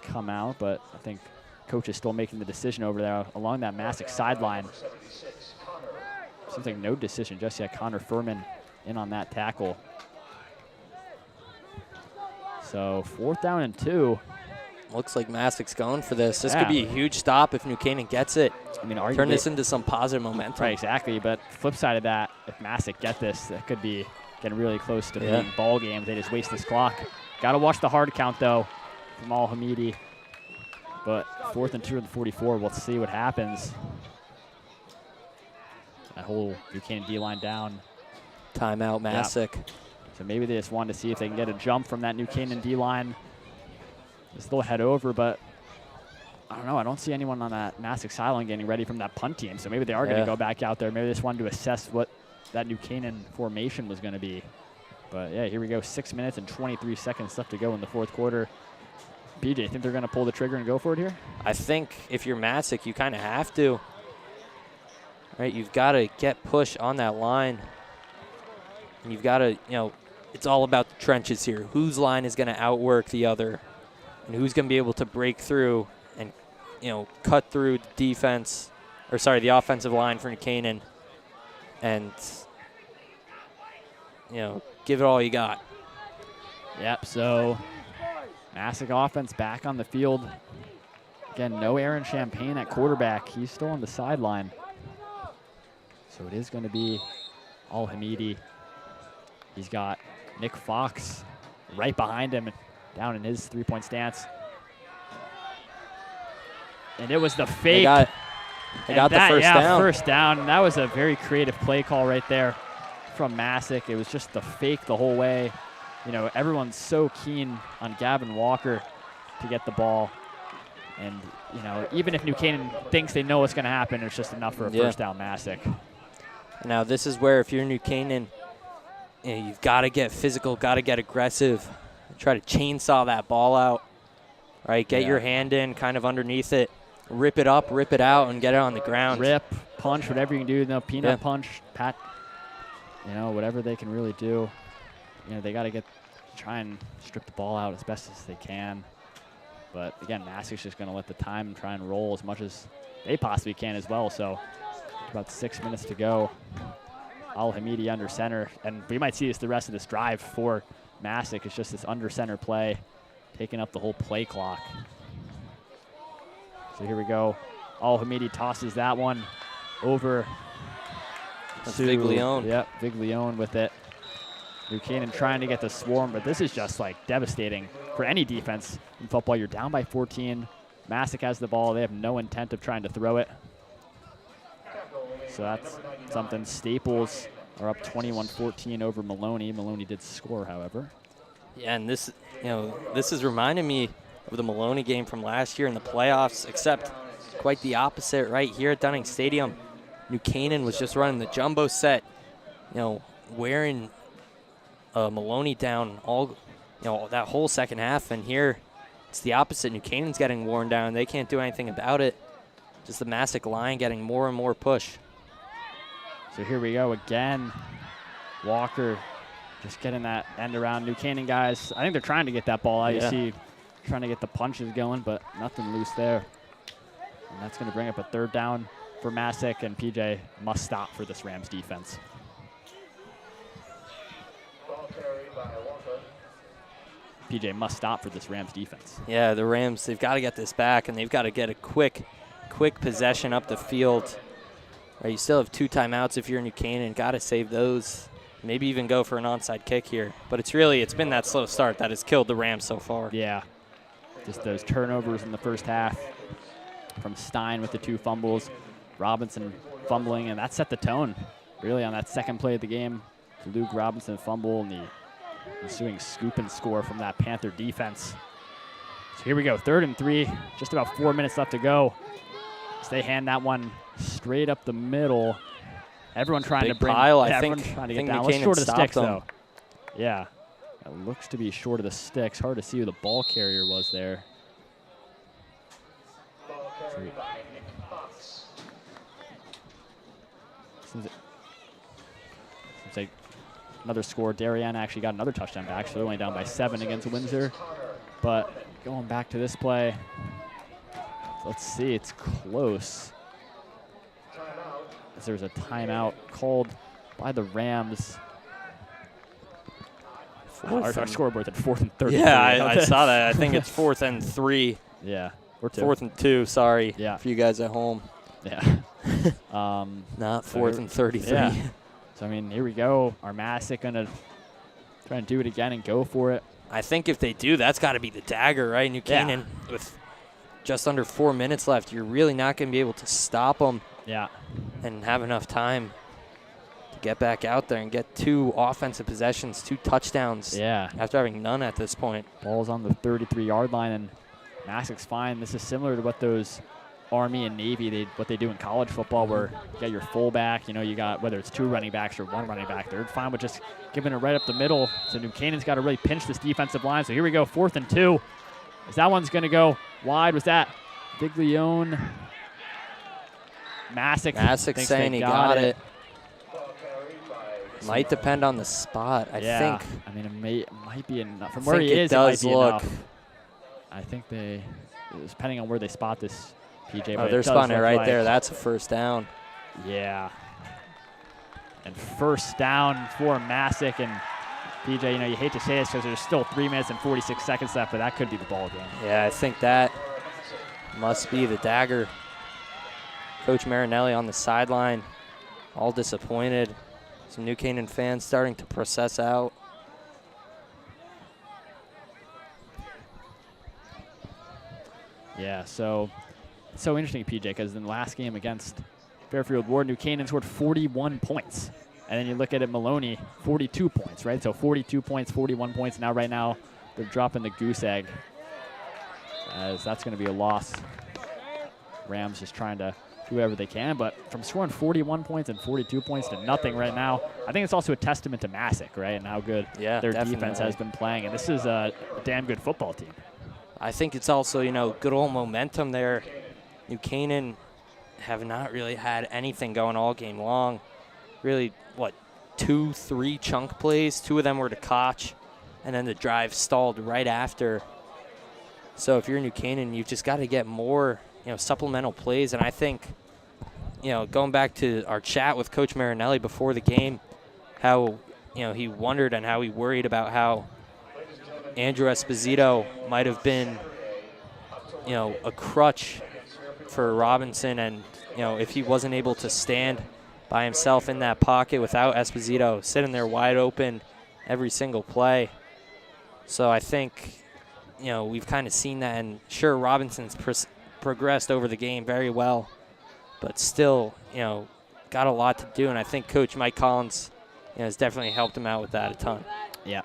come out. But I think coach is still making the decision over there along that Masuk sideline. Seems like no decision just yet. Connor Furman in on that tackle. So 4th down and 2. Looks like Massuk's going for this. This could be a huge stop if New Canaan gets it. I mean, turn this into some positive momentum. Right, exactly. But flip side of that, if Massuk get this, that could be getting really close to being ball games. They just waste this clock. Got to watch the hard count, though, from Al-Hamidi. But 4th and 2 and 44, we'll see what happens. That whole New Canaan D-line down. Timeout, Massuk. Yeah. So maybe they just wanted to see if they can get a jump from that New Canaan D-line. Just they'll head over, but I don't know. I don't see anyone on that Massuk sideline getting ready from that punt team. So maybe they are going to go back out there. Maybe they just wanted to assess what that New Canaan formation was going to be. But, yeah, here we go. 6 minutes and 23 seconds left to go in the 4th quarter. BJ, you think they're going to pull the trigger and go for it here? I think if you're Massuk, you kind of have to. Right, you've got to get push on that line. And you've got to, it's all about the trenches here. Whose line is going to outwork the other? And who's going to be able to break through and, cut through the the offensive line for New Canaan and, give it all you got. Yep, so Massuk offense back on the field. Again, no Aaron Champagne at quarterback. He's still on the sideline. So it is going to be Al-Hamidi. He's got Nick Fox right behind him down in his 3-point stance. And it was the fake. They got the first down. First down. That was a very creative play call right there from Massuk. It was just the fake the whole way. Everyone's so keen on Gavin Walker to get the ball. And, even if New Canaan thinks they know what's going to happen, it's just enough for a first down Massuk. Now, this is where if you're New Canaan, you've got to get physical, got to get aggressive, try to chainsaw that ball out, right? Get your hand in kind of underneath it, rip it up, rip it out, and get it on the ground. Rip, punch, whatever you can do. Peanut punch, pat, whatever they can really do. They got to try and strip the ball out as best as they can. But, again, Massuk's just going to let the time try and roll as much as they possibly can as well. So about 6 minutes to go. Al-Hamidi under center. And we might see this the rest of this drive for Massuk. It's just this under center play taking up the whole play clock. So here we go. Al-Hamidi tosses that one over That's to Viglione. Yep, Viglione with it. New Canaan trying to get the swarm, but this is just like devastating for any defense in football. You're down by 14. Massuk has the ball. They have no intent of trying to throw it. So that's something. Staples are up 21-14 over Maloney. Maloney did score, however. Yeah, and this is reminding me of the Maloney game from last year in the playoffs, except quite the opposite right here at Dunning Stadium. New Canaan was just running the jumbo set, wearing Maloney down all, that whole second half. And here it's the opposite. New Canaan's getting worn down. They can't do anything about it. Just the Massuk line getting more and more push. So here we go again. Walker just getting that end around. New Canaan guys, I think they're trying to get that ball out. Yeah. You see, trying to get the punches going, but nothing loose there. And that's going to bring up a third down for Massuk, and PJ must stop for this Rams defense. PJ must stop for this Rams defense. Yeah, the Rams, they've got to get this back, and they've got to get a quick possession up the field. Right, you still have 2 timeouts if you're New Canaan. Got to save those. Maybe even go for an onside kick here. But it's been that slow start that has killed the Rams so far. Yeah, just those turnovers in the first half from Stein with the 2 fumbles, Robinson fumbling, and that set the tone really on that second play of the game. Luke Robinson fumble and the ensuing scoop and score from that Panther defense. So here we go, 3rd and 3, just about 4 minutes left to go. As they hand that one straight up the middle. Everyone trying Big to bring, pile, yeah, I everyone think. trying to I get think down. New Looks Canaan short of the stopped sticks, them. though. Yeah, it looks to be short of the sticks. Hard to see who the ball carrier was there. Seems like another score. Darien actually got another touchdown back, so they're only down by 7 against Windsor. But going back to this play, let's see, it's close. As there's a timeout called by the Rams. Our scoreboard's at 4th and 30. Yeah, I saw that. I think it's 4th and 3. Yeah, or 2. 4th and 2, sorry. Yeah. For you guys at home. Yeah. Not 4th and 33. Yeah. So, I mean, here we go. Are Massuk going to try and do it again and go for it? I think if they do, that's got to be the dagger, right? New Canaan, with just under 4 minutes left, you're really not going to be able to stop them. Yeah. And have enough time to get back out there and get 2 offensive possessions, 2 touchdowns. Yeah. After having none at this point. Ball's on the 33-yard line, and Massuk's fine. This is similar to what those Army and Navy, what they do in college football, where you got your fullback, you got whether it's 2 running backs or 1 running back. They're fine with just giving it right up the middle. So New Canaan's got to really pinch this defensive line. So here we go, 4th and 2. As that one's going to go wide. Was that Viglione? Massuk saying he got it. Might depend on the spot, I think. I mean, it might be enough. From where he is, it might be enough. look. I think depending on where they spot this, PJ. Oh, they're spotting it right there. That's a first down. Yeah. And first down for Massuk. And PJ, you hate to say this because there's still 3 minutes and 46 seconds left, but that could be the ball game. Yeah, I think that must be the dagger. Coach Marinelli on the sideline, all disappointed. Some New Canaan fans starting to process out. Yeah, so it's so interesting, PJ, because in the last game against Fairfield Ward, New Canaan scored 41 points. And then you look at it, Maloney, 42 points, right? So 42 points, 41 points. Now, right now, they're dropping the goose egg, as that's going to be a loss. Rams just trying to do whatever they can, but from scoring 41 points and 42 points to nothing right now, I think it's also a testament to Massuk, right, and how good their defense has been playing. And this is a damn good football team. I think it's also, good old momentum there. New Canaan have not really had anything going all game long. Really, 2, 3 chunk plays. 2 of them were to Koch, and then the drive stalled right after. So if you're New Canaan, you've just got to get more supplemental plays. And I think, going back to our chat with Coach Marinelli before the game, how, he wondered and how he worried about how Andrew Esposito might have been, a crutch for Robinson, and if he wasn't able to stand by himself in that pocket without Esposito sitting there wide open every single play. So I think we've kind of seen that, and sure, Robinson's progressed over the game very well, but still got a lot to do, and I think Coach Mike Collins has definitely helped him out with that a ton. Yeah.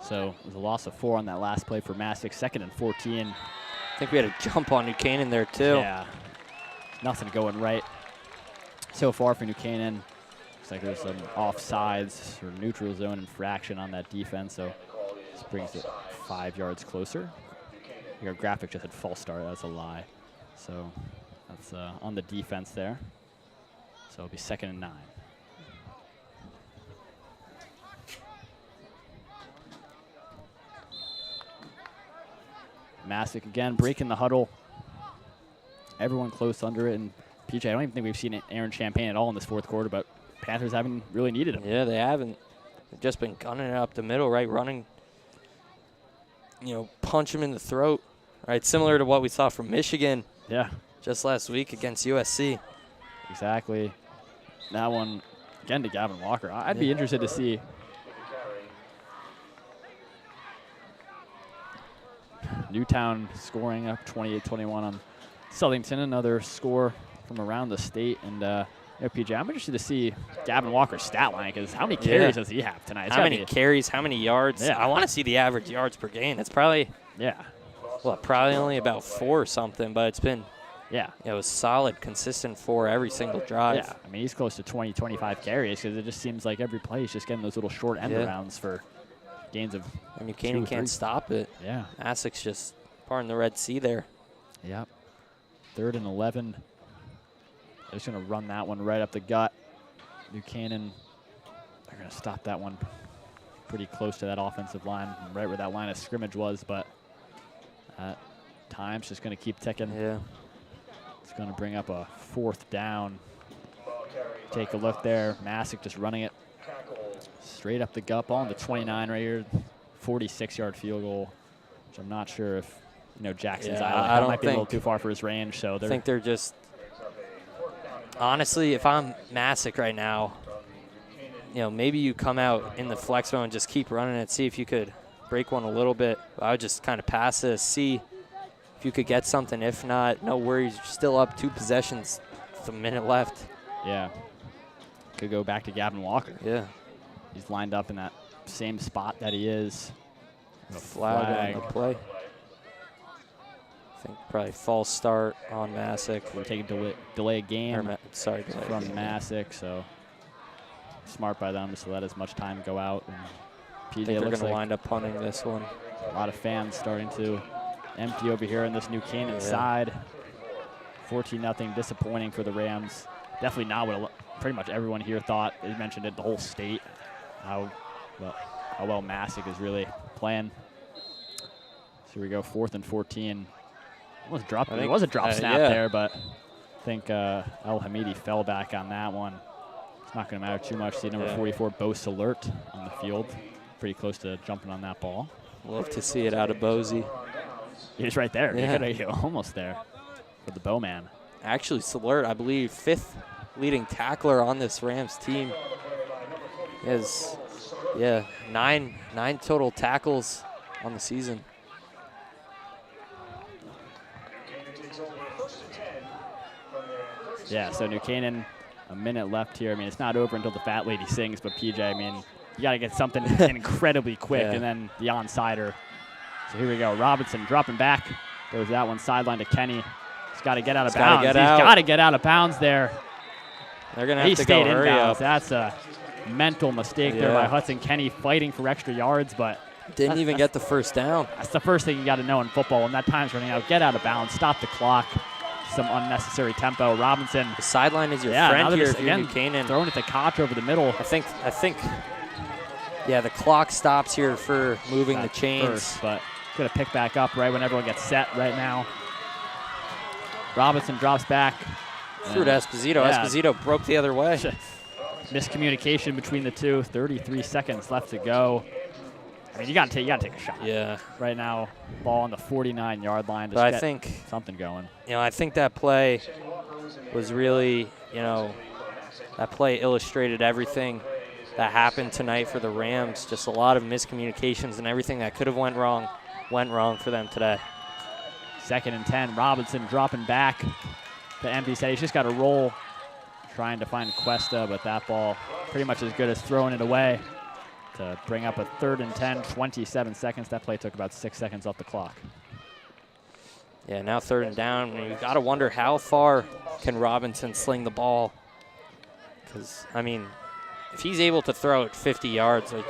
So it was a loss of 4 on that last play for Massuk, 2nd and 14. I think we had a jump on New Canaan there too. Yeah. Nothing going right so far for New Canaan. Looks like there's some offsides or neutral zone infraction on that defense, so this brings it 5 yards closer. Your graphic just had false start. That's a lie. So that's on the defense there. So it'll be 2nd and 9. Massuk again breaking the huddle. Everyone close under it. And PJ, I don't even think we've seen Aaron Champagne at all in this 4th quarter, but Panthers haven't really needed him. Yeah, they haven't. They've just been gunning it up the middle, right? Running, punch him in the throat, right? Similar to what we saw from Michigan. Yeah. Just last week against USC. Exactly. That one, again, to Gavin Walker. I'd be interested to see Newtown scoring up 28-21 on Southington, another score from around the state. And, PJ, I'm interested to see Gavin Walker's stat line, because how many carries does he have tonight? How many carries, how many yards? Yeah. I want to see the average yards per game. It's probably, probably only about 4 or something, but it's been, it was solid, consistent 4 every single drive. Yeah, I mean, he's close to 20, 25 carries, because it just seems like every play he's just getting those little short end arounds for gains of. And Canaan can't stop it. Yeah. Massuk's just parting the Red Sea there. Yep. 3rd and 11. They're just going to run that one right up the gut. New Canaan, they're going to stop that one pretty close to that offensive line, right where that line of scrimmage was, but time's just going to keep ticking. Yeah. It's going to bring up a 4th down. Take a look there. Massuk just running it straight up the gut. Ball on the 29 right here. 46-yard field goal, which I'm not sure if, Jackson's Island might be a little too far for his range. So I think they're just, honestly, if I'm Massuk right now, maybe you come out in the flex zone and just keep running it, see if you could break one a little bit. I would just kind of pass this, see if you could get something. If not, no worries. You're still up 2 possessions with a minute left. Yeah. Could go back to Gavin Walker. Yeah. He's lined up in that same spot that he is. The flag on the play. I think probably false start on Massuk. We're taking delay a game delay from Massuk, so smart by them just to let as much time go out. And I think they're going to wind up punting this one. A lot of fans starting to empty over here on this New Canaan side. 14-0, disappointing for the Rams. Definitely not what pretty much everyone here thought. They mentioned it, the whole state, how well Massuk is really playing. So here we go, 4th and 14. It was a drop snap there, but I think El Hamidi fell back on that one. It's not going to matter too much. See number 44, Bose Alert on the field. Pretty close to jumping on that ball. Love to see it out of Bozy. He was right there. Yeah. Almost there for the Bowman. Actually, Salert, I believe, 5th leading tackler on this Rams team. He has, 9 total tackles on the season. Yeah, so New Canaan, a minute left here. I mean, it's not over until the fat lady sings, but PJ, I mean, you got to get something incredibly quick, and then the onside. So here we go. Robinson dropping back. Goes that one sideline to Kenny. He's got to get out of bounds. He's got to get out of bounds there. They're going to have to go hurry up. That's a mental mistake there by Hudson Kenny, fighting for extra yards, but didn't even get the 1st down. That's the first thing you got to know in football. When that time's running out, get out of bounds, stop the clock. Some unnecessary tempo. Robinson. The sideline is your friend here if you're New Canaan. Throwing it to Koch over the middle. I think, the clock stops here for moving the chains. First, but going to pick back up right when everyone gets set right now. Robinson drops back. Threw to Esposito. Esposito broke the other way. Miscommunication between the two. 33 seconds left to go. I mean, you gotta take a shot. Yeah. Right now, ball on the 49-yard line. But I get think something going. I think that play was really, that play illustrated everything that happened tonight for the Rams. Just a lot of miscommunications, and everything that could have went wrong for them today. 2nd and 10. Robinson dropping back to empty set. He's just got to roll, trying to find Cuesta, but that ball pretty much as good as throwing it away to bring up a 3rd and 10, 27 seconds. That play took about 6 seconds off the clock. Yeah, now 3rd and down. And you've got to wonder how far can Robinson sling the ball. Because, I mean, if he's able to throw it 50 yards, which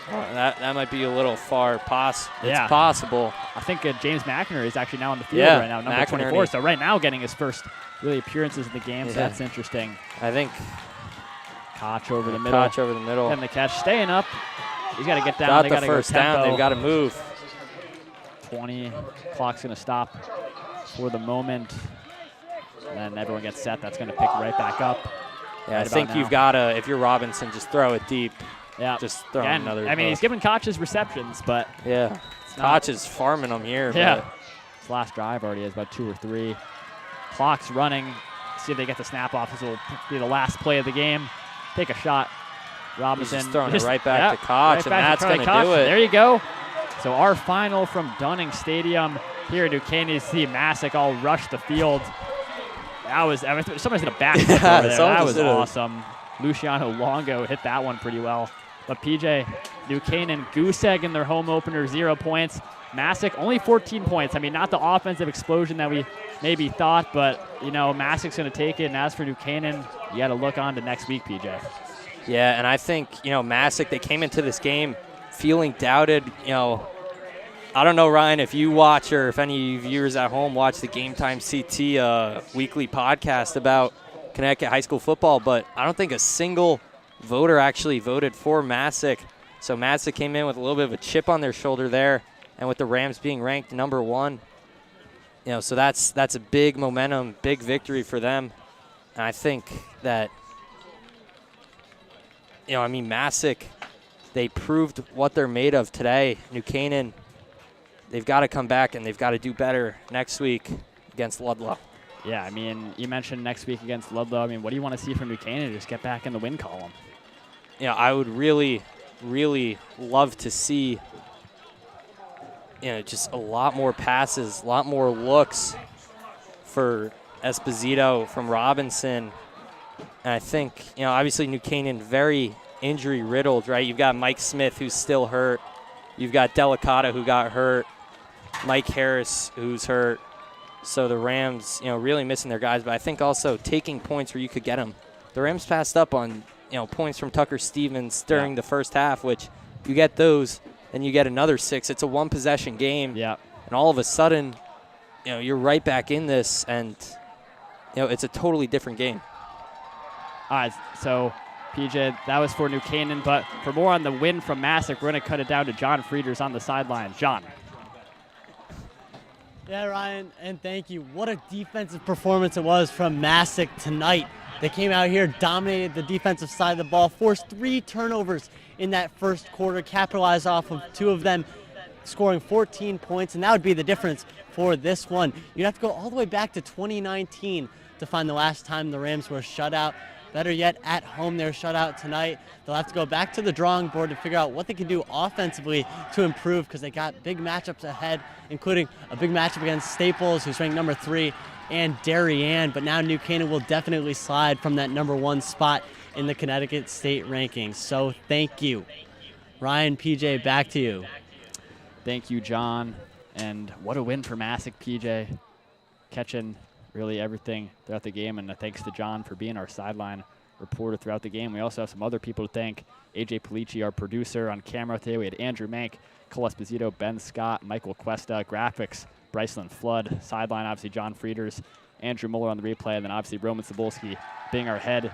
that might be a little far. It's possible. I think James McInerney is actually now on the field right now, number 24. So right now getting his first really appearances in the game, so that's interesting. I think Koch over the middle. Getting the catch, staying up. He's got to get down. Got the first down. They've got to move. 20. Clock's going to stop for the moment. And then everyone gets set. That's going to pick right back up. Yeah, I think you've got to, if you're Robinson, just throw it deep. Yeah. Just throw another. I mean, he's giving Koch his receptions, but. Yeah. Koch is farming them here. Yeah. His last drive already has about 2 or 3. Clock's running. See if they get the snap off. This will be the last play of the game. Take a shot. Robinson. He's just throwing it right back to Koch, and that's going to do it. There you go. So our final from Dunning Stadium here in New Canaan. You see Massuk all rush the field. That was, somebody's going to back over there. That was awesome. Luciano Longo hit that one pretty well. But PJ, New Canaan goose egg in their home opener, 0 points. Massuk only 14 points. I mean, not the offensive explosion that we maybe thought, but, Massuk's going to take it. And as for New Canaan, you got to look on to next week, PJ. Yeah, and I think, Massuk, they came into this game feeling doubted. I don't know, Ryan, if you watch or if any viewers at home watch the Game Time CT weekly podcast about Connecticut high school football, but I don't think a single voter actually voted for Massuk. So Massuk came in with a little bit of a chip on their shoulder there, and with the Rams being ranked number 1, so that's a big momentum, big victory for them. And I think that, Massuk, they proved what they're made of today. New Canaan, they've got to come back and they've got to do better next week against Ludlow. Yeah, I mean, you mentioned next week against Ludlow. I mean, what do you want to see from New Canaan to just get back in the win column? I would really, really love to see, just a lot more passes, a lot more looks for Esposito from Robinson. And I think, obviously New Canaan very injury riddled, right? You've got Mike Smith, who's still hurt. You've got Delicata, who got hurt. Mike Harris, who's hurt. So the Rams, really missing their guys. But I think also taking points where you could get them. The Rams passed up on, points from Tucker Stevens during the first half, which you get those, and you get another 6. It's a one-possession game. Yeah. And all of a sudden, you're right back in this, and, it's a totally different game. All right, so PJ, that was for New Canaan, but for more on the win from Massuk, we're going to cut it down to John Frieders on the sideline. John. Yeah, Ryan, and thank you. What a defensive performance it was from Massuk tonight. They came out here, dominated the defensive side of the ball, forced 3 turnovers in that first quarter, capitalized off of 2 of them, scoring 14 points, and that would be the difference for this one. You'd have to go all the way back to 2019 to find the last time the Rams were shut out. Better yet, at home they're shut out tonight. They'll have to go back to the drawing board to figure out what they can do offensively to improve, because they got big matchups ahead, including a big matchup against Staples, who's ranked number 3, and Darien. But now New Canaan will definitely slide from that number 1 spot in the Connecticut state rankings. So thank you. Ryan, PJ, back to you. Thank you, John. And what a win for Massuk, PJ. Catching really everything throughout the game, and thanks to John for being our sideline reporter throughout the game. We also have some other people to thank. AJ Polici, our producer on camera today. We had Andrew Mank, Cole Esposito, Ben Scott, Michael Cuesta, graphics, Bryceland Flood, sideline, obviously John Frieders, Andrew Muller on the replay, and then obviously Roman Cebulski being our head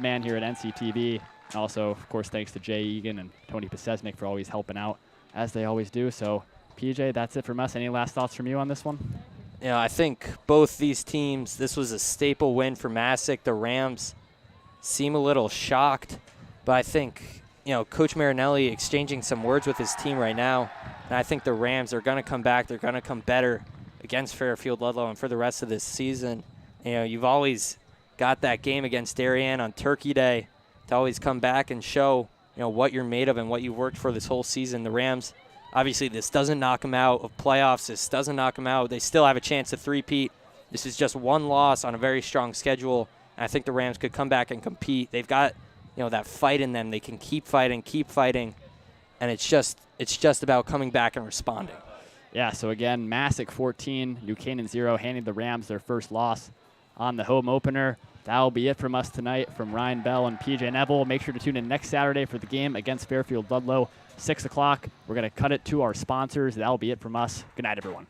man here at NCTV. And also, of course, thanks to Jay Egan and Tony Posesnik for always helping out, as they always do. So, PJ, that's it from us. Any last thoughts from you on this one? I think both these teams, this was a staple win for Massuk. The Rams seem a little shocked, but I think, Coach Marinelli exchanging some words with his team right now, and I think the Rams are going to come back. They're going to come better against Fairfield Ludlow and for the rest of this season. You've always got that game against Darien on Turkey Day to always come back and show, what you're made of and what you've worked for this whole season. The Rams, obviously, this doesn't knock them out of playoffs. This doesn't knock them out. They still have a chance to three-peat. This is just one loss on a very strong schedule, and I think the Rams could come back and compete. They've got, that fight in them. They can keep fighting, and it's just about coming back and responding. Yeah, so again, Massuk 14, New Canaan 0, handing the Rams their first loss on the home opener. That'll be it from us tonight. From Ryan Bell and PJ Neville, make sure to tune in next Saturday for the game against Fairfield Ludlow, 6 o'clock. We're going to cut it to our sponsors. That'll be it from us. Good night, everyone.